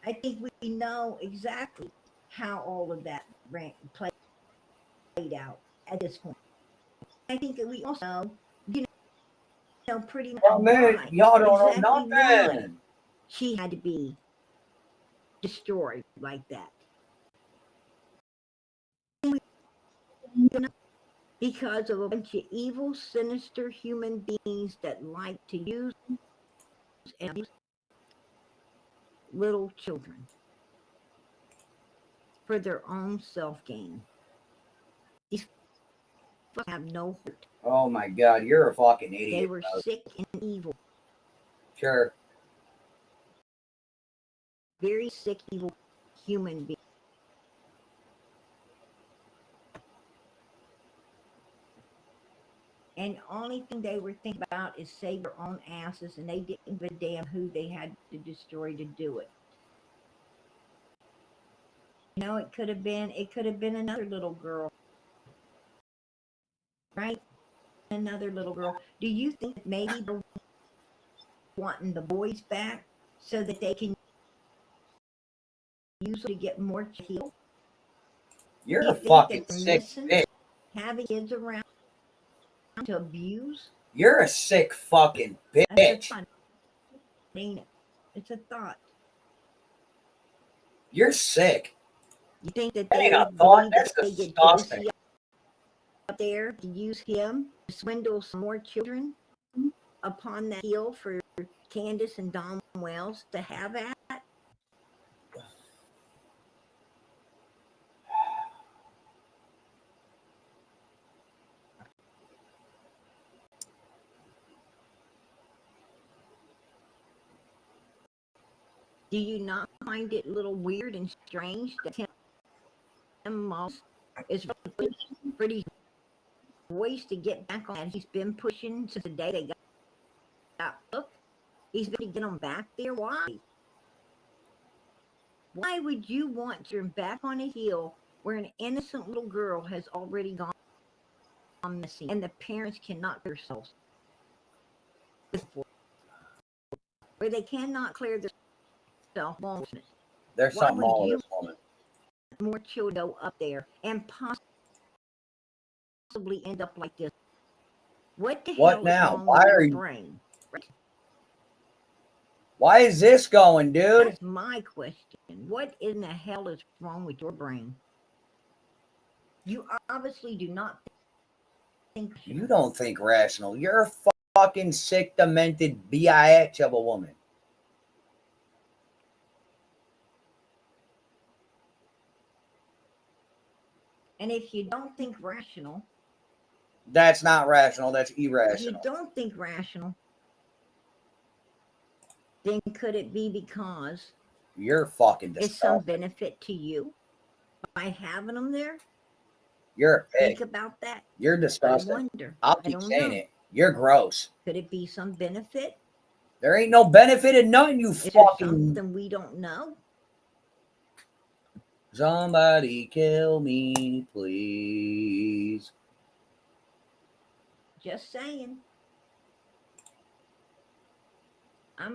I think we know exactly how all of that played out at this point. I think that we also know pretty much y'all don't know nothing. She had to be destroyed like that. Because of a bunch of evil, sinister human beings that like to use and abuse little children for their own self-gain. These have no heart. Oh my God, you're a fucking idiot. They were sick and evil. Sure. Very sick, evil human beings. And the only thing they were thinking about is save their own asses, and they didn't give a damn who they had to destroy to do it. You know, it could have been another little girl. Right? Another little girl. Do you think that maybe they're wanting the boys back so that they can use it to get more to heal? You're a fucking sick bitch. Having kids around to abuse? You're a sick fucking bitch. That's a thought, ain't it? It's a thought. You're sick. You think that they get disgusting. Up there to use him to swindle some more children upon that heel for Candace and Dom Wells to have at? Do you not find it a little weird and strange that Tim Moss is for these boys to get back on that he's been pushing since the day they got booked? He's been getting them back there. Why? Why would you want to turn back on a heel where an innocent little girl has already gone missing and the parents cannot clear themselves? Where they cannot clear their self-lawlessness. There's something wrong with this woman. More children go up there and possibly end up like this. What the hell now? Is wrong Why with are your you? Brain? Why is this going, dude? That's my question. What in the hell is wrong with your brain? You obviously do not think. You don't think rational. You're a fucking sick, demented bitch of a woman. And if you don't think rational, that's not rational. That's irrational. If you don't think rational, then could it be because you're fucking disgusting? Is some benefit to you by having them there? You're a pig. Think about that. You're disgusting. I wonder. I'll keep saying it. You're gross. Could it be some benefit? There ain't no benefit in nothing, you fucking. There something we don't know? Somebody kill me, please. Just saying.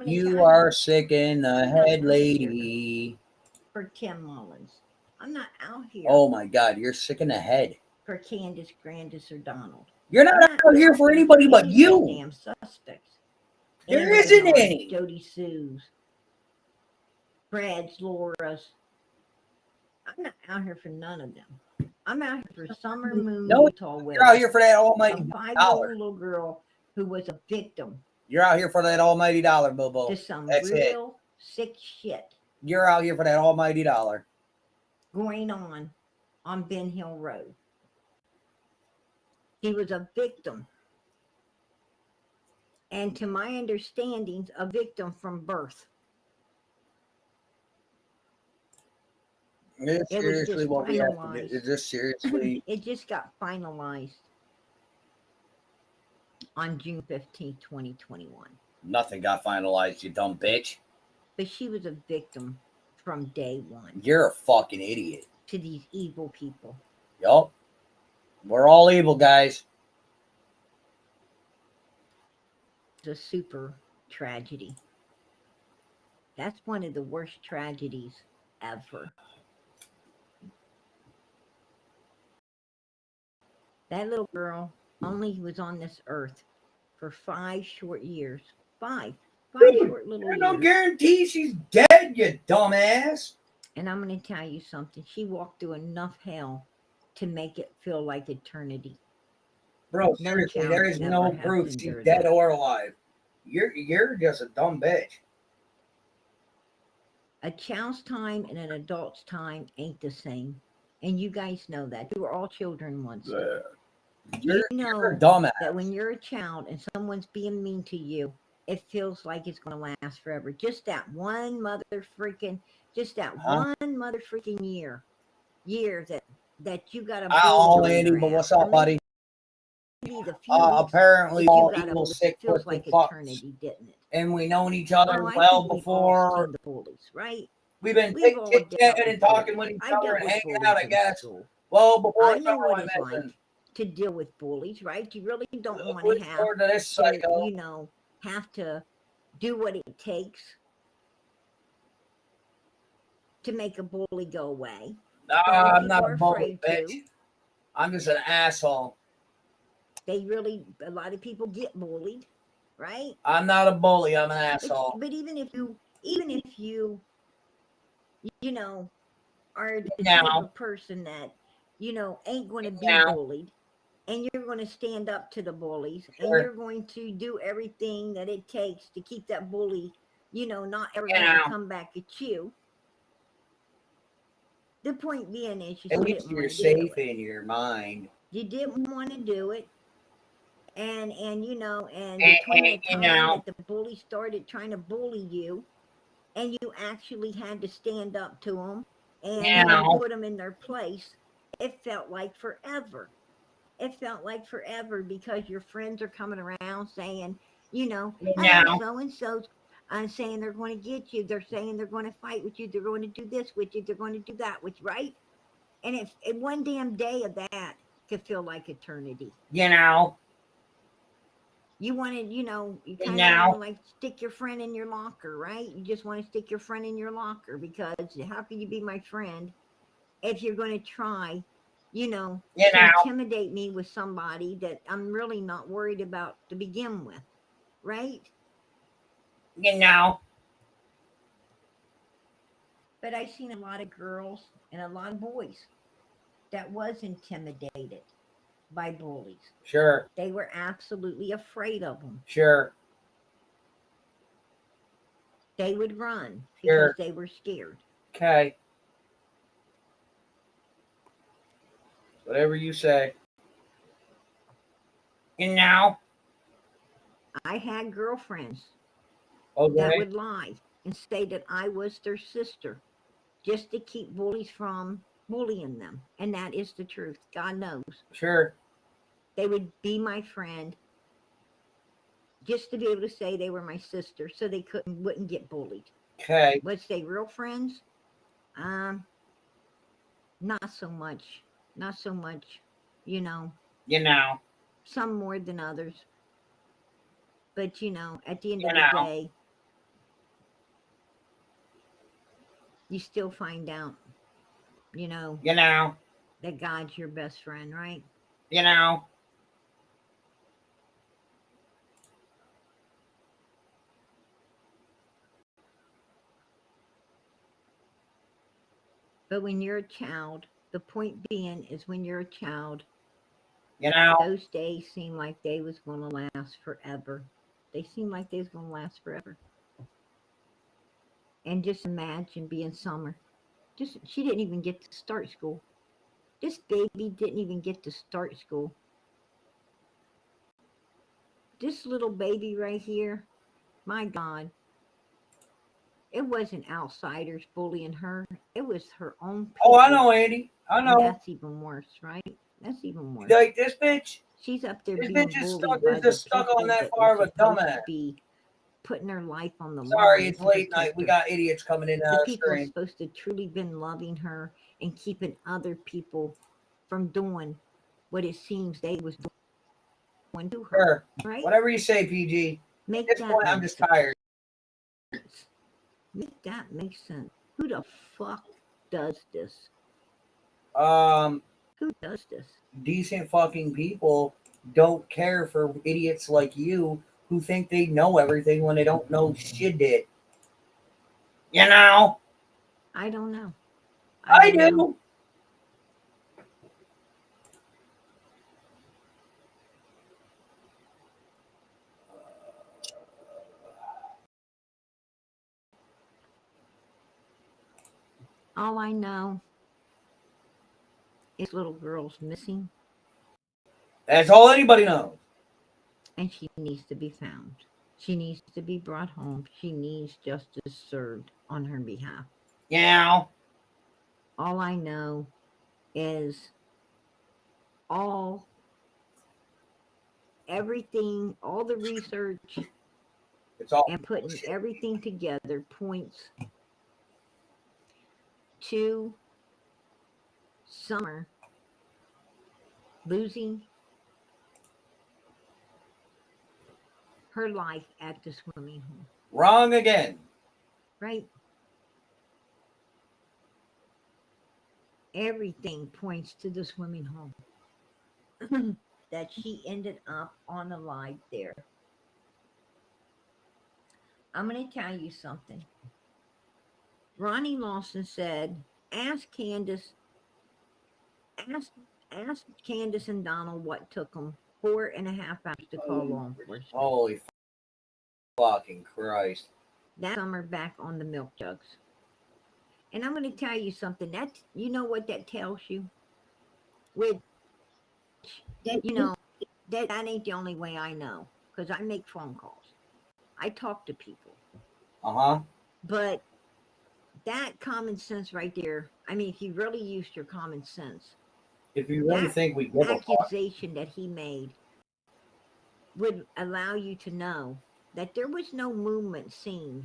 You are sick in the head, lady. For Tim Mullins. I'm not out here. Oh my God, you're sick in the head. For Candace, Grandis, or Donald. You're not out here for anybody but you. Damn suspects. There isn't any. Jody Sue's, Brad's, Laura's. I'm not out here for none of them. I'm out here for Summer Moon, Utah Willis. You're out here for that almighty a 5-year-old dollar. little girl who was a victim. You're out here for that almighty dollar, Bobo. To some That's real sick shit. You're out here for that almighty dollar. Going on Ben Hill Road. He was a victim. And to my understanding, a victim from birth. Is this seriously what we have to do? Is this seriously? It just got finalized on June 15th, 2021. Nothing got finalized, you dumb bitch. But she was a victim from day one. You're a fucking idiot. To these evil people. Yup. We're all evil, guys. It's a super tragedy. That's one of the worst tragedies ever. That little girl only was on this earth for 5 short years. 5 short little years. No guarantee she's dead, you dumbass. And I'm going to tell you something. She walked through enough hell to make it feel like eternity. Bro, seriously, there is no proof she's dead or alive. You're just a dumb bitch. A child's time and an adult's time ain't the same. And you guys know that. You were all children once. You know that when you're a child and someone's being mean to you, it feels like it's going to last forever. Just that one mother freaking year that you got to. Oh, Andy, but what's up, buddy? Apparently, all evil, sick, feels like eternity, didn't it? And we known each other well before. The bullies, right? We've been chit-chatting and talking with each other and hanging out, I guess. Well, before I know what it's like to deal with bullies, right? You really don't want to have to do what it takes to make a bully go away. No, I'm not a bully, bitch. I'm just an asshole. A lot of people get bullied, right? I'm not a bully. I'm an asshole. But even if you are the type of person that, ain't going to be bullied, and you're going to stand up to the bullies, and you're going to do everything that it takes to keep that bully, not ever going to come back at you. The point being is at least you're safe in your mind. You didn't want to do it. And between the time that the bully started trying to bully you, and you actually had to stand up to them and put them in their place, it felt like forever. It felt like forever because your friends are coming around saying, so-and-so's saying they're going to get you. They're saying they're going to fight with you. They're going to do this with you. They're going to do that with you, right? And if one damn day of that could feel like eternity. You wanted, you kind of want to like stick your friend in your locker, right? You just want to stick your friend in your locker because how can you be my friend if you're going to try, to intimidate me with somebody that I'm really not worried about to begin with, right? But I've seen a lot of girls and a lot of boys that was intimidated by bullies. Sure. They were absolutely afraid of them. Sure. They would run because they were scared. Okay. Whatever you say. I had girlfriends that would lie and say that I was their sister just to keep bullies from bullying them. And that is the truth. God knows. Sure. They would be my friend just to be able to say they were my sister so they wouldn't get bullied. Okay. Was they real friends? Not so much. Not so much, Some more than others. But, at the end of the day, you still find out You know. You know. That God's your best friend, right? You know. But when you're a child, the point being is when you're a child, you know, those days seem like they was going to last forever. They seem like they was going to last forever. And just imagine being Summer. She didn't even get to start school. This baby didn't even get to start school. This little baby right here, my God, it wasn't outsiders bullying her. It was her own people. Oh, I know, Andy. I know. And that's even worse, right? That's even worse. Like this bitch. She's up there this being bitch is bullied stuck, by the stuck people on that that far were of a supposed dumbass. to be putting her life on the line. Sorry, it's to late protect night. We her. got idiots coming in. The people stream. supposed to truly been loving her and keeping other people from doing what it seems they was doing to her. Sure. Right? Whatever you say, PG. Make At this point, I'm just tired. Make that make sense. Who the fuck does this? Who does this? Decent fucking people don't care for idiots like you who think they know everything when they don't know shit. You know? I don't know. I do. All I know is little girl's missing. That's all anybody knows. And she needs to be found. She needs to be brought home. She needs justice served on her behalf. Yeah. All I know is everything, all the research and putting everything together points to Summer losing her life at the swimming hole. Wrong again. Right? Everything points to the swimming hole. That she ended up on a live there. I'm going to tell you something. Ronnie Lawson said, ask Candace and Donald what took them 4.5 hours to call law enforcement. Holy fucking Christ. That Summer back on the milk jugs. And I'm going to tell you something. That, you know what that tells you? Which, you know, that ain't the only way I know. Because I make phone calls. I talk to people. Uh-huh. But that common sense right there, I mean, if you really used your common sense, if you really think we give accusation that he made would allow you to know that there was no movement seen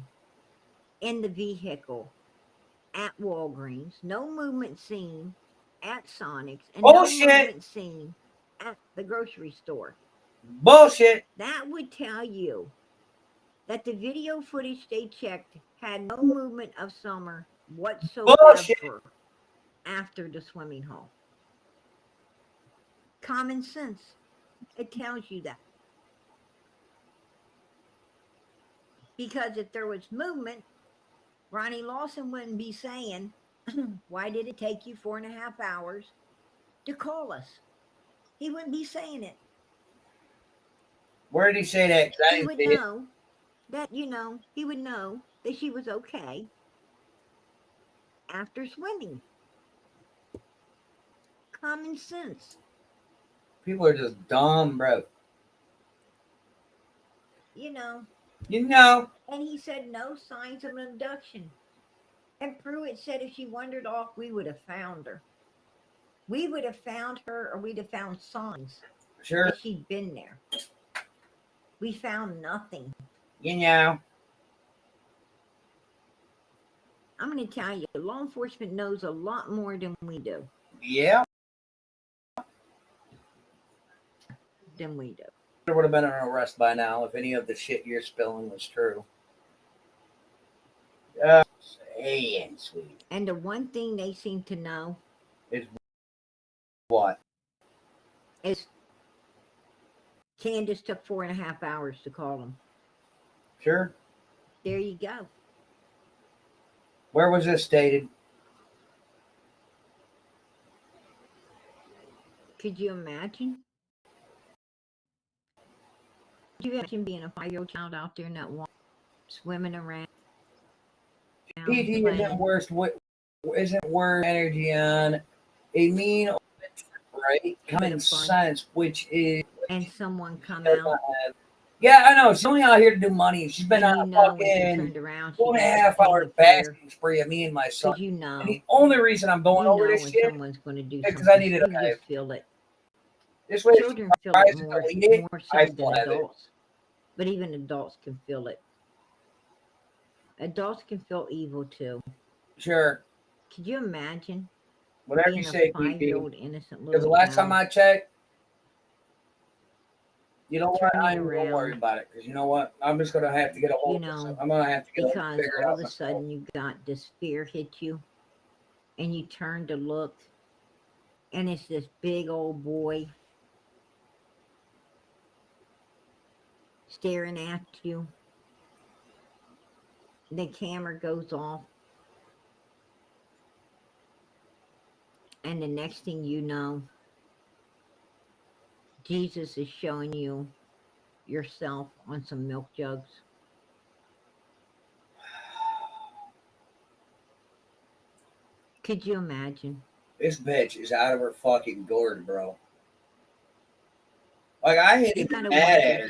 in the vehicle at Walgreens, no movement seen at Sonic's, and no movement seen at the grocery store. Bullshit. That would tell you that the video footage they checked had no movement of Summer whatsoever. Bullshit. After the swimming hole. Common sense. It tells you that. Because if there was movement, Ronnie Lawson wouldn't be saying, why did it take you 4.5 hours to call us? He wouldn't be saying it. Where did he say that? He would know that, he would know that she was okay after swimming. Common sense. People are just dumb, bro. You know. And he said no signs of an abduction. And Pruitt said if she wandered off, we would have found her. We would have found her, or we'd have found signs that she'd been there. We found nothing. I'm going to tell you, law enforcement knows a lot more than we do. Yeah. Than we do. There would have been an arrest by now if any of the shit you're spilling was true. staying sweet. And the one thing they seem to know is what? Is Candace took 4.5 hours to call him. Sure. There you go. Where was this stated? Could you imagine? Could you imagine being a 5-year-old child out there in that water, swimming around? PT isn't worth energy on a mean, right? Common sense, which is. And someone come out. Yeah, I know. She's only out here to do money. She's been on a fucking 2.5-hour basking spree of me and my son. You know. And the only reason I'm going over this shit someone's going to do is because I needed a just feel it. This way, children feel it more so than adults. But even adults can feel it. Adults can feel evil too. Sure. Could you imagine? Whatever you say, 5-year-old innocent little because the last time I checked, you know what? I ain't gonna worry about it because you know what? I'm just gonna have to get a hold of it. I'm gonna have to get because all of a sudden you got this fear hit you, and you turn to look, and it's this big old boy staring at you. The camera goes off, and the next thing you know, Jesus is showing you yourself on some milk jugs. Could you imagine? This bitch is out of her fucking gourd, bro. Like, I ain't even mad at her.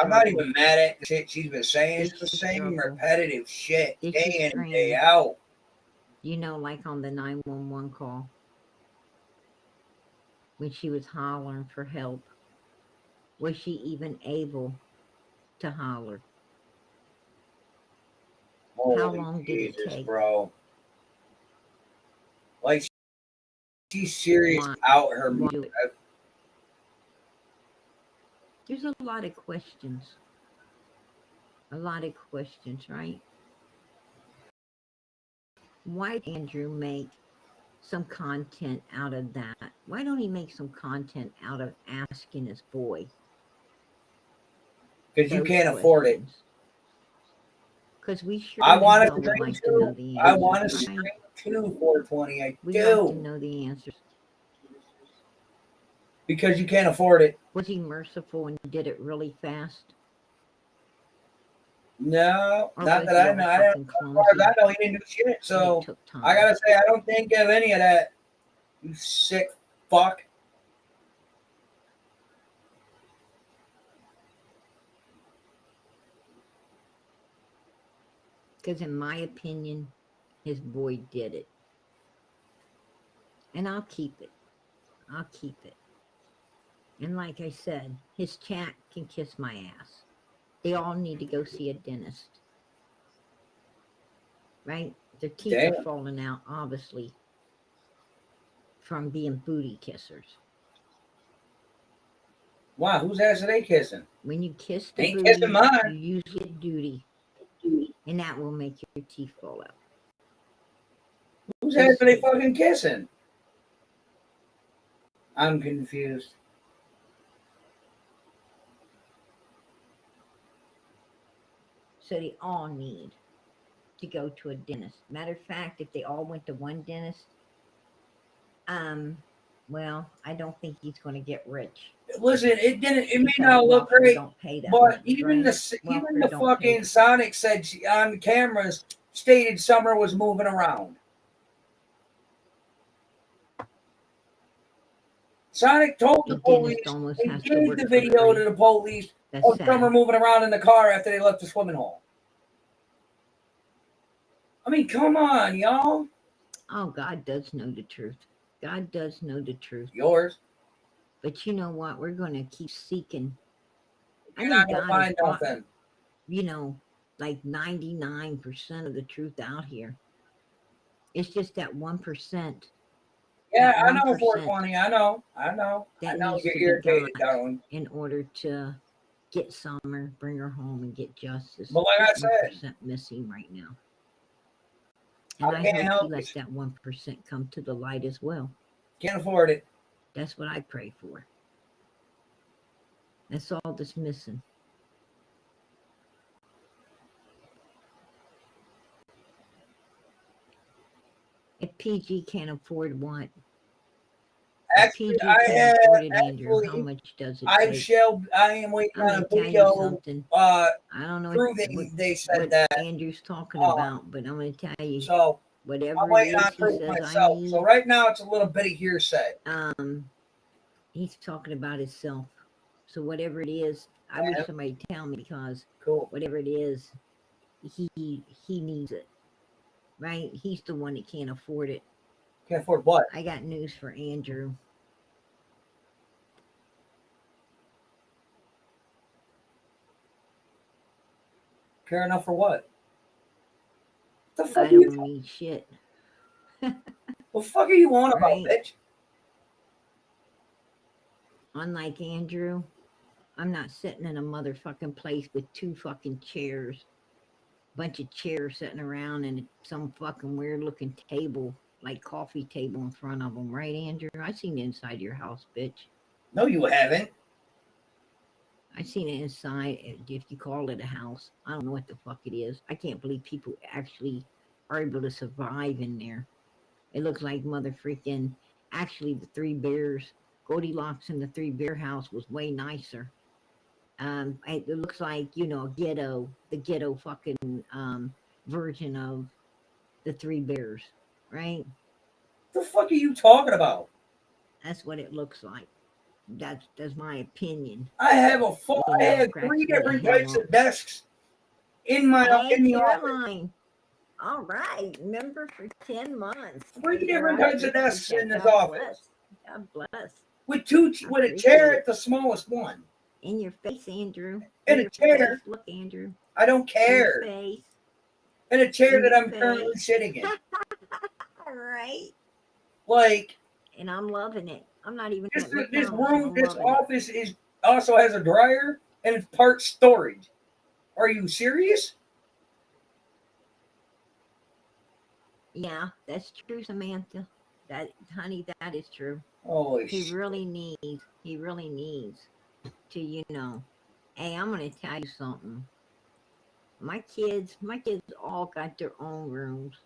I'm not even mad at the shit she's been saying. It's the same repetitive shit day in and day out. You know, like on the 911 call, when she was hollering for help, was she even able to holler? How long did it take? Bro. Like, she's serious out her mind. There's a lot of questions. A lot of questions, right? Why did Andrew make some content out of that? Why don't he make some content out of asking his boy? Because you can't afford it. Because we sure I want to stream like to know the I answers. want to stream to 420. I we do. like to know the answers. Because you can't afford it. Was he merciful and did it really fast? No, not that I know. As far as I know, he didn't do shit. So I gotta say, I don't think of any of that. You sick fuck. Because in my opinion, his boy did it. And I'll keep it. I'll keep it. And like I said, his chat can kiss my ass. They all need to go see a dentist. Right? Their teeth are falling out, obviously, from being booty kissers. Wow, whose ass are they kissing? When you kiss the booty, kissing mine. You usually get duty. And that will make your teeth fall out. Whose ass are they fucking kissing? I'm confused. So they all need to go to a dentist. Matter of fact, if they all went to one dentist, well, I don't think he's going to get rich. Listen, it may not look great, but much, even right? even the fucking Sonic said on cameras stated Summer was moving around. Sonic told the police and gave the video to the police of Summer moving around in the car after they left the swimming hole. I mean, come on, y'all. Oh, God does know the truth. God does know the truth. Yours. But you know what? We're going to keep seeking. You're not going to find nothing. You know, like 99% of the truth out here. It's just that 1%. Yeah, I know 420. I know. That I needs get to irritated, be darling. in order to get Summer, bring her home, and get justice. But like I said, 1% missing right now. And I I can't hope help he lets that 1% come to the light as well. Can't afford it. That's what I pray for. That's all that's missing. If PG can't afford what? Actually, PG I can't have afford it, Andrew. How actually. much does it I take? am waiting I'm on gonna a tell you video. something. Uh, I don't know proving they said what that. Andrew's talking about, but I'm gonna tell you, So I'm whatever it waiting is on he proof says I myself. need, So right now it's a little bit of hearsay. he's talking about himself. So whatever it is, I wish somebody would tell me, because whatever it is, he needs it. Right? He's the one that can't afford it. Can't afford what? I got news for Andrew. Care enough for what? The fuck I don't need shit. What the fuck are you on about, Right? bitch? Unlike Andrew, I'm not sitting in a motherfucking place with 2 fucking chairs. Bunch of chairs sitting around and some fucking weird looking table, like coffee table in front of them. Right, Andrew? I seen the inside of your house, bitch. No, you haven't. I seen it inside, if you call it a house. I don't know what the fuck it is. I can't believe people actually are able to survive in there. It looks like mother freaking, actually the 3 Bears, Goldilocks and the 3 Bear house was way nicer. It looks like, you know, the ghetto fucking version of the 3 Bears, right? The fuck are you talking about? That's what it looks like. That's my opinion. I have I have 3 different types of desks in my in the office. All right, member for 10 months. 3 different types of desks in this office. God bless. With a chair at the smallest one. In your face, Andrew. In a chair. Face. Look, Andrew. I don't care. In your face. In a chair that I'm currently sitting in. All right. Like. And I'm loving it. I'm not even. This office also has a dryer and it's part storage. Are you serious? Yeah, that's true, Samantha. Honey, that is true. Holy shit. He really needs to, you know. Hey, I'm gonna tell you something. My kids all got their own rooms.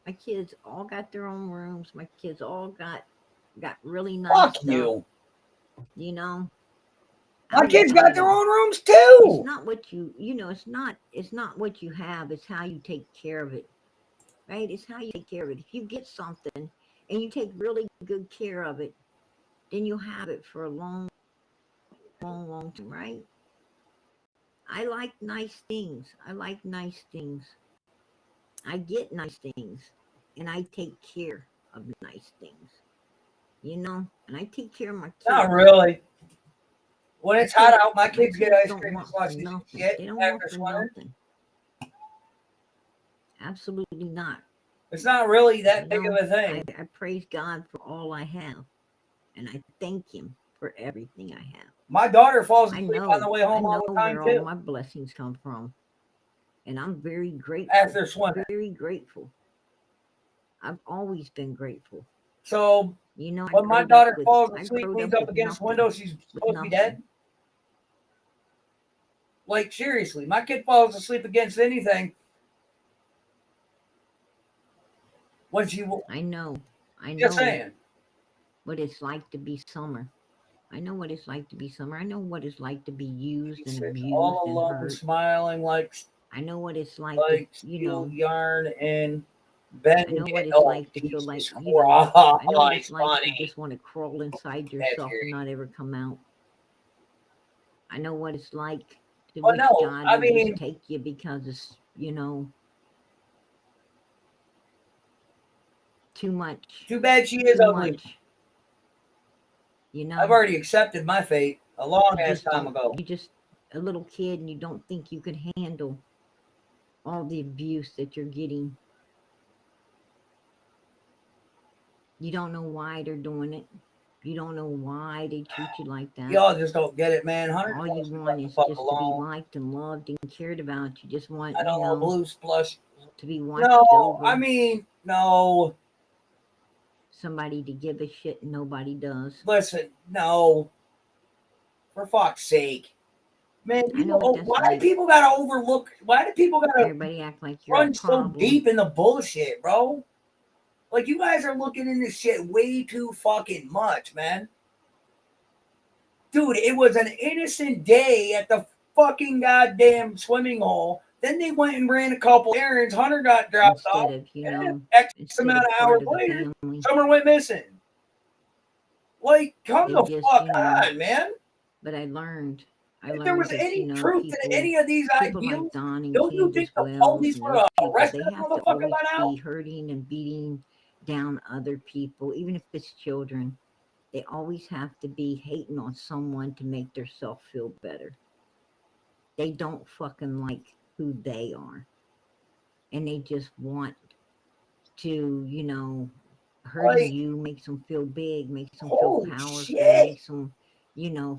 My kids all got their own rooms. My kids all got really nice Fuck stuff. You. You know. My kids got their own rooms too. It's not what it's not what you have, it's how you take care of it. Right? It's how you take care of it. If you get something and you take really good care of it, then you'll have it for a long time, right? I like nice things. I get nice things, and I take care of nice things. You know, and I take care of my kids. Not really. When it's hot out, my kids get ice cream and slushies and shit after swimming. Absolutely not. It's not really that big of a thing. I praise God for all I have, and I thank Him for everything I have. My daughter falls asleep on the way home all the time where too. all my blessings come from, and I'm very grateful. After swimming, very grateful. I've always been grateful. So you know, when my daughter falls asleep, leans up against the window, she's supposed to be dead. Like seriously, my kid falls asleep against anything. When she, I know. Just saying. What it's like to be summer. I know what it's like to be summer. I know what it's like to be used and abused all and alone, hurt. Smiling like. I know what it's like to, you know, yarn and bend. I know what it's like to feel like, you know, I know what it's like to just want to crawl inside yourself and not ever come out. I know what it's like to wish God would just take you because it's, you know, too much. Too bad she is ugly. You know, I've already accepted my fate a long ass time ago. You're just a little kid and you don't think you could handle all the abuse that you're getting. You don't know why they're doing it. You don't know why they treat you like that. Y'all just don't get it, man. All you want is just to be liked and loved and cared about. You just want, I don't know, blue splush. to be watched over. I mean, no. Somebody to give a shit and nobody does. Listen, no. For fuck's sake. Man, why do people gotta overlook? Why do people gotta everybody act like you're run so deep in the bullshit, bro? Like, you guys are looking into shit way too fucking much, man. Dude, it was an innocent day at the fucking goddamn swimming hole. Then they went and ran a couple errands. Hunter got dropped off. And X amount of hours later, Summer went missing. Like, come the fuck on, man. But I learned. If there was any truth to any of these ideals, don't you think the police would have arrested that motherfucker by now? Be hurting and beating down other people, even if it's children. They always have to be hating on someone to make themselves feel better. They don't fucking like who they are. And they just want to, hurt you, makes them feel big, makes them feel powerful, makes them,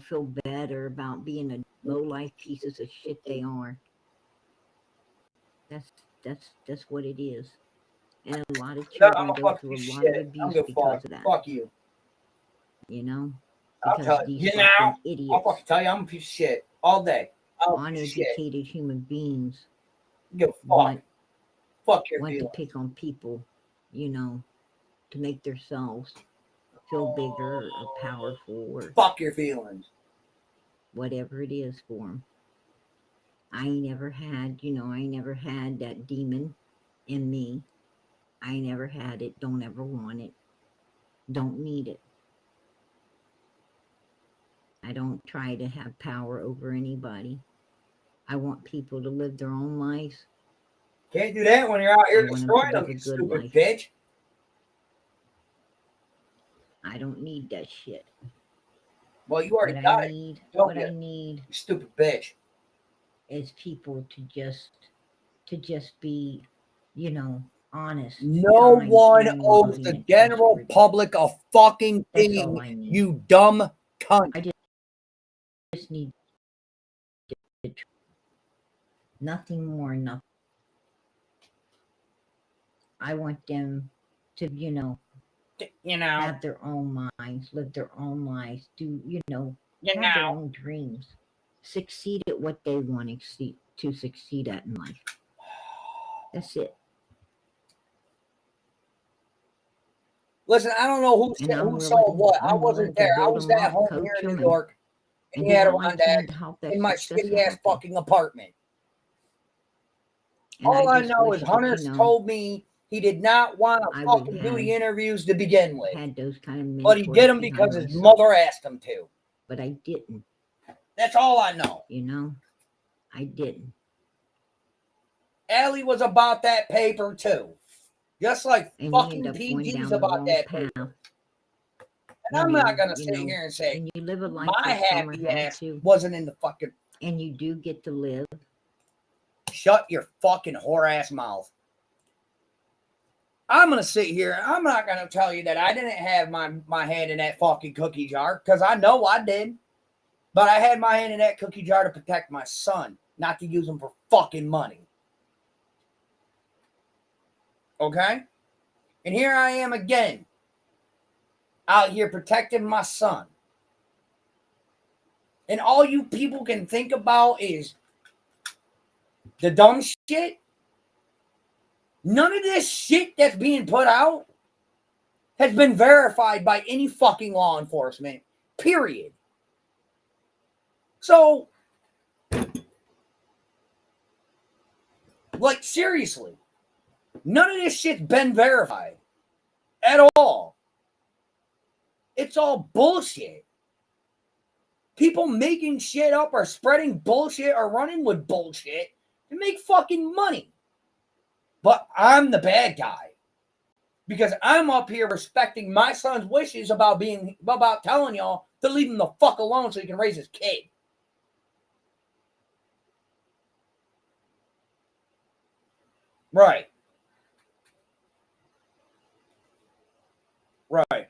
feel better about being a low-life pieces of shit they are. That's what it is. And a lot of children go through a lot of abuse because of that. Fuck you. Because these fucking idiots. I'll fucking tell you, I'm a piece of shit all day. Uneducated human beings want to pick on people, to make themselves feel bigger or powerful or fuck your feelings. Whatever it is for them. I never had that demon in me. I never had it. Don't ever want it. Don't need it. I don't try to have power over anybody. I want people to live their own lives. Can't do that when you're out here destroying them, you stupid bitch. I don't need that shit. Well, you already got it. What I need, you stupid bitch, is people to just be, honest. No one owes the general public a fucking thing, you dumb cunt. I just need nothing more, nothing. I want them to, have their own minds, live their own lives, do, have their own dreams, succeed at what they want to succeed at in life. That's it. Listen, I don't know who saw what. I wasn't there. I was at home here in New York. And he had a dad in my shitty ass fucking apartment. All I know is Hunter's told me he did not want to fucking do the interviews to begin with. But he did them because his mother asked him to. But I didn't. That's all I know. I didn't. Allie was about that paper too. Just like fucking PG's about that paper. And I'm not going to sit here and say you live a life my happy ass wasn't in the fucking... And you do get to live. Shut your fucking whore ass mouth. I'm going to sit here. I'm not going to tell you that I didn't have my hand in that fucking cookie jar, because I know I did. But I had my hand in that cookie jar to protect my son, not to use him for fucking money. Okay? And here I am again, out here protecting my son. And all you people can think about is the dumb shit. None of this shit that's being put out has been verified by any fucking law enforcement, period. So, like, seriously, none of this shit's been verified at all. It's all bullshit. People making shit up or spreading bullshit or running with bullshit to make fucking money. But I'm the bad guy because I'm up here respecting my son's wishes about telling y'all to leave him the fuck alone so he can raise his kid. Right. Right.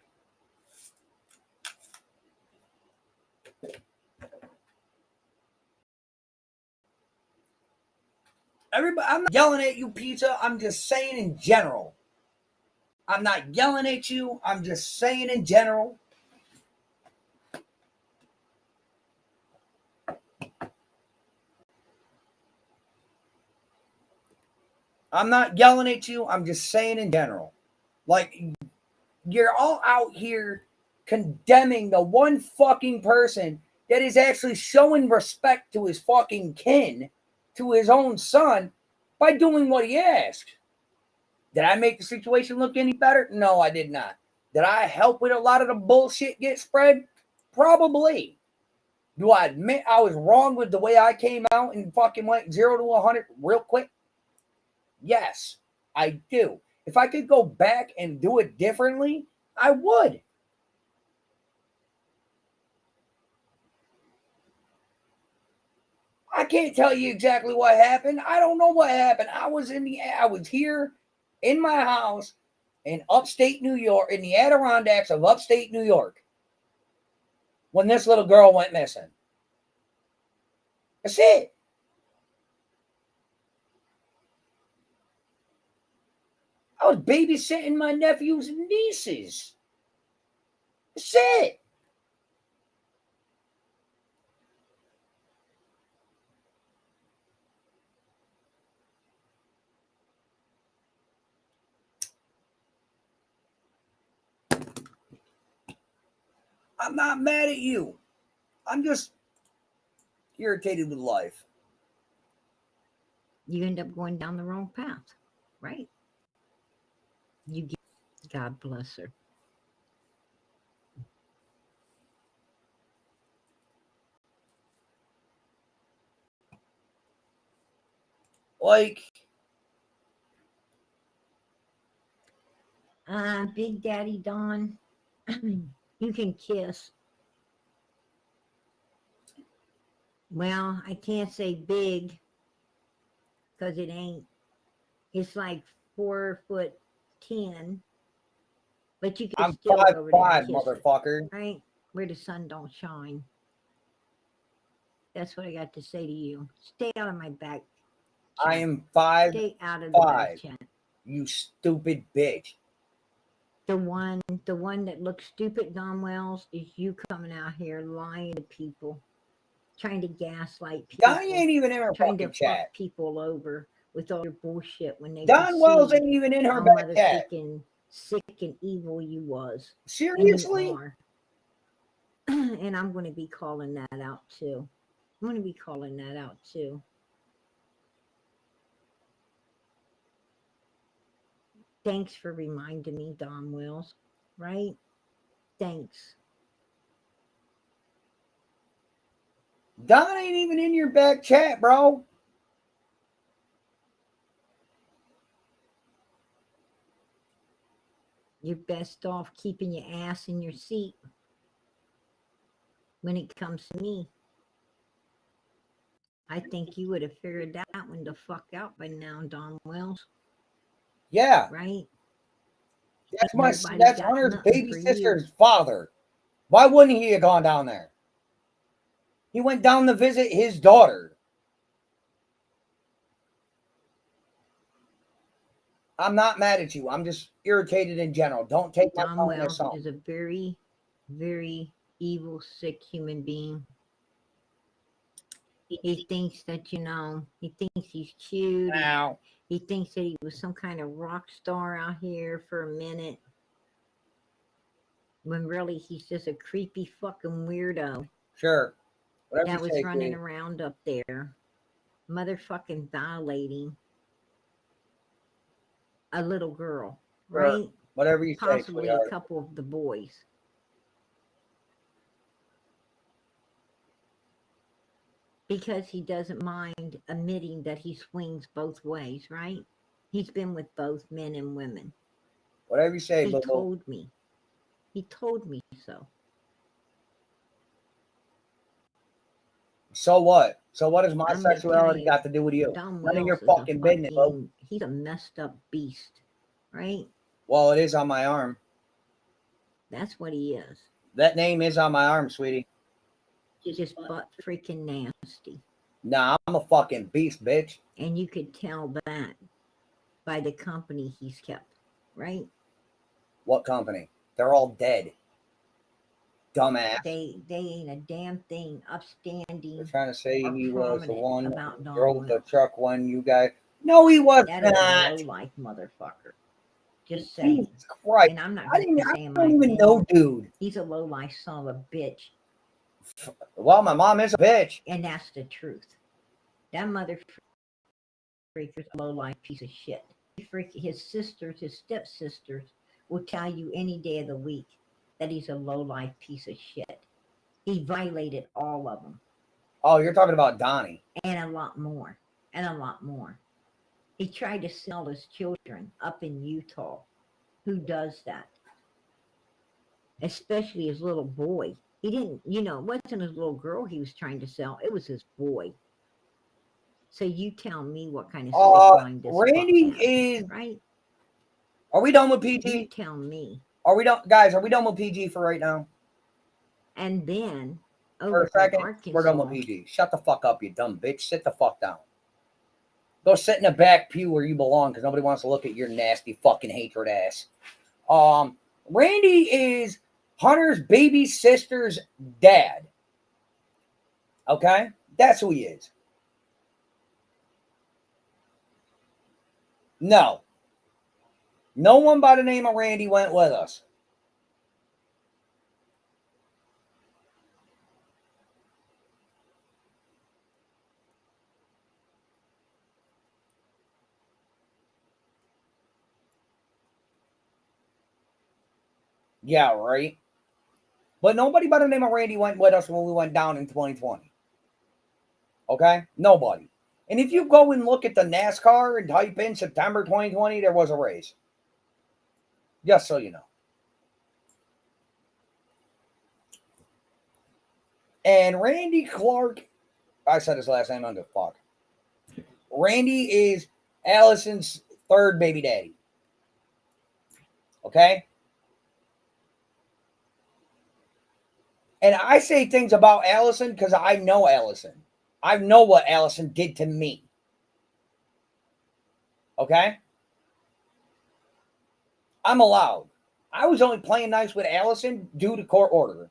Everybody, I'm not yelling at you, Pizza. I'm just saying in general. I'm not yelling at you. I'm just saying in general. I'm not yelling at you. I'm just saying in general. Like, you're all out here condemning the one fucking person that is actually showing respect to his fucking kin, to his own son, by doing what he asked. Did I make the situation look any better? No, I did not. Did I help with a lot of the bullshit get spread? Probably. Do I admit I was wrong with the way I came out and fucking went 0 to 100 real quick? Yes, I do. If I could go back and do it differently, I would. I can't tell you exactly what happened. I don't know what happened. I was here in my house in upstate New York, in the Adirondacks of upstate New York, when this little girl went missing. That's it. I was babysitting my nephews and nieces. That's it. I'm not mad at you. I'm just irritated with life. You end up going down the wrong path, right? God bless her. Like, Big Daddy Don, you can kiss. Well, I can't say big because it ain't. It's like 4'10", but you can I'm still go over there 5'5", and kiss motherfucker. her, right? Where the sun don't shine. That's what I got to say to you. Stay out of my back chat. I am 5'5". Stay out of the back chat. You stupid bitch. The one that looks stupid, Don Wells, is you coming out here lying to people, trying to gaslight people. Don ain't even in her trying to fucking chat. fuck people over with all your bullshit when they Don Wells ain't even in her back chat. Sick and evil you was. Seriously? And you are. And I'm going to be calling that out too. Thanks for reminding me, Don Wells. Right? Thanks. Don ain't even in your back chat, bro. You're best off keeping your ass in your seat when it comes to me. I think you would have figured that one the fuck out by now, Don Wells. Yeah. Right? That's Hunter's baby sister's father. Why wouldn't he have gone down there? He went down to visit his daughter. I'm not mad at you. I'm just irritated in general. Don't take my Don Wells is a very, very evil, sick human being. He thinks that, he thinks he's cute. Ow. He thinks that he was some kind of rock star out here for a minute. When really he's just a creepy fucking weirdo. Sure. That was running around up there. Motherfucking violating a little girl. Sure. Right? Whatever you say. Possibly a couple of the boys. Because he doesn't mind admitting that he swings both ways, right? He's been with both men and women. Whatever you say, He told me. He told me so. So what? So what has my sexuality got to do with you? None of your fucking business, bro. He's a messed up beast, right? Well, it is on my arm. That's what he is. That name is on my arm, sweetie. Just butt freaking nasty. Nah, I'm a fucking beast, bitch. And you could tell that by the company he's kept, right? What company? They're all dead. Dumbass. They ain't a damn thing upstanding. They're trying to say he was the one about who drove the Wilkes. truck when you guys. No, he was That not. is a low-life motherfucker. Just saying. Jesus Christ. And I'm not I going to say don't even know, dude. He's a low-life son of a bitch. Well, my mom is a bitch. And that's the truth. That motherfucker's a low-life piece of shit. His sisters, his stepsisters, will tell you any day of the week that he's a low-life piece of shit. He violated all of them. Oh, you're talking about Donnie. And a lot more. And a lot more. He tried to sell his children up in Utah. Who does that? Especially his little boy. He didn't, it wasn't his little girl he was trying to sell. It was his boy. So you tell me what kind of Randy is right. Are we done with PG? You tell me. Are we done, guys? Are we done with PG for right now? And then for a second, we're done with PG. Shut the fuck up, you dumb bitch. Sit the fuck down. Go sit in the back pew where you belong, because nobody wants to look at your nasty fucking hatred ass. Randy is Hunter's baby sister's dad. Okay? That's who he is. No. No one by the name of Randy went with us. Yeah, right. But nobody by the name of Randy went with us when we went down in 2020. Okay? Nobody. And if you go and look at the NASCAR and type in September 2020, there was a race. Just so you know. And Randy Clark, I said his last name, I don't give a fuck. Randy is Allison's third baby daddy. Okay? And I say things about Allison because I know Allison. I know what Allison did to me. Okay? I'm allowed. I was only playing nice with Allison due to court order.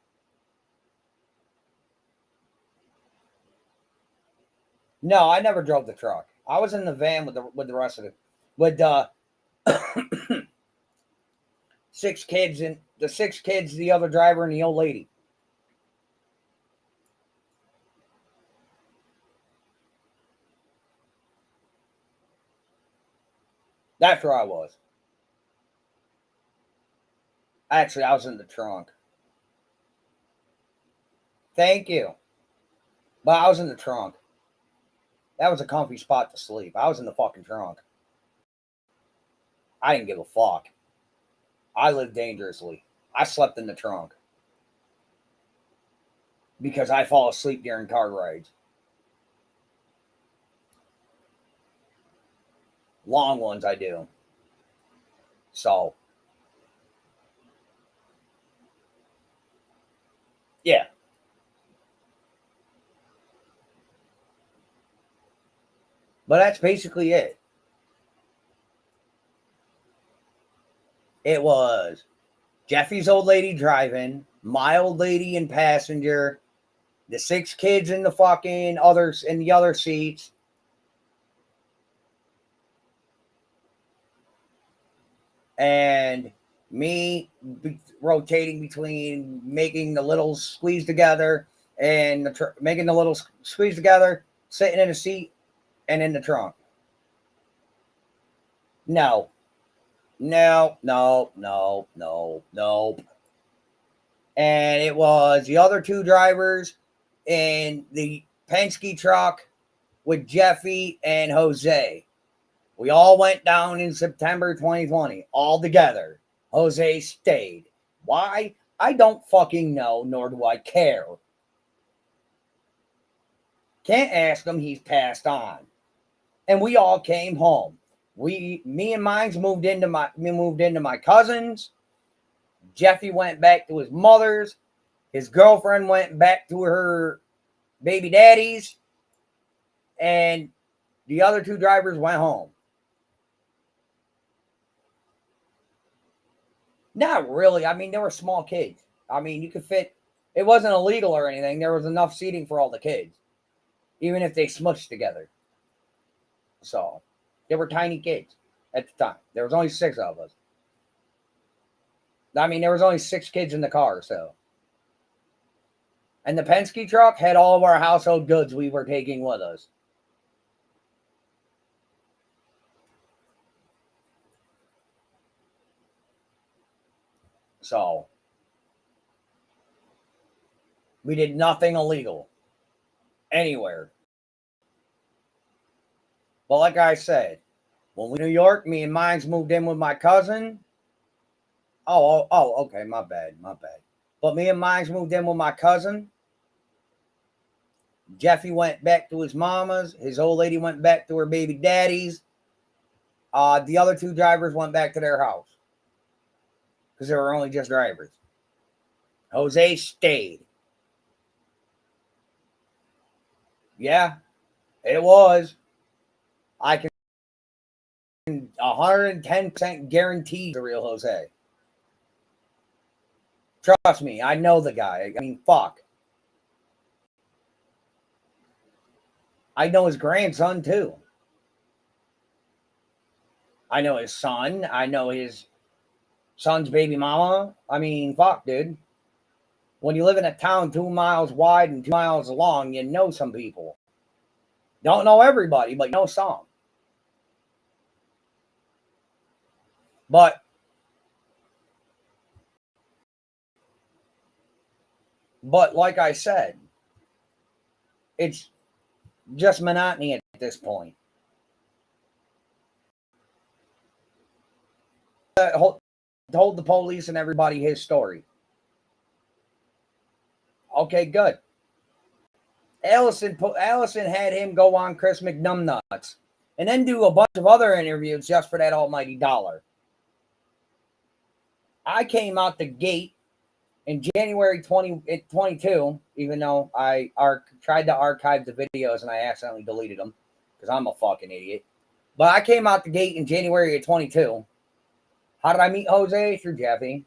No, I never drove the truck. I was in the van with the rest of it. With 6 kids and the 6 kids, the other driver, and the old lady. That's where I was. Actually, I was in the trunk. Thank you. But I was in the trunk. That was a comfy spot to sleep. I was in the fucking trunk. I didn't give a fuck. I lived dangerously. I slept in the trunk. Because I fall asleep during car rides. Long ones I do. So. Yeah. But that's basically it. It was Jeffy's old lady driving, my old lady in passenger, the 6 kids in the fucking others in the other seats. And me rotating between making the little squeeze together and making the little squeeze together, sitting in a seat and in the trunk. No. No. And it was the other 2 drivers in the Penske truck with Jeffy and Jose. We all went down in September 2020, all together. Jose stayed. Why? I don't fucking know, nor do I care. Can't ask him, he's passed on. And we all came home. Me and mines moved into my cousins. Jeffy went back to his mother's. His girlfriend went back to her baby daddy's. and the other 2 drivers went home. Not really. I mean, they were small kids. I mean, you could fit. It wasn't illegal or anything. There was enough seating for all the kids, even if they smushed together. So, they were tiny kids at the time. There was only 6 of us. I mean, there was only 6 kids in the car, so. And the Penske truck had all of our household goods we were taking with us. So, we did nothing illegal anywhere. But like I said, when we were in New York, me and Mines moved in with my cousin. Oh, okay, my bad. But me and Mines moved in with my cousin. Jeffy went back to his mama's. His old lady went back to her baby daddy's. The other 2 drivers went back to their house because they were only just drivers. Jose stayed. Yeah, it was. I can 110% guarantee the real Jose. Trust me, I know the guy. I mean, fuck. I know his grandson, too. I know his son. I know his son's baby mama. I mean, fuck, dude. When you live in a town 2 miles wide and 2 miles long, you know some people. Don't know everybody, but you know some. But like I said, it's just monotony at this point. Told the police and everybody his story. Okay, good. Allison had him go on Chris McNumbnuts and then do a bunch of other interviews just for that almighty dollar. I came out the gate in January 2022, even though I tried to archive the videos and I accidentally deleted them because I'm a fucking idiot. But I came out the gate in January of 22. How did I meet Jose? Through Jeffy.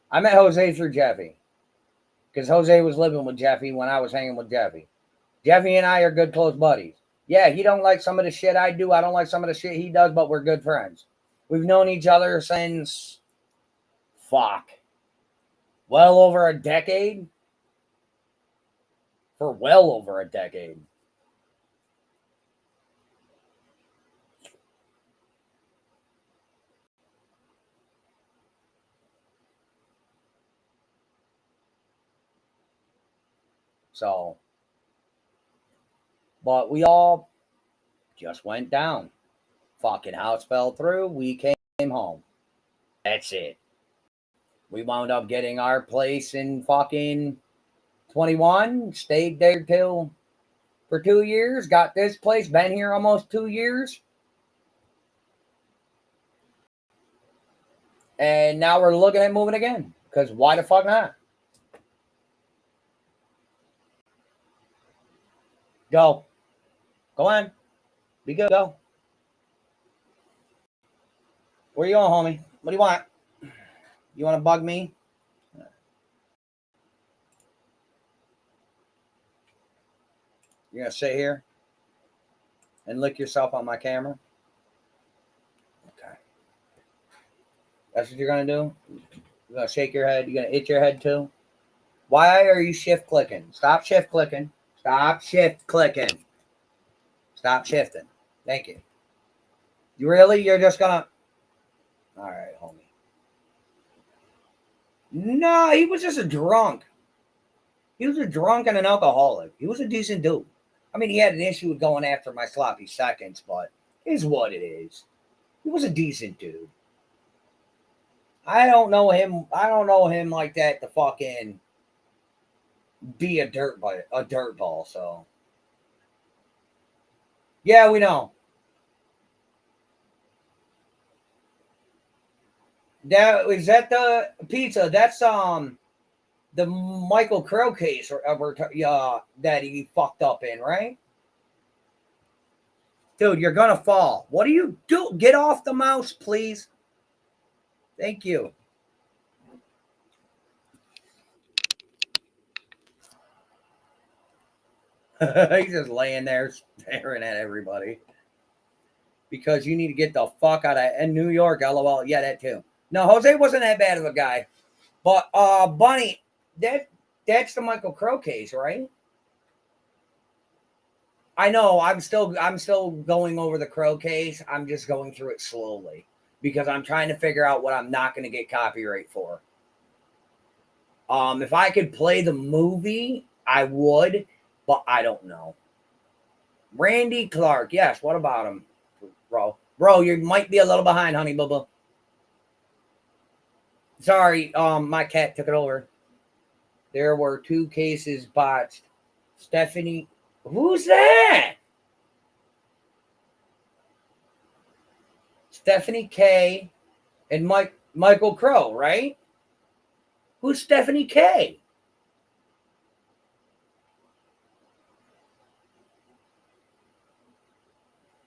I met Jose through Jeffy because Jose was living with Jeffy when I was hanging with Jeffy. Jeffy and I are good, close buddies. Yeah, he don't like some of the shit I do. I don't like some of the shit he does, but we're good friends. We've known each other since, well over a decade. For well over a decade. So, but we all just went down. Fucking house fell through. We came home. That's it. We wound up getting our place in fucking 21. Stayed there for 2 years. Got this place. Been here almost 2 years. And now we're looking at moving again. Because why the fuck not? Go. Go on. Be good. Go. Where you going, homie? What do you want? You want to bug me? You're going to sit here and lick yourself on my camera? Okay. That's what you're going to do? You're going to shake your head? You're going to itch your head too? Why are you shift clicking? Stop shift clicking. Stop shift clicking. Stop shifting. Thank you. You're just going to... All right, homie. No, he was just a drunk. He was a drunk and an alcoholic. He was a decent dude. I mean, he had an issue with going after my sloppy seconds, but it is what it is. He was a decent dude. I don't know him like that to fucking be a dirtball, so. Yeah, we know. Is that the pizza? That's the Michael Crow case that he fucked up in, right? Dude, you're gonna fall. What do you do? Get off the mouse, please. Thank you. He's just laying there staring at everybody. Because you need to get the fuck out of New York, LOL. Yeah, that too. No, Jose wasn't that bad of a guy. But Bunny, that's the Michael Crow case, right? I know. I'm still going over the Crow case. I'm just going through it slowly because I'm trying to figure out what I'm not going to get copyright for. If I could play the movie, I would, but I don't know. Randy Clark, yes. What about him, bro? Bro, you might be a little behind, honey boo boo. Sorry, my cat took it over. There were 2 cases botched. Stephanie, who's that? Stephanie K. and Michael Crow, right? Who's Stephanie K?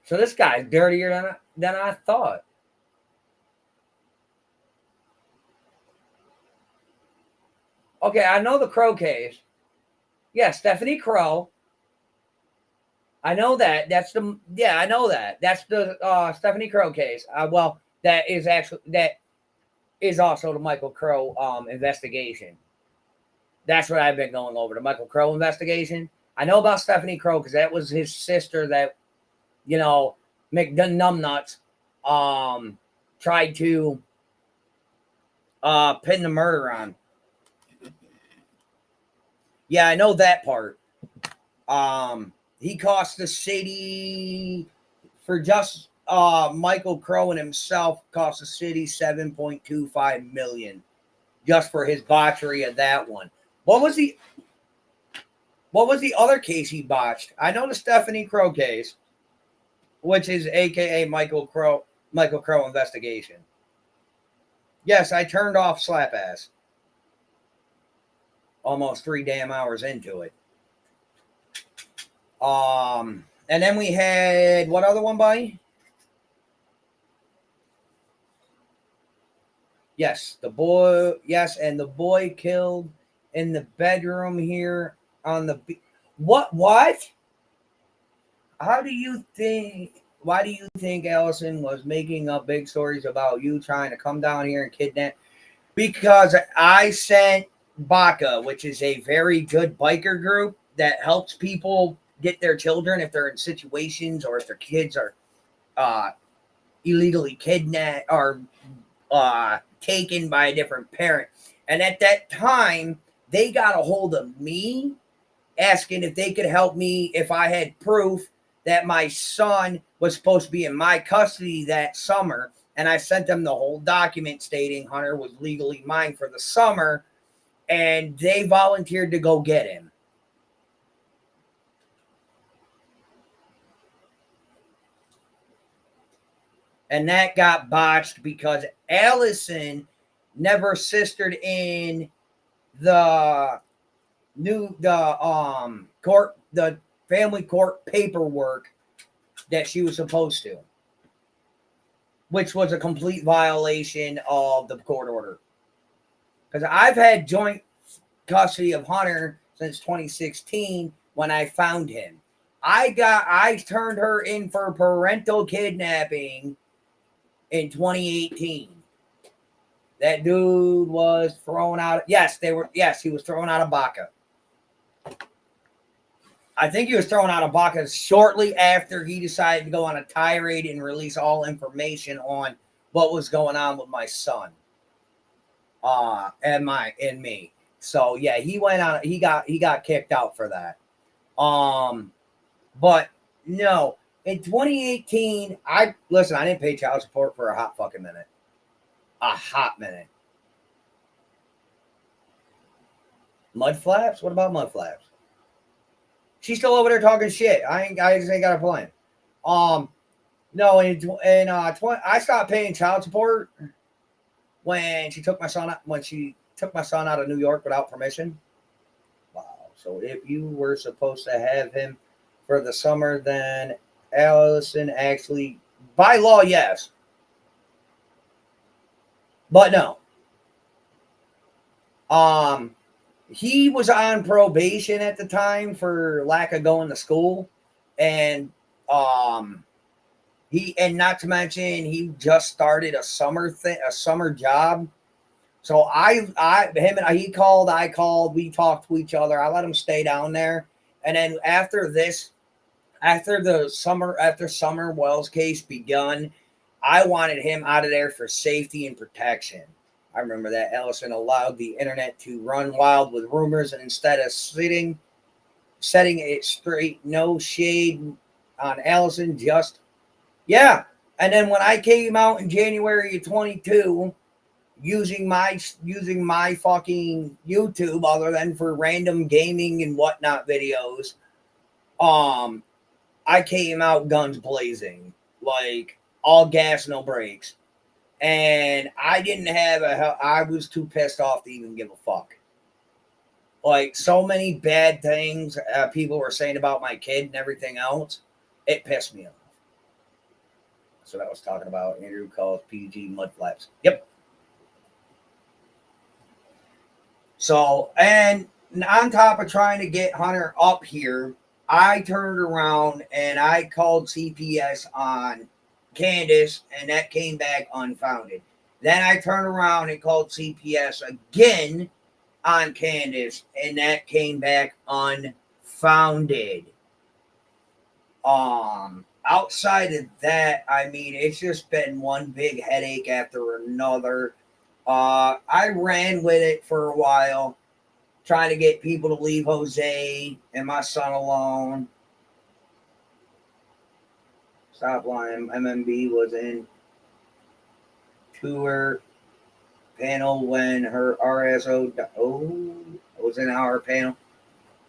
So this guy's dirtier than I thought. Okay, I know the Crow case. Yeah, Stephanie Crow. I know that. I know that. That's the Stephanie Crow case. Well, that is also the Michael Crow investigation. That's what I've been going over, the Michael Crow investigation. I know about Stephanie Crow because that was his sister that, McNumbnuts tried to pin the murder on. Yeah, I know that part. He cost the city, for just Michael Crow and himself, cost the city $7.25 million just for his botchery of that one. What was the other case he botched? I know the Stephanie Crow case, which is AKA Michael Crow investigation. Yes, I turned off Slap Ass. Almost 3 damn hours into it. And then we had what other one, buddy? Yes, the boy. Yes, and the boy killed in the bedroom here on the. What? How do you think? Why do you think Allison was making up big stories about you trying to come down here and kidnap? Because I sent Baca, which is a very good biker group that helps people get their children if they're in situations or if their kids are illegally kidnapped or taken by a different parent. And at that time, they got a hold of me asking if they could help me if I had proof that my son was supposed to be in my custody that summer. And I sent them the whole document stating Hunter was legally mine for the summer, and they volunteered to go get him. And that got botched because Allison never sistered in the family court paperwork that she was supposed to, which was a complete violation of the court order. Because I've had joint custody of Hunter since 2016 when I found him. I turned her in for parental kidnapping in 2018. That dude was thrown out. Yes, he was thrown out of Baca. I think he was thrown out of Baca shortly after he decided to go on a tirade and release all information on what was going on with my son. And me. So yeah, he got kicked out for that. But no, in 2018, I didn't pay child support for a hot fucking minute. A hot minute. Mud Flaps? What about Mud Flaps? She's still over there talking shit. I just ain't got a plan. No, I stopped paying child support when she took my son out, when she took my son out of New York without permission. Wow. So if you were supposed to have him for the summer, then Allison actually, by law, yes. But no. He was on probation at the time for lack of going to school. And and not to mention he just started a summer job. So he called, I called, we talked to each other. I let him stay down there. And then after summer Wells case begun, I wanted him out of there for safety and protection. I remember that Allison allowed the internet to run wild with rumors, and instead of setting it straight, no shade on Allison, just yeah. And then when I came out in January of 22, using my fucking YouTube other than for random gaming and whatnot videos, I came out guns blazing, like all gas, no brakes. And I was too pissed off to even give a fuck. Like, so many bad things people were saying about my kid and everything else, it pissed me off. So that was talking about Andrew calls PG mudflaps. Yep. So, and on top of trying to get Hunter up here, I turned around and I called CPS on Candace, and that came back unfounded. Then I turned around and called CPS again on Candace, and that came back unfounded. Outside of that, I mean, it's just been one big headache after another. I ran with it for a while, trying to get people to leave Jose and my son alone. Stop lying. MMB was in tour panel when her RSO was in our panel.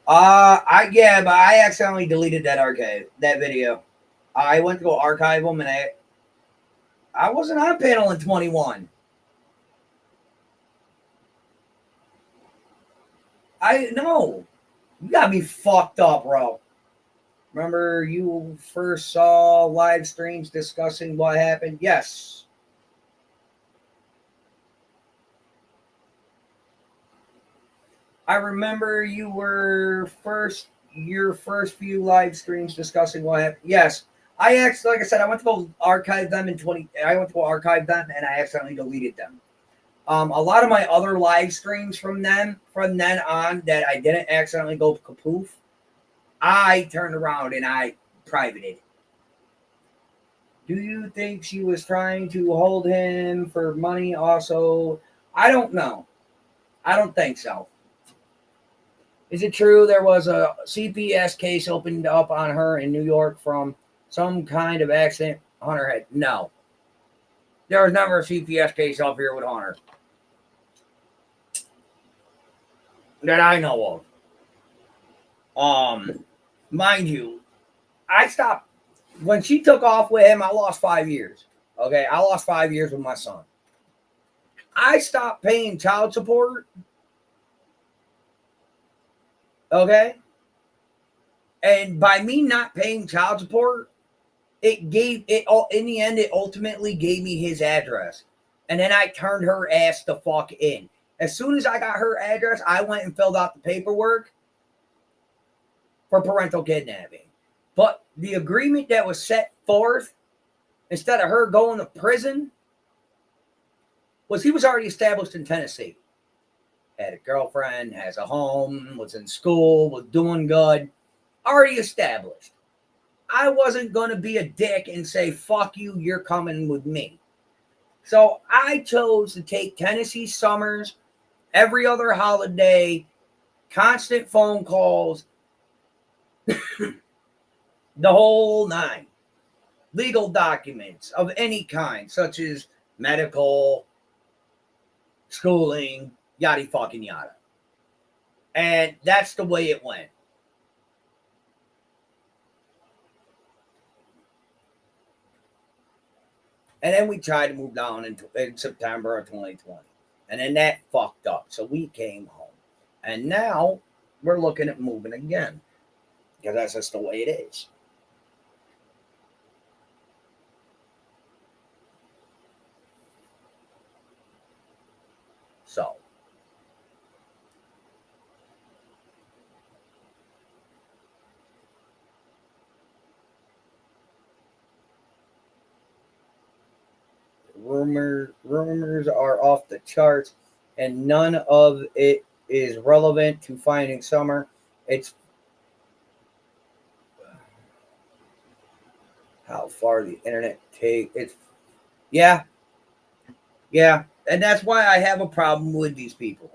But I accidentally deleted that video. I went to go archive them, and I wasn't on panel in 21. No. You got me fucked up, bro. Remember you first saw live streams discussing what happened? Yes. I remember your first few live streams discussing what happened. Yes. I actually, like I said, I went to go archive them and I accidentally deleted them. A lot of my other live streams from then on that I didn't accidentally go kapoof, I turned around and I privated. Do you think she was trying to hold him for money also? I don't know. I don't think so. Is it true there was a CPS case opened up on her in New York from some kind of accident Hunter had? No. There was never a CPS case up here with Hunter that I know of. Mind you, I stopped when she took off with him. I lost 5 years. Okay, I lost 5 years with my son. I stopped paying child support. Okay, and by me not paying child support, in the end, it ultimately gave me his address, and then I turned her ass the fuck in. As soon as I got her address, I went and filled out the paperwork for parental kidnapping. But the agreement that was set forth, instead of her going to prison, was he was already established in Tennessee. Had a girlfriend, has a home, was in school, was doing good. Already established. I wasn't going to be a dick and say, fuck you, you're coming with me. So I chose to take Tennessee summers, every other holiday, constant phone calls, the whole nine. Legal documents of any kind, such as medical, schooling, yada fucking yada. And that's the way it went. And then we tried to move down in September of 2020. And then that fucked up. So we came home. And now we're looking at moving again. Because that's just the way it is. So. Rumors are off the charts, and none of it is relevant to Finding Summer. It's how far the internet take it's yeah, and that's why I have a problem with these people.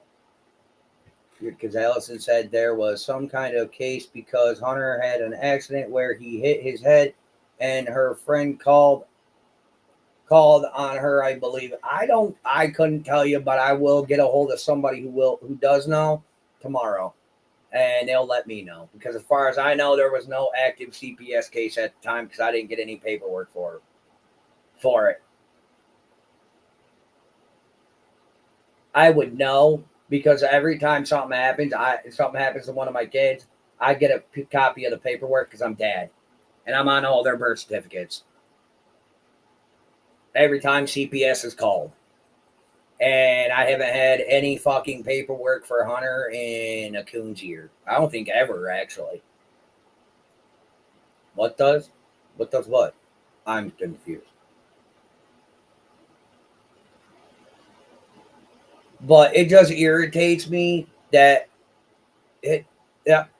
Because Allison said there was some kind of case because Hunter had an accident where he hit his head, and her friend called on her, I believe. I couldn't tell you, but I will get a hold of somebody who does know tomorrow, and they'll let me know. Because as far as I know, there was no active CPS case at the time because I didn't get any paperwork for it. I would know because every time something happens to one of my kids, I get a copy of the paperwork because I'm dad, and I'm on all their birth certificates. Every time CPS is called. And I haven't had any fucking paperwork for Hunter in a coon's year. I don't think ever, actually. What does? What does what? I'm confused. But it just irritates me that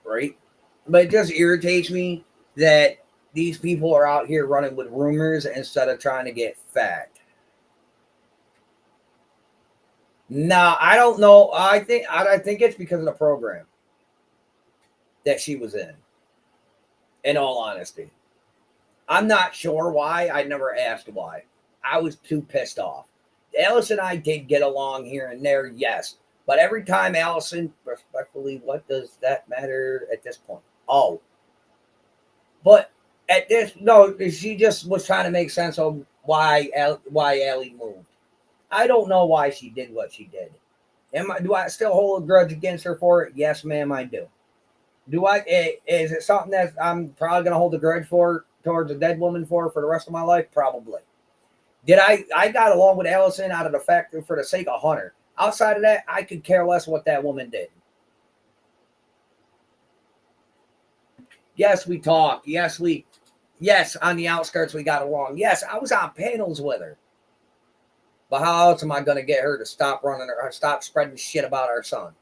right. But it just irritates me that these people are out here running with rumors instead of trying to get fact. No, I don't know. I think it's because of the program that she was in. In all honesty, I'm not sure why. I never asked why. I was too pissed off. Alice and I did get along here and there, yes. But every time Allison, respectfully, what does that matter at this point? Oh. But at this, no, she just was trying to make sense of why Allie moved. I don't know why she did what she did. Do I still hold a grudge against her for it? Yes, ma'am, I do. Is it something that I'm probably going to hold a grudge for towards a dead woman for the rest of my life? Probably. Did I got along with Allison out of the fact for the sake of Hunter. Outside of that, I could care less what that woman did. Yes, we talked. Yes, on the outskirts we got along. Yes, I was on panels with her. But how else am I going to get her to stop spreading shit about our son?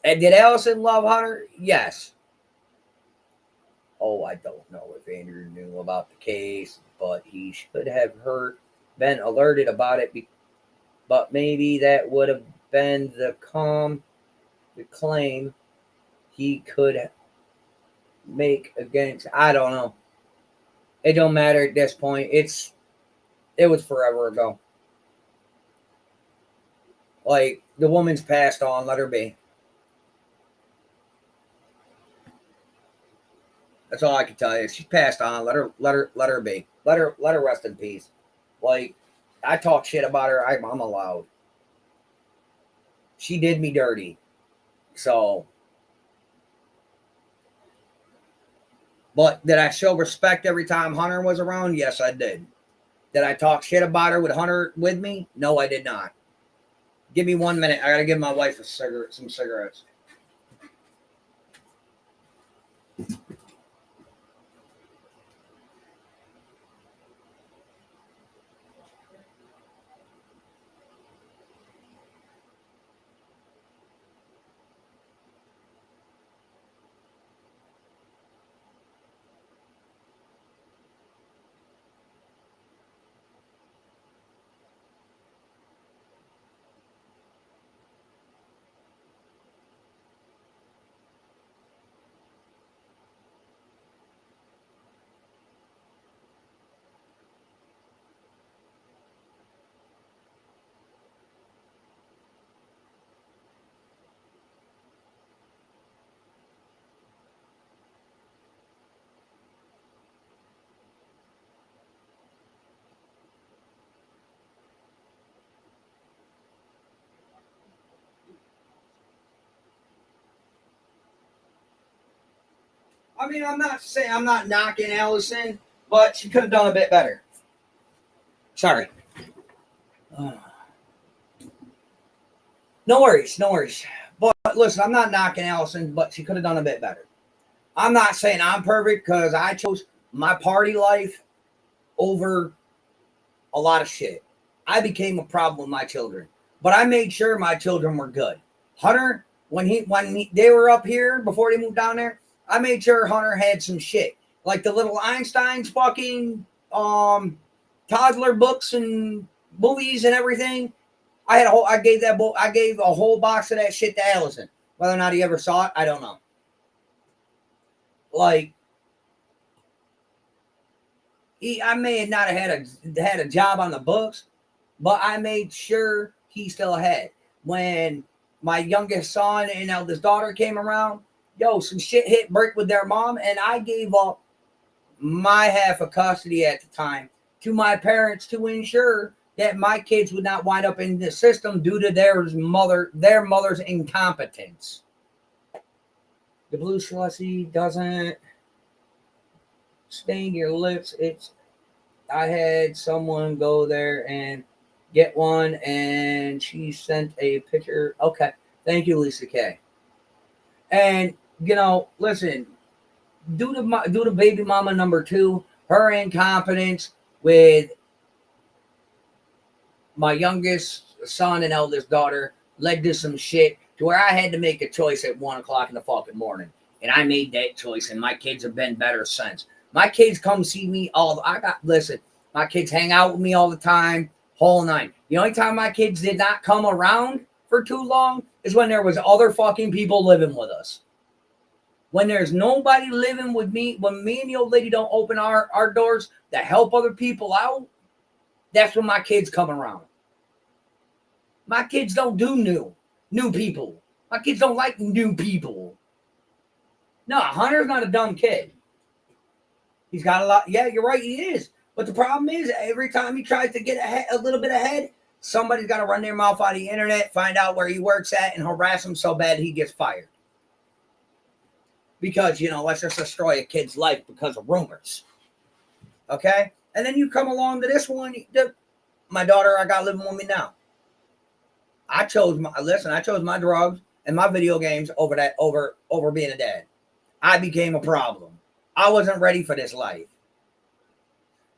And did Allison love Hunter? Yes. Oh, I don't know if Andrew knew about the case, but he should have been alerted about it. But maybe that would have been the claim he could make against. I don't know. It don't matter at this point. It was forever ago. Like, the woman's passed on. Let her be. That's all I can tell you. She's passed on. Let her be. Let her rest in peace. Like, I talk shit about her. I'm allowed. She did me dirty. So, but did I show respect every time Hunter was around? Yes, I did. Did I talk shit about her with Hunter with me? No, I did not. Give me 1 minute. I gotta give my wife some cigarettes. I mean, I'm not knocking Allison, but she could have done a bit better. Sorry. No worries. But listen, I'm not knocking Allison, but she could have done a bit better. I'm not saying I'm perfect because I chose my party life over a lot of shit. I became a problem with my children, but I made sure my children were good. Hunter, when they were up here before they moved down there, I made sure Hunter had some shit, like the little Einstein's fucking toddler books and movies and everything. I gave a whole box of that shit to Allison. Whether or not he ever saw it, I don't know. Like, I may have not have had a job on the books, but I made sure he still had. When my youngest son and eldest daughter came around, some shit hit break with their mom, and I gave up my half of custody at the time to my parents to ensure that my kids would not wind up in the system due to their mother's incompetence. The blue slushy doesn't stain your lips. I had someone go there and get one, and she sent a picture. Okay, thank you, Lisa K. And listen, due to baby mama number 2, her incompetence with my youngest son and eldest daughter led to some shit to where I had to make a choice at 1:00 in the fucking morning. And I made that choice, and my kids have been better since. My kids come see me my kids hang out with me all the time, whole night. The only time my kids did not come around for too long is when there was other fucking people living with us. When there's nobody living with me, when me and the old lady don't open our doors to help other people out, that's when my kids come around. My kids don't do new people. My kids don't like new people. No, Hunter's not a dumb kid. He's got a lot. Yeah, you're right, he is. But the problem is, every time he tries to get a little bit ahead, somebody's got to run their mouth out of the internet, find out where he works at, and harass him so bad he gets fired. Because, let's just destroy a kid's life because of rumors. Okay? And then you come along to this one, my daughter I got living with me now. I chose my drugs and my video games over being a dad. I became a problem. I wasn't ready for this life.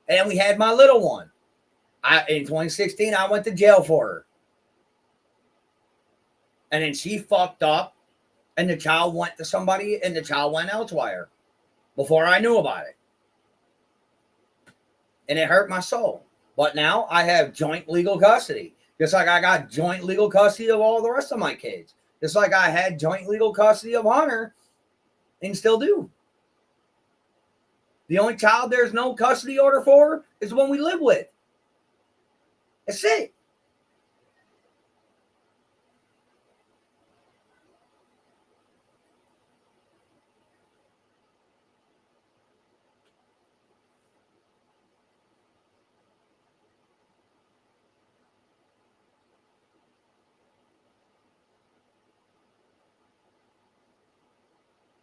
And we had my little one. In 2016, I went to jail for her. And then she fucked up, and the child went to somebody, and the child went elsewhere before I knew about it. And it hurt my soul. But now I have joint legal custody. Just like I got joint legal custody of all the rest of my kids. Just like I had joint legal custody of Hunter and still do. The only child there's no custody order for is the one we live with. That's it.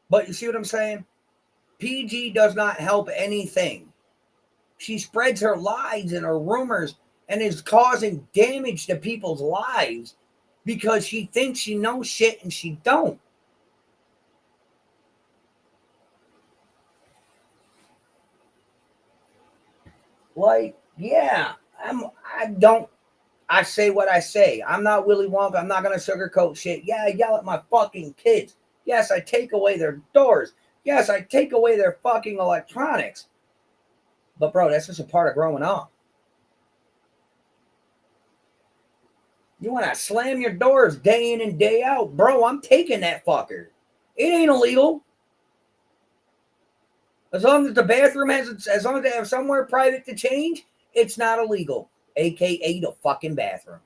But you see what I'm saying? PG does not help anything. She spreads her lies and her rumors and is causing damage to people's lives because she thinks she knows shit and she don't. Like, yeah, I say what I say. I'm not Willy Wonka. I'm not going to sugarcoat shit. Yeah, I yell at my fucking kids. Yes, I take away their doors. Yes, I take away their fucking electronics. But, bro, that's just a part of growing up. You want to slam your doors day in and day out? Bro, I'm taking that fucker. It ain't illegal. As long as the bathroom as long as they have somewhere private to change, it's not illegal. AKA the fucking bathroom.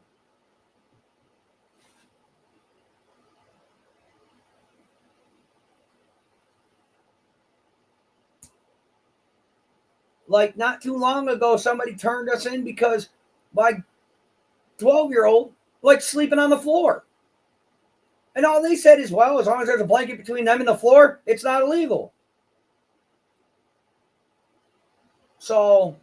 Like, not too long ago, somebody turned us in because my 12-year-old liked sleeping on the floor. And all they said is, well, as long as there's a blanket between them and the floor, it's not illegal. So,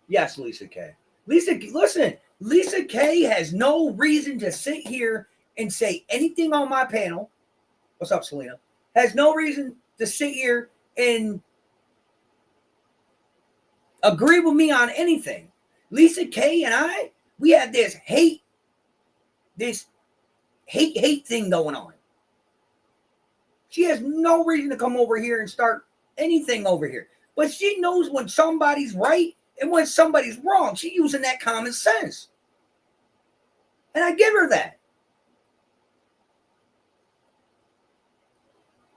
yes, Lisa K. Listen, Lisa K has no reason to sit here and say anything on my panel. What's up, Selena? Has no reason to sit here and agree with me on anything. Lisa K and I, we had this hate thing going on. She has no reason to come over here and start anything over here. But she knows when somebody's right and when somebody's wrong. She's using that common sense. And I give her that.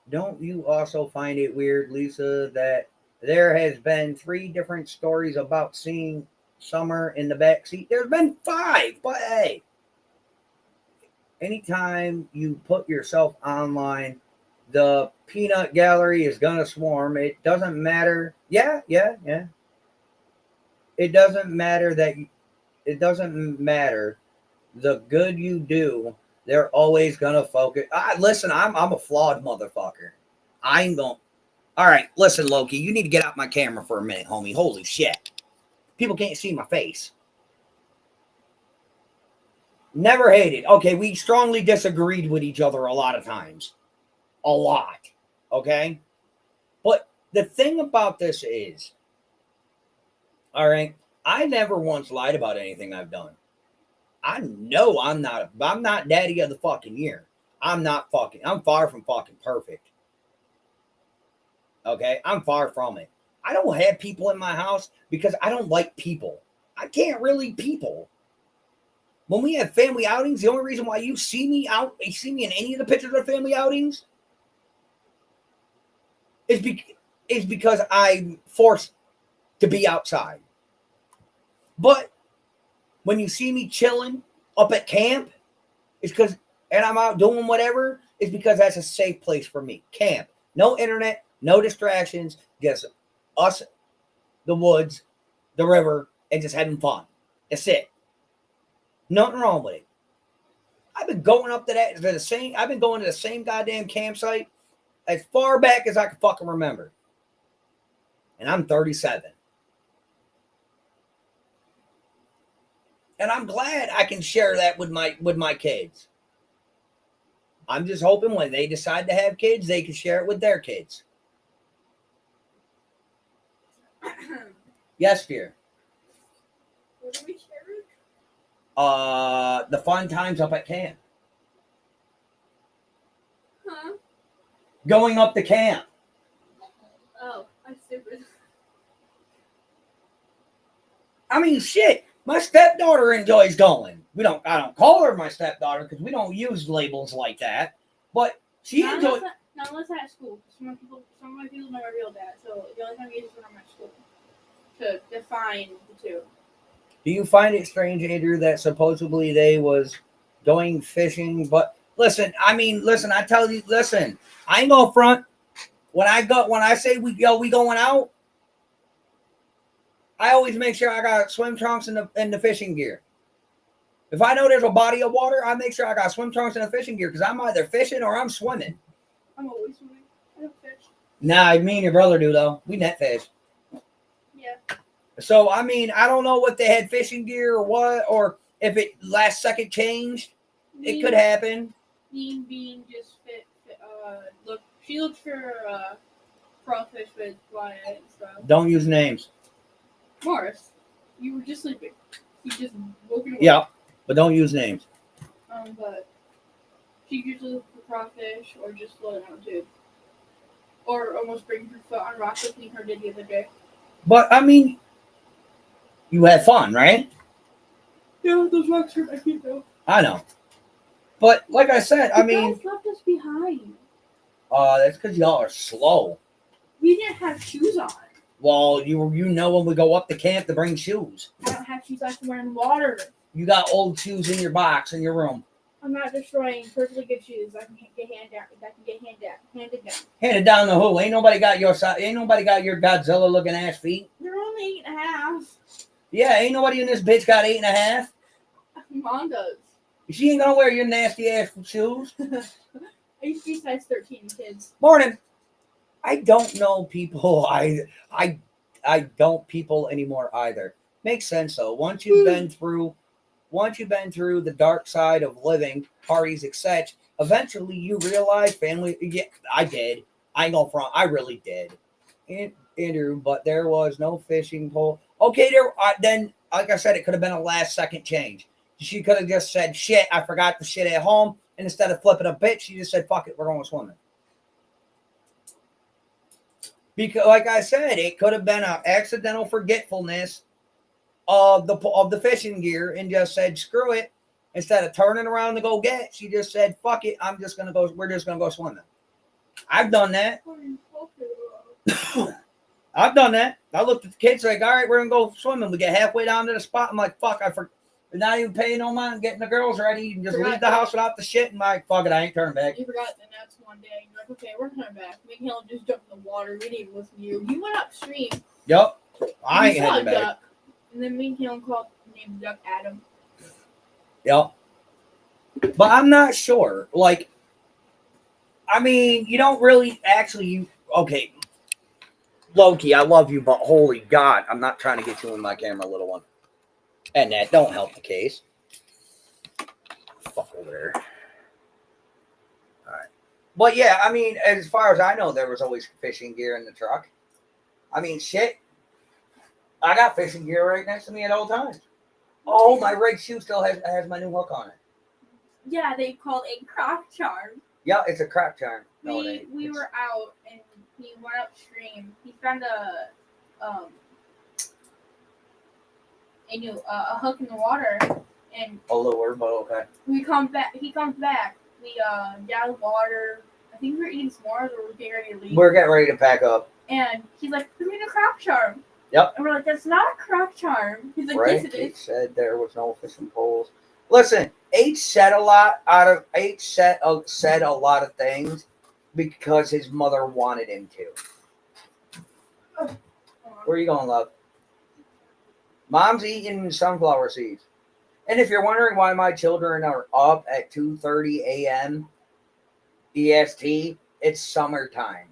Don't you also find it weird, Lisa, that there has been 3 different stories about seeing Summer in the back seat? There's been 5, but hey. Anytime you put yourself online, the peanut gallery is going to swarm. It doesn't matter. Yeah. It doesn't matter the good you do. They're always going to focus. Listen, I'm a flawed motherfucker. I ain't going. All right, listen, Loki, you need to get out my camera for a minute, homie. Holy shit. People can't see my face. Never hated. Okay, we strongly disagreed with each other a lot of times. A lot. Okay? But the thing about this is, all right, I never once lied about anything I've done. I know I'm not daddy of the fucking year. I'm far from fucking perfect. Okay? I'm far from it. I don't have people in my house because I don't like people. I can't really people. When we have family outings, the only reason why you see me in any of the pictures of family outings is because I'm forced to be outside. But when you see me chilling up at camp, and I'm out doing whatever, it's because that's a safe place for me. Camp. No internet, no distractions, just us, the woods, the river, and just having fun. That's it. Nothing wrong with it. I've been going to the same goddamn campsite as far back as I can fucking remember. And I'm 37. And I'm glad I can share that with my kids. I'm just hoping when they decide to have kids, they can share it with their kids. Yes, dear. What are we sharing? The fun times up at camp. Huh? Going up to camp. Oh, I'm stupid. I mean, shit. My stepdaughter enjoys going. I don't call her my stepdaughter because we don't use labels like that. But she enjoys. Not unless I'm at school. Some of my people know my real dad, so the only time I use is when I'm at school to define the two. Do you find it strange, Andrew, that supposedly they was going fishing? But listen, I tell you, listen, I ain't gonna front. When I say we going out, I always make sure I got swim trunks and the fishing gear. If I know there's a body of water, I make sure I got swim trunks and the fishing gear because I'm either fishing or I'm swimming. I'm always swimming. I don't fish. Nah, me and your brother do though. We net fish. Yeah. So, I don't know what they had fishing gear or what, or if it last second changed. It could happen. Mean Bean just she looked for crawfish with Wyatt and stuff. Don't use names. Morris, you were just sleeping. You just woken up. Yeah, but don't use names. But she usually looked for crawfish or just floating on a tube. Or almost bring her foot on rock like her did the other day. But, you had fun, right? Yeah, those rocks hurt my feet though. I know. But, like I said, You guys left us behind. That's because y'all are slow. We didn't have shoes on. Well, you know when we go up to camp to bring shoes. I don't have shoes. I can wear in water. You got old shoes in your box in your room. I'm not destroying perfectly good shoes. I can get handed down. Handed down to who? Ain't nobody got your Godzilla looking ass feet. They're only 8.5. Yeah, ain't nobody in this bitch got 8.5. Mom does. She ain't gonna wear your nasty ass shoes. I used to be size 13, kids. Morning. I don't know people. I don't people anymore either. Makes sense though. Once you've been through the dark side of living, parties, etc., eventually you realize family. Yeah, I did. I ain't gonna front. I really did. Andrew, but there was no fishing pole. Okay, then like I said, it could have been a last second change. She could have just said, "Shit, I forgot the shit at home," and instead of flipping a bitch, she just said, "Fuck it, we're going swimming." Because, like I said, it could have been an accidental forgetfulness of the fishing gear and just said, "Screw it." Instead of turning around to go get, she just said, "Fuck it, I'm just gonna go. We're just gonna go swimming." I've done that. I've done that. I looked at the kids like, "All right, we're gonna go swimming." We get halfway down to the spot. I'm like, "Fuck, we're not even paying no mind getting the girls ready. You can just leave the house without the shit." And like, "Fuck it, I ain't turning back." You forgot the next one day. You're like, "Okay, we're coming back." Me and Helen just jumped in the water. We didn't even listen to you. You went upstream. Yep. I ain't saw a heading back. duck. And then me and Helen named the duck Adam. Yep. But I'm not sure. Like, I mean, you don't really actually. Okay, Loki, I love you, but holy God, I'm not trying to get you in my camera, little one. And that don't help the case. Fuck over there. All right. But yeah, I mean, as far as I know, there was always fishing gear in the truck. I mean, shit. I got fishing gear right next to me at all times. Oh, my red shoe still has my new hook on it. Yeah, they called a croc charm. Yeah, it's a crap charm. No, we were out and he went upstream. He found a hook in the water and a lure, but okay. He comes back. We down water. I think we were eating s'mores or we're getting ready to leave. We're getting ready to pack up. And he's like, "Give me the croc charm." Yep. And we're like, "That's not a croc charm." He's like, right? "Yes, it H is." said there was no fishing poles. Listen, H said a lot said a lot of things because his mother wanted him to. Where are you going, love? Mom's eating sunflower seeds. And if you're wondering why my children are up at 2:30 a.m. EST, it's summertime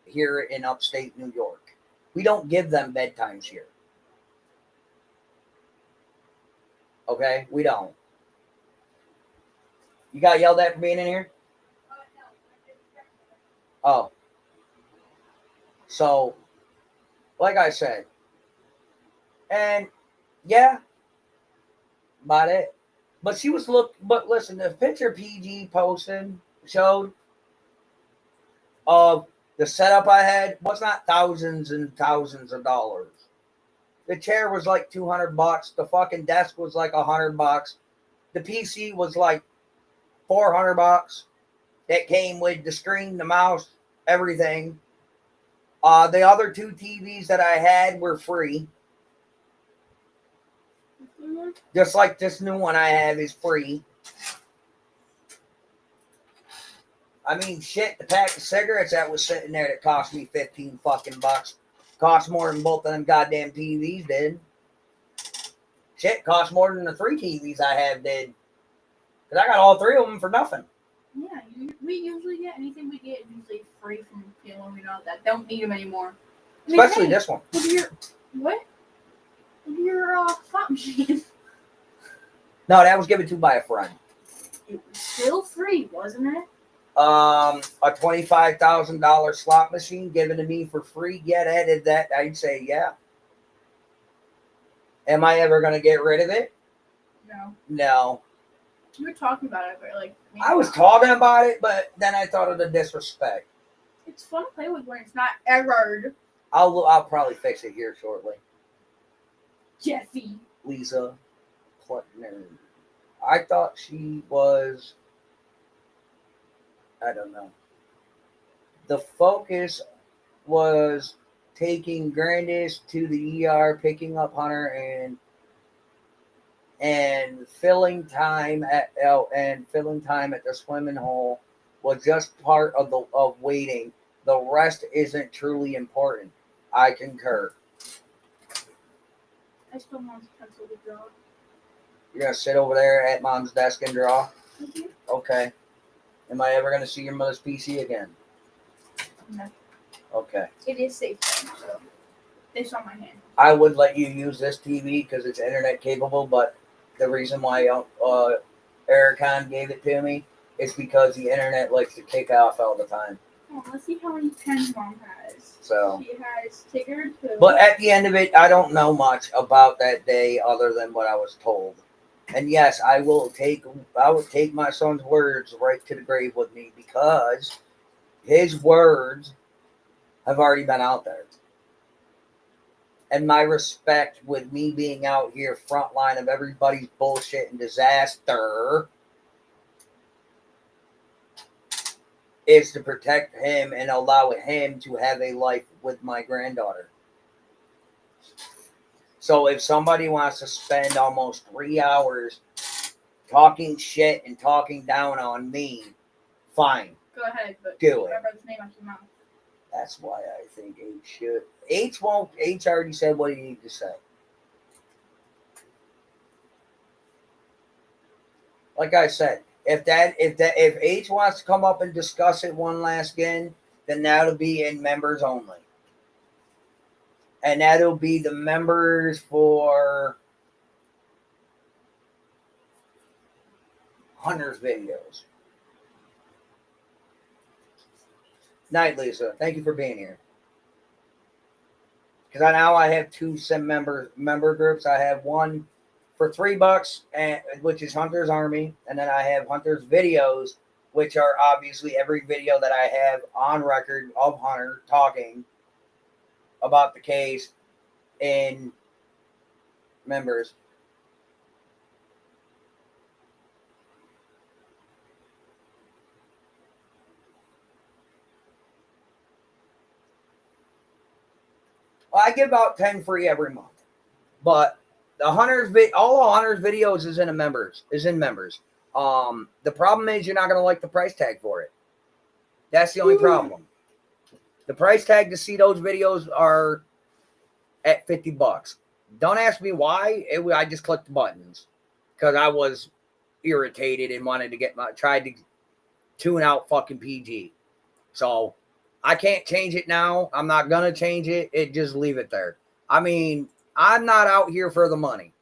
here in upstate New York. We don't give them bedtimes here. Okay? We don't. You got yelled at for being in here? Oh. So, like I said, and yeah, about it. But but listen, the picture PG posted showed of the setup I had was not thousands and thousands of dollars. The chair was like $200. The fucking desk was like $100. The PC was like $400. It came with the screen, the mouse, everything. The other two TVs that I had were free. Just like this new one I have is free. I mean, shit, the pack of cigarettes that was sitting there that cost me 15 fucking bucks cost more than both of them goddamn TVs did. Shit, cost more than the 3 TVs I have did. Because I got all 3 of them for nothing. Yeah, we usually get anything we get usually free from people we know that don't need them anymore. Especially this one. What? Your slot machine. No, that was given to by a friend. It was still free, wasn't it? A $25,000 slot machine given to me for free. Yeah, that I'd say yeah. Am I ever going to get rid of it? No. No. You were talking about it, but like... I was talking about it, but then I thought of the disrespect. It's fun to play with when it's not errored. I'll probably fix it here shortly. Jesse. Lisa Pluckner. I thought she was... I don't know. The focus was taking Grandis to the ER, picking up Hunter, and filling time at the swimming hole was just part of waiting. The rest isn't truly important. I concur. I still want to pencil to draw. You're gonna sit over there at Mom's desk and draw? Mm-hmm. Okay. Am I ever gonna see your mother's PC again? No. Okay. It is safe, so they saw my hand. I would let you use this TV because it's internet capable, but the reason why Ericon gave it to me is because the internet likes to kick off all the time. Oh, let's see how many pens Mom has. So. She has Tigger, too. But at the end of it, I don't know much about that day other than what I was told. And yes, I will take my son's words right to the grave with me because his words have already been out there. And my respect with me being out here front line of everybody's bullshit and disaster is to protect him and allow him to have a life with my granddaughter. So if somebody wants to spend almost 3 hours talking shit and talking down on me, fine. Go ahead, but do it. my brother's name out your mouth. That's why I think H should. H won't. H already said what he needed to say. Like I said, if H wants to come up and discuss it one last again, then that'll be in members only. And that'll be the members for Hunter's videos. Night, Lisa. Thank you for being here. Because now I have two member groups. I have one for $3, which is Hunter's Army, and then I have Hunter's videos, which are obviously every video that I have on record of Hunter talking about the case in members. Well, I give out 10 free every month, but the all of Hunter's videos is in members. The problem is you're not going to like the price tag for it. That's the only problem. The price tag to see those videos are at $50. Don't ask me why. I just clicked the buttons because I was irritated and wanted to tried to tune out fucking PG. So I can't change it now. I'm not going to change it. Just leave it there. I mean, I'm not out here for the money.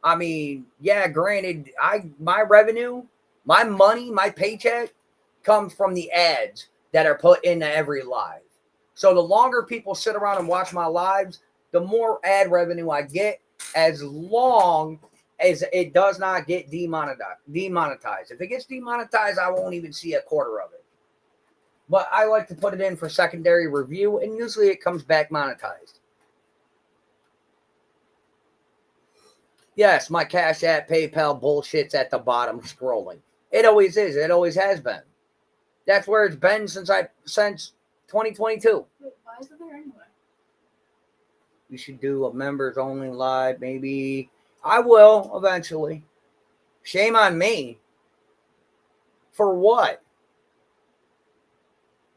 I mean, yeah, granted, my revenue, my money, my paycheck comes from the ads that are put into every live. So the longer people sit around and watch my lives, the more ad revenue I get, as long as it does not get demonetized. If it gets demonetized, I won't even see a quarter of it. But I like to put it in for secondary review, and usually it comes back monetized. Yes, my Cash App, PayPal bullshit's at the bottom scrolling. It always is. It always has been. That's where it's been since 2022. Wait, why is it there anyway? You should do a members only live, maybe. I will eventually. Shame on me. For what?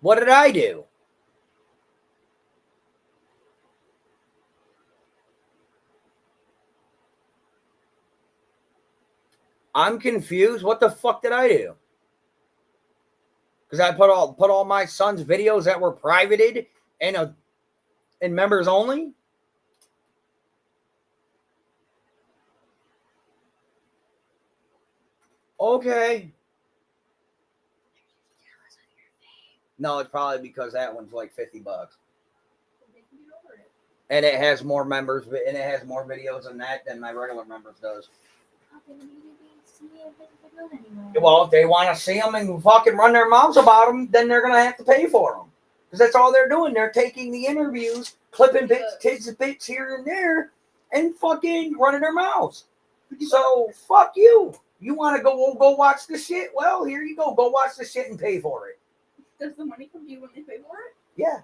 What did I do? I'm confused. What the fuck did I do? Because I put all my son's videos that were privated in members only. Okay. No, it's probably because that one's like $50. And it has more members, and it has more videos than my regular members does. Well, if they want to see them and fucking run their mouths about them, then they're going to have to pay for them. Because that's all they're doing. They're taking the interviews, clipping bits here and there, and fucking running their mouths. So, fuck you. You want to go watch the shit? Well, here you go. Go watch the shit and pay for it. Does the money come to you when they pay for it? Yeah.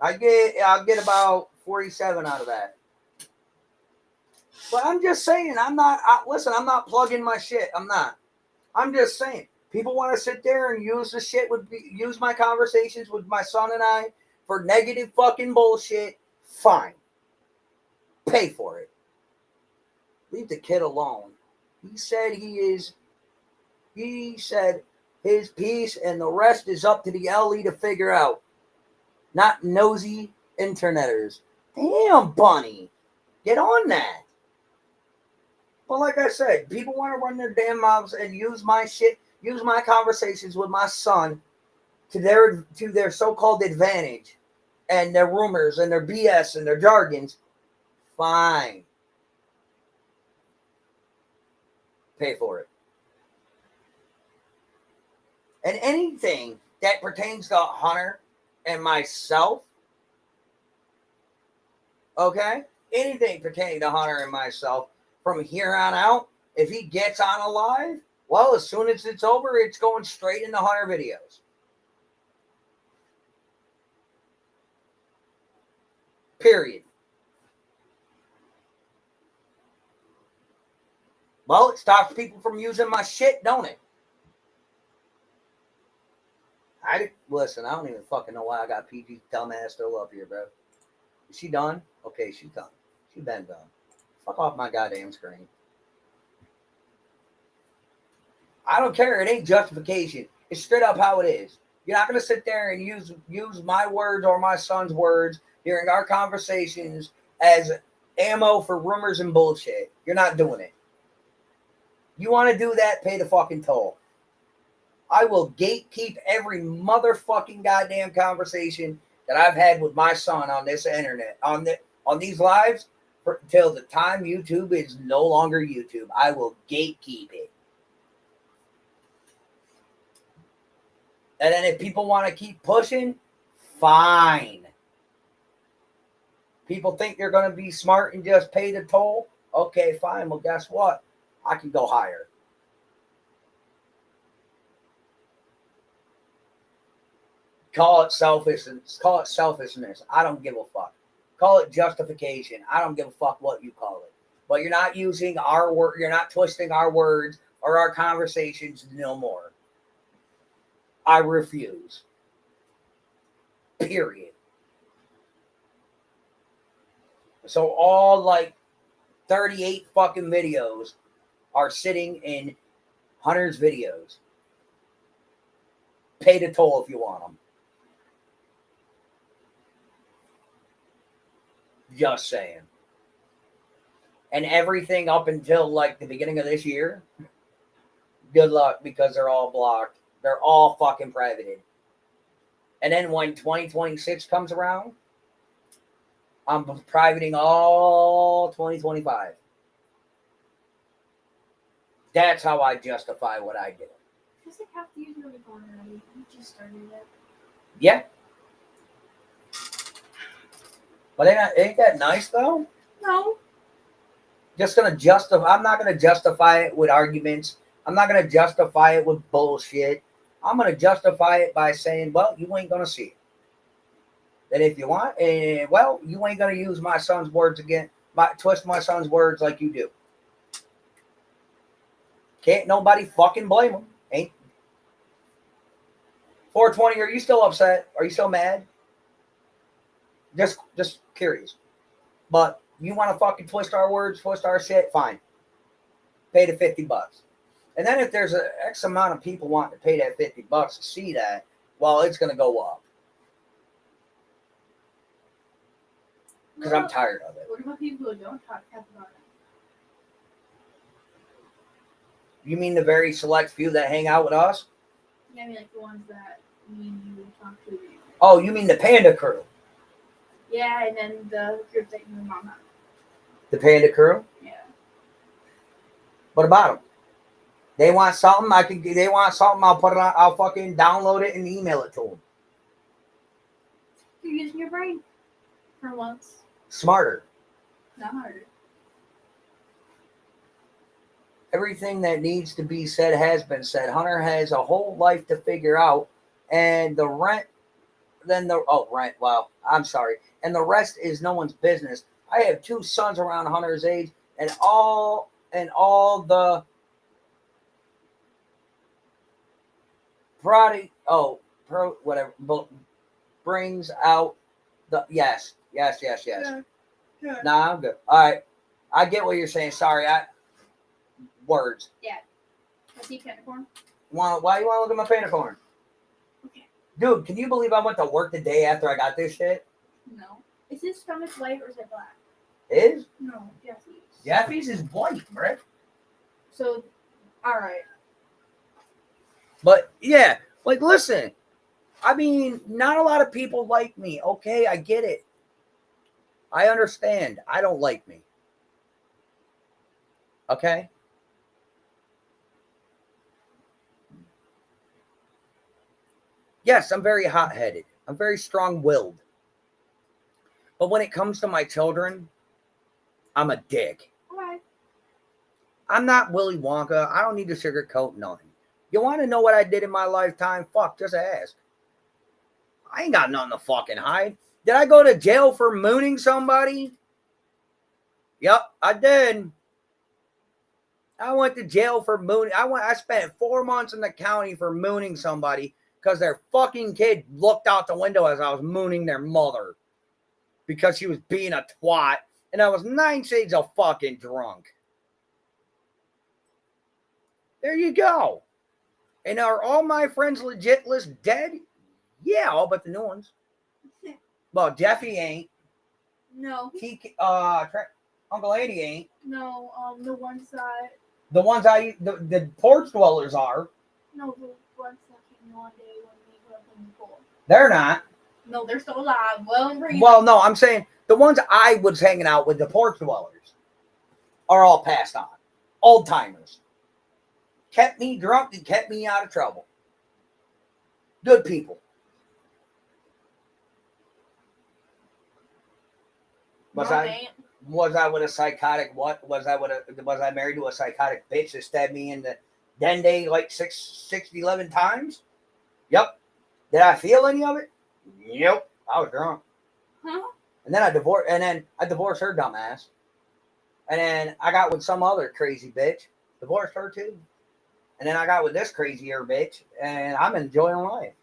I'll get about 47 out of that. But I'm just saying, I'm not plugging my shit. I'm not. I'm just saying, people want to sit there and use my conversations with my son and I for negative fucking bullshit. Fine. Pay for it. Leave the kid alone. He said his piece and the rest is up to the LE to figure out. not nosy interneters. Damn, Bunny. Get on that. But like I said, people want to run their damn mouths and use my shit, use my conversations with my son to their so-called advantage and their rumors and their BS and their jargons. Fine. Pay for it. And anything that pertains to Hunter and myself, okay? Anything pertaining to Hunter and myself from here on out, if he gets on a live, well, as soon as it's over, it's going straight into Hunter videos. Period. Well, it stops people from using my shit, don't it? Listen, I don't even fucking know why I got PG's dumbass still up here, bro. Is she done? Okay, she's done. She's been done. Fuck off my goddamn screen. I don't care. It ain't justification. It's straight up how it is. You're not going to sit there and use my words or my son's words during our conversations as ammo for rumors and bullshit. You're not doing it. You want to do that, pay the fucking toll. I will gatekeep every motherfucking goddamn conversation that I've had with my son on this internet, on these lives, until the time YouTube is no longer YouTube. I will gatekeep it. And then if people want to keep pushing, fine. People think they're going to be smart and just pay the toll. Okay, fine. Well, guess what? I can go higher. Call it selfishness. Call it selfishness. I don't give a fuck. Call it justification. I don't give a fuck what you call it. But you're not using our word. You're not twisting our words or our conversations no more. I refuse. Period. So all like 38 fucking videos are sitting in Hunter's videos. Pay the toll if you want them. Just saying. And everything up until like the beginning of this year, good luck, because they're all blocked. They're all fucking privated. And then when 2026 comes around, I'm privating all 2025. That's how I justify what I did. Does it have to use your phone already? You just started it. Yeah. But ain't that nice though? No. Just gonna justify. I'm not gonna justify it with arguments. I'm not gonna justify it with bullshit. I'm gonna justify it by saying, well, you ain't gonna see it. And if you want, well, you ain't gonna use my son's words again. Twist my son's words like you do. Can't nobody fucking blame him. Ain't 420? Are you still upset? Are you still mad? Just curious. But you want to fucking twist our words, twist our shit? Fine. Pay the $50. And then if there's an X amount of people wanting to pay that $50 to see that, well, it's going to go up. Because I'm tired of it. What about people who don't talk about it? You mean the very select few that hang out with us? Yeah, I mean like the ones that me and you talk to. Oh, you mean the Panda Crew? Yeah, and then the group that you and Mom have. The Panda Crew? Yeah. What about them? They want something, they want something, I'll put it on, I'll fucking download it and email it to them. You're using your brain for once. Smarter. Not harder. Everything that needs to be said has been said. Hunter has a whole life to figure out, and the rent, I'm sorry. And the rest is no one's business. I have 2 sons around Hunter's age, and all the brings out the yes. Yeah. Nah, I'm good. All right. I get what you're saying. Sorry. Words. Yeah. I see panicorn. Why you want to look at my panicorn? Okay. Dude, can you believe I went to work the day after I got this shit? No. Is his stomach white or is it black? Is? No, Jeffy's. Jeffy's is white, right? So, alright. But yeah, like listen, I mean, not a lot of people like me. Okay, I get it. I understand. I don't like me. Okay? Yes, I'm very hot-headed. I'm very strong-willed. But when it comes to my children, I'm a dick. Alright. I'm not Willy Wonka. I don't need to sugarcoat nothing. You want to know what I did in my lifetime? Fuck, just ask. I ain't got nothing to fucking hide. Did I go to jail for mooning somebody? Yep, I did. I went to jail for mooning. I spent 4 months in the county for mooning somebody because their fucking kid looked out the window as I was mooning their mother because she was being a twat, and I was 9 shades of fucking drunk. There you go. And are all my friends legit list dead? Yeah, all but the new ones. Well, Jeffy ain't. No. Uncle Eddie ain't. No, the ones that... The ones the porch dwellers are. No, the ones that came one day when we grew up in the pool. They're not. No, they're still alive. Well, no, I'm saying the ones I was hanging out with, the porch dwellers, are all passed on. Old timers. Kept me drunk and kept me out of trouble. Good people. Was I with a psychotic? What was I with was I married to a psychotic bitch that stabbed me in the dende like 11 times? Yep. Did I feel any of it? Yep. I was drunk. Huh? And then I divorced her dumb ass. And then I got with some other crazy bitch. Divorced her too. And then I got with this crazier bitch, and I'm enjoying life.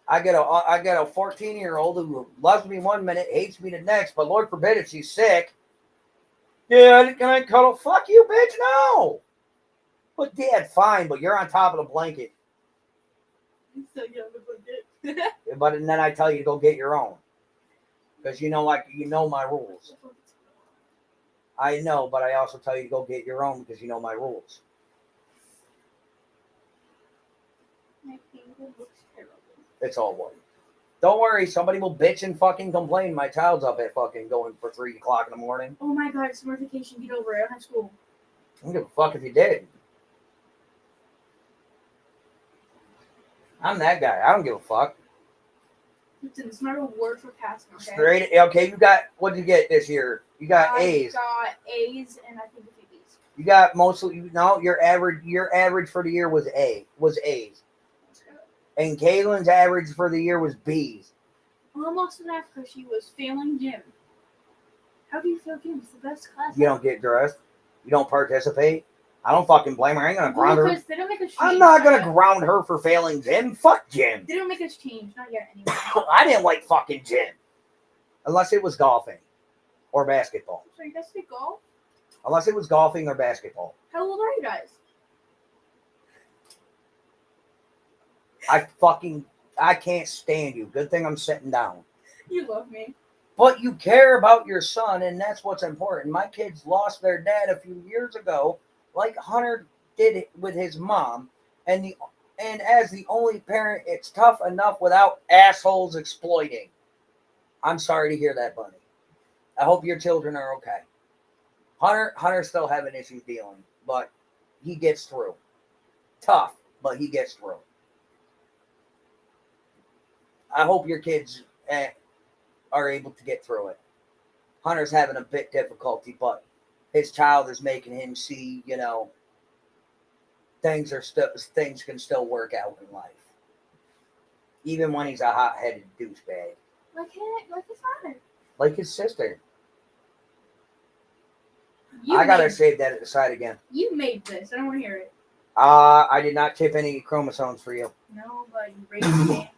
I get a 14-year-old who loves me 1 minute, hates me the next, but Lord forbid if she's sick. Yeah, can I cuddle? Fuck you, bitch, no. But Dad, fine, but you're on top of the blanket. So you're on the blanket. But and then I tell you to go get your own. Because you know my rules. I know, but I also tell you to go get your own because you know my rules. My finger looks terrible. It's all white. Don't worry, somebody will bitch and fucking complain. My child's up at fucking going for 3 o'clock in the morning. Oh my god, summer vacation, get over it. I don't have school. I don't give a fuck if you did. I'm that guy. I don't give a fuck. Listen, it's not a word for passing, okay? Straight. Okay, you got, what did you get this year? You got A's. I got A's and I think a few B's. You got mostly, no, your average for the year was A's. And Kaylin's average for the year was B's. Almost enough because she was failing gym. How do you fail gym? It's the best class. You don't get dressed. You don't participate. I don't fucking blame her. I ain't gonna ground her. They don't make us change. I'm not gonna ground her for failing gym. Fuck gym. They don't make us change. Not yet, anyway. I didn't like fucking gym. Unless it was golfing. Or basketball. So you guys say golf? Unless it was golfing or basketball. How old are you guys? I can't stand you. Good thing I'm sitting down. You love me. But you care about your son, and that's what's important. My kids lost their dad a few years ago, like Hunter did it with his mom. And as the only parent, it's tough enough without assholes exploiting. I'm sorry to hear that, Bunny. I hope your children are okay. Hunter's still having issues dealing, but he gets through. Tough, but he gets through. I hope your kids are able to get through it. Hunter's having a bit difficulty, but his child is making him see, things can still work out in life, even when he's a hot-headed douchebag. Like his father. Like his sister. I gotta save that aside again. You made this. I don't want to hear it. I did not chip any chromosomes for you. No, but you raised it.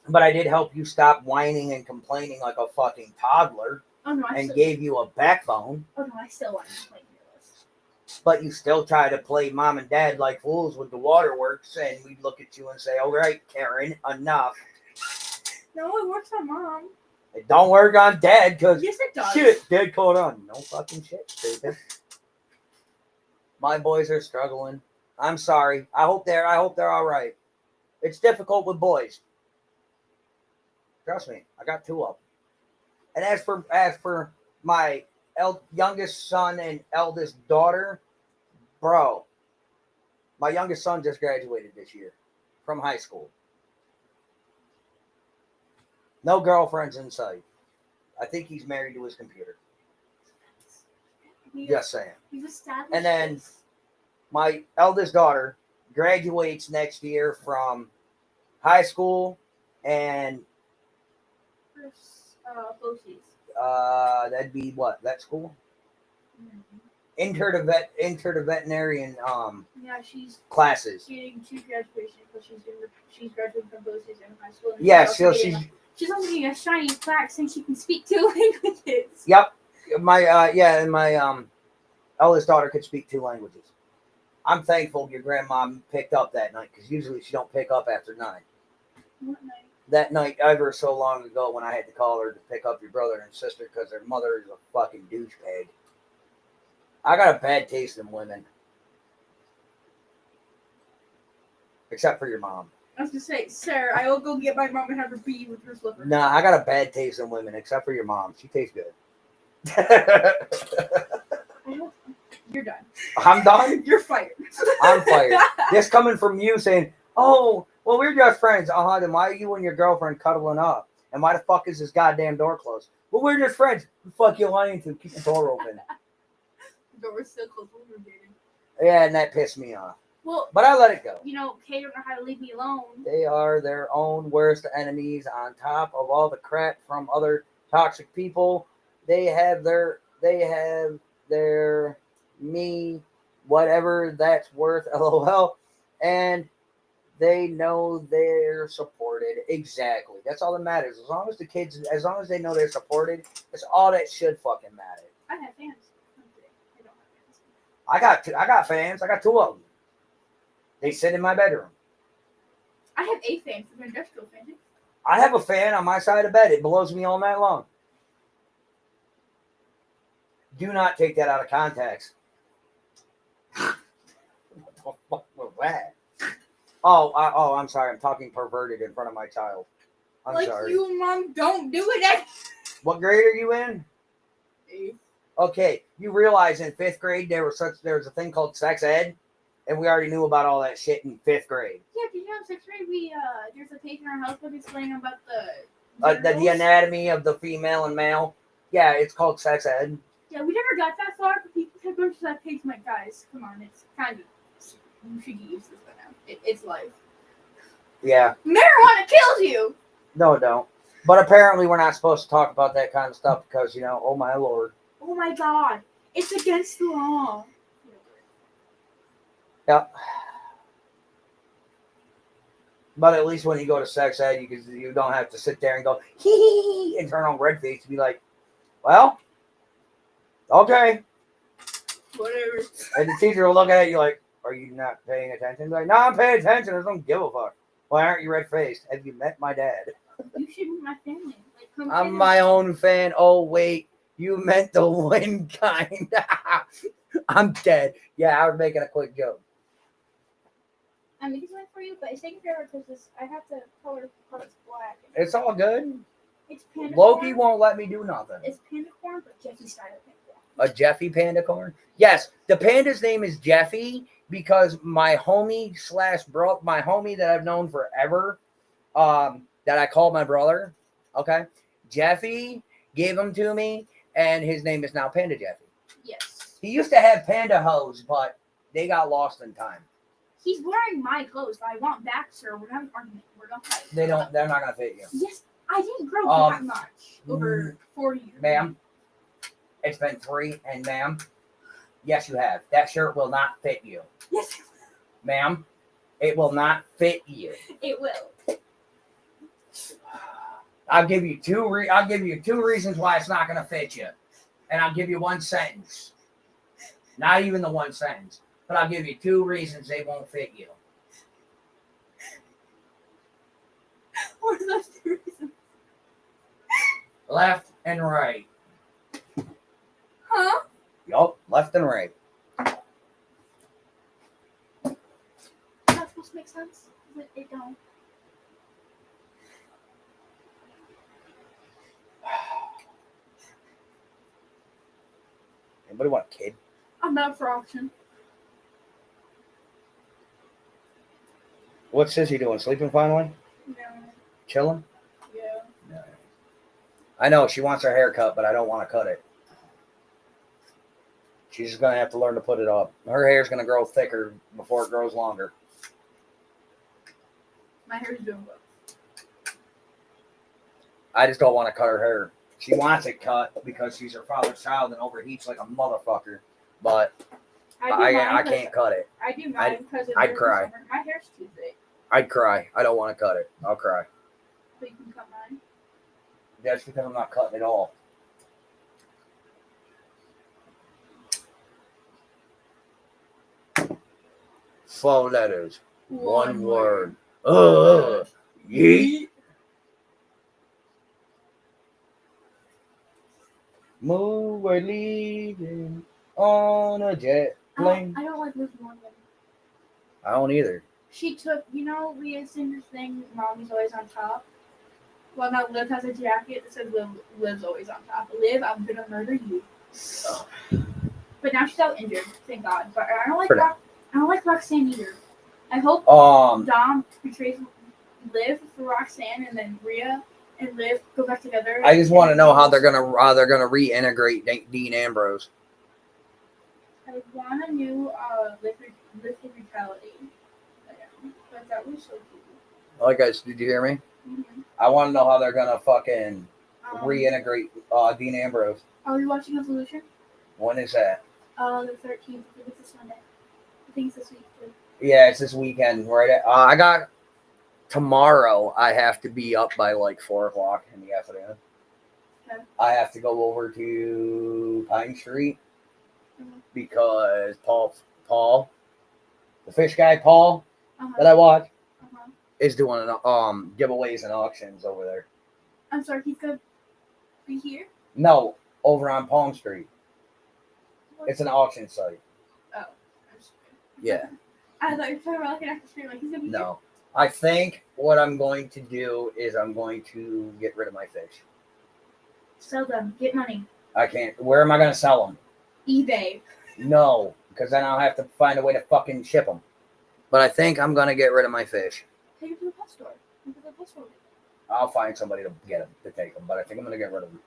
But I did help you stop whining and complaining like a fucking toddler. Oh, no, and gave you a backbone. Oh no, I still want to complain. but you still try to play mom and dad like fools with the waterworks, and we look at you and say, all right, Karen, enough. No, it works on mom. It don't work on dad, because yes, it does. Shit, dad caught on. No fucking shit, stupid. My boys are struggling. I'm sorry. I hope they're all right. It's difficult with boys. Trust me, I got 2 of them. And as for my youngest son and eldest daughter, bro, my youngest son just graduated this year from high school. No girlfriends in sight. I think he's married to his computer. Just saying. He's established. And then my eldest daughter graduates next year from high school and that'd be what? Vet school? Mm-hmm. Enter the veterinarian yeah, she's classes. getting 2 graduation because she's graduating from both in high school. Yeah, she's also getting a shiny plaque saying she can speak 2 languages. Yep. My eldest daughter could speak 2 languages. I'm thankful your grandma picked up that night, because usually she don't pick up after 9. What night? That night ever so long ago when I had to call her to pick up your brother and sister because their mother is a fucking douchebag. I got a bad taste in women. Except for your mom. I was going to say, sir, I will go get my mom and have her beat you with her slipper. Nah, I got a bad taste in women except for your mom. She tastes good. You're done. I'm done? You're fired. I'm fired. This coming from you saying, oh, well, we're just friends. Then why are you and your girlfriend cuddling up? And why the fuck is this goddamn door closed? Well, we're just friends. Who the fuck you lying to? Keep the door open. The door was still closed when we were dating. Yeah, and that pissed me off. Well, but I let it go. You know, Kay don't know how to leave me alone. They are their own worst enemies on top of all the crap from other toxic people. They have their me, whatever that's worth, LOL. And they know they're supported. Exactly. That's all that matters. As long as they know they're supported, that's all that should fucking matter. I have fans. I don't have fans. I got fans. I got 2 of them. They sit in my bedroom. I have a fan. It's an industrial fan. I have a fan on my side of bed. It blows me all night long. Do not take that out of context. What the fuck was that? Oh, I'm sorry. I'm talking perverted in front of my child. I'm sorry. You, Mom, don't do it. What grade are you in? 8th. Okay, you realize in 5th grade there was a thing called sex ed, and we already knew about all that shit in 5th grade. Yeah, did you know in 6th grade there's a page in our house book explaining about the anatomy of the female and male? Yeah, it's called sex ed. Yeah, we never got that far, but people kept going to that page. My guys, come on, it's kind of you should get used to this by now. It's life. Yeah. Marijuana kills you. No, it don't. But apparently we're not supposed to talk about that kind of stuff because, oh my Lord. Oh my God. It's against the law. Yep. But at least when you go to sex ed, you don't have to sit there and go, hee, and turn on red face and be like, well, okay. Whatever. And the teacher will look at you like, are you not paying attention? Like, no, I'm paying attention. I don't give a fuck. Why aren't you red-faced? Have you met my dad? You should meet my family. Like, I'm my own fan. Oh, wait. You meant the win kind. I'm dead. Yeah, I was making a quick joke. I'm making one for you, but it's taking forever because I have to color parts black. It's all good. It's panda Loki corn. won't let me do nothing. It's panda corn, but Jeffy style panda corn. A Jeffy panda corn? Yes, the panda's name is Jeffy because my homie that I've known forever, that I call my brother, okay? Jeffy gave him to me, and his name is now Panda Jeffy. Yes. He used to have panda hose, but they got lost in time. He's wearing my clothes, but I want back, sir. We're having an argument. We're gonna fight. They're not gonna fit you. Yes, I didn't grow that much over 4 years. Ma'am, it's been 3, and ma'am, yes, you have. That shirt will not fit you. Yes. Ma'am, it will not fit you. It will. I'll give you two reasons why it's not going to fit you, and I'll give you one sentence. Not even the one sentence. But I'll give you 2 reasons they won't fit you. What are those 2 reasons? Left and right. Huh? Yup, left and right. That's supposed to make sense? It don't. Anybody want a kid? I'm not for auction. What's Sissy doing? Sleeping finally? No. Chilling? Yeah. No. I know she wants her hair cut, but I don't want to cut it. She's just going to have to learn to put it up. Her hair's going to grow thicker before it grows longer. My hair's doing well. I just don't want to cut her hair. She wants it cut because she's her father's child and overheats like a motherfucker. But I can't cut it. I do mine because I'd cry. My hair's too thick. I'd cry. I don't want to cut it. I'll cry. But you can cut mine. That's because I'm not cutting it all. Four letters. One word. Yeet. Move, we're leaving on a jet plane. I don't like Liv Morgan. I don't either. She took, Leah Singer's thing, Mommy's always on top. Well, now Liv has a jacket that says Liv's always on top. Liv, I'm gonna murder you. But now she's out injured, thank God. But I don't like Roxanne either. I hope Dom betrays Liv for Roxanne, and then Rhea and Liv go back together. I just want to know how they're gonna reintegrate Dean Ambrose. I want a new Liv Brutality. But that was so cool. Like guys, did you hear me? Mm-hmm. I want to know how they're gonna fucking reintegrate Dean Ambrose. Are you watching Evolution? When is that? The 13th. I think it's this Sunday. I think it's this week too. Yeah, it's this weekend, right? I got tomorrow. I have to be up by like 4:00 in the afternoon. Okay. I have to go over to Pine Street because Paul, the fish guy, Paul, that I watch, is doing giveaways and auctions over there. I'm sorry, he's gonna be here? No, over on Palm Street. It's an auction site. Oh. Yeah. I thought you were talking about like an active stream, like he's gonna be here. No. I think what I'm going to do is I'm going to get rid of my fish. Sell them. Get money. I can't. Where am I going to sell them? eBay. No, because then I'll have to find a way to fucking ship them. But I think I'm going to get rid of my fish. Take it to the pet store. Take it to the pet store. I'll find somebody to get them, to take them. But I think I'm going to get rid of them.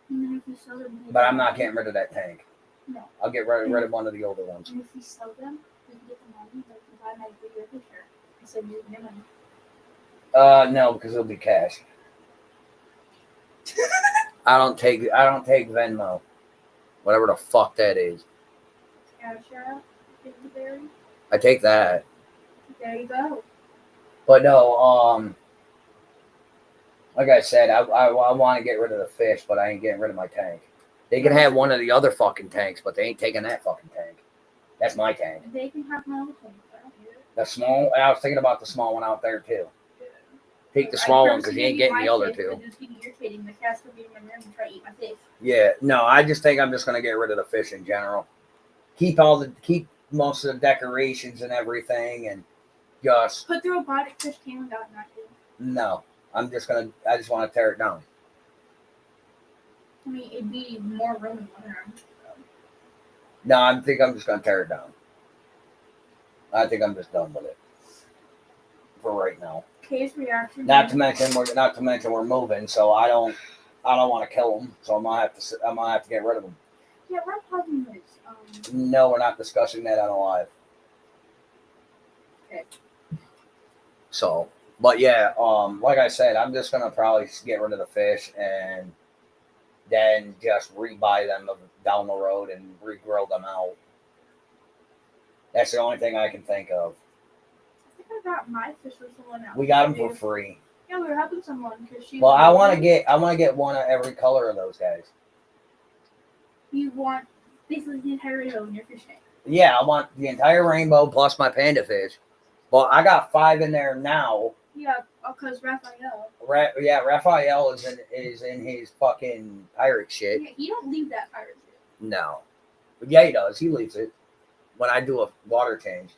And then if you sell them, But I'm not getting rid of that tank. No. I'll get rid of one of the older ones. And if you sell them, you can get the money. Like you buy my video picture. I said you get money. No, because it'll be cash. I don't take Venmo. Whatever the fuck that is. Cash App. I take that. There you go. But no, like I said, I want to get rid of the fish, but I ain't getting rid of my tank. They can have one of the other fucking tanks, but they ain't taking that fucking tank. That's my tank. They can have my other tank. I don't need it. The small, I was thinking about the small one out there too. Take the small one because you ain't getting the other two. Just be irritating. The cat's gonna be in my room and try to eat my face. Yeah, no, I just think I'm just gonna get rid of the fish in general. Keep most of the decorations and everything, and just put the robotic fish cam down. Not too. No, I just want to tear it down. I mean, it'd be more room in one room. No, I think I'm just gonna tear it down. I think I'm just done with it for right now. Case reaction. Not to mention we're moving, so I don't want to kill them. So I'm gonna have to get rid of them. Yeah, we're pausing this. No, we're not discussing that on live. Okay. So, but yeah, like I said, I'm just gonna probably get rid of the fish and then just rebuy them down the road and regrill them out. That's the only thing I can think of. I think I got my fish with someone else. We got them for free. Yeah, we were helping someone because she. Well, I want to get one of every color of those guys. You want Basically, the entire rainbow in your fish tank. Yeah, I want the entire rainbow plus my panda fish. Well, I got 5 in there now. Yeah, because Raphael. Raphael is in his fucking pirate shit. Yeah, he don't leave that pirate shit. No. But yeah, he does. He leaves it when I do a water change.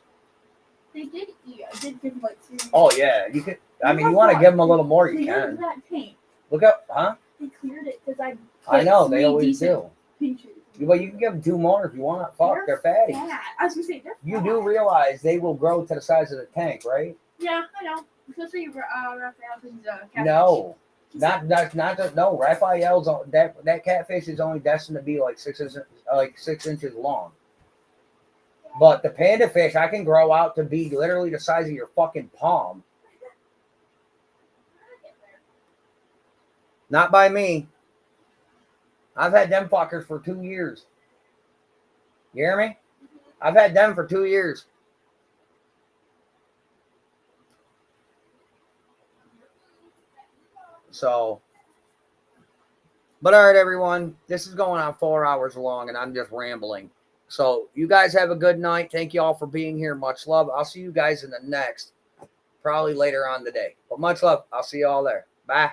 They did eat. I did give him like 2. Oh, yeah. You could. I mean, you want to give him a little more, you can. That tank. Look up, huh? They cleared it because I know, they always do. Pinches. But you can give them 2 more if you want. Fuck, they're fatty. Fat. I was gonna say they're You fat. do realize they will grow to the size of the tank, right? Yeah, I know. Especially Raphael's catfish. No. No. Raphael's that catfish is only destined to be like 6 inches long. But the panda fish I can grow out to be literally the size of your fucking palm. Not by me. I've had them fuckers for 2 years. You hear me? I've had them for 2 years. So, but all right, everyone. This is going on 4 hours long, and I'm just rambling. So, you guys have a good night. Thank you all for being here. Much love. I'll see you guys in the next, probably later on today. But much love. I'll see you all there. Bye.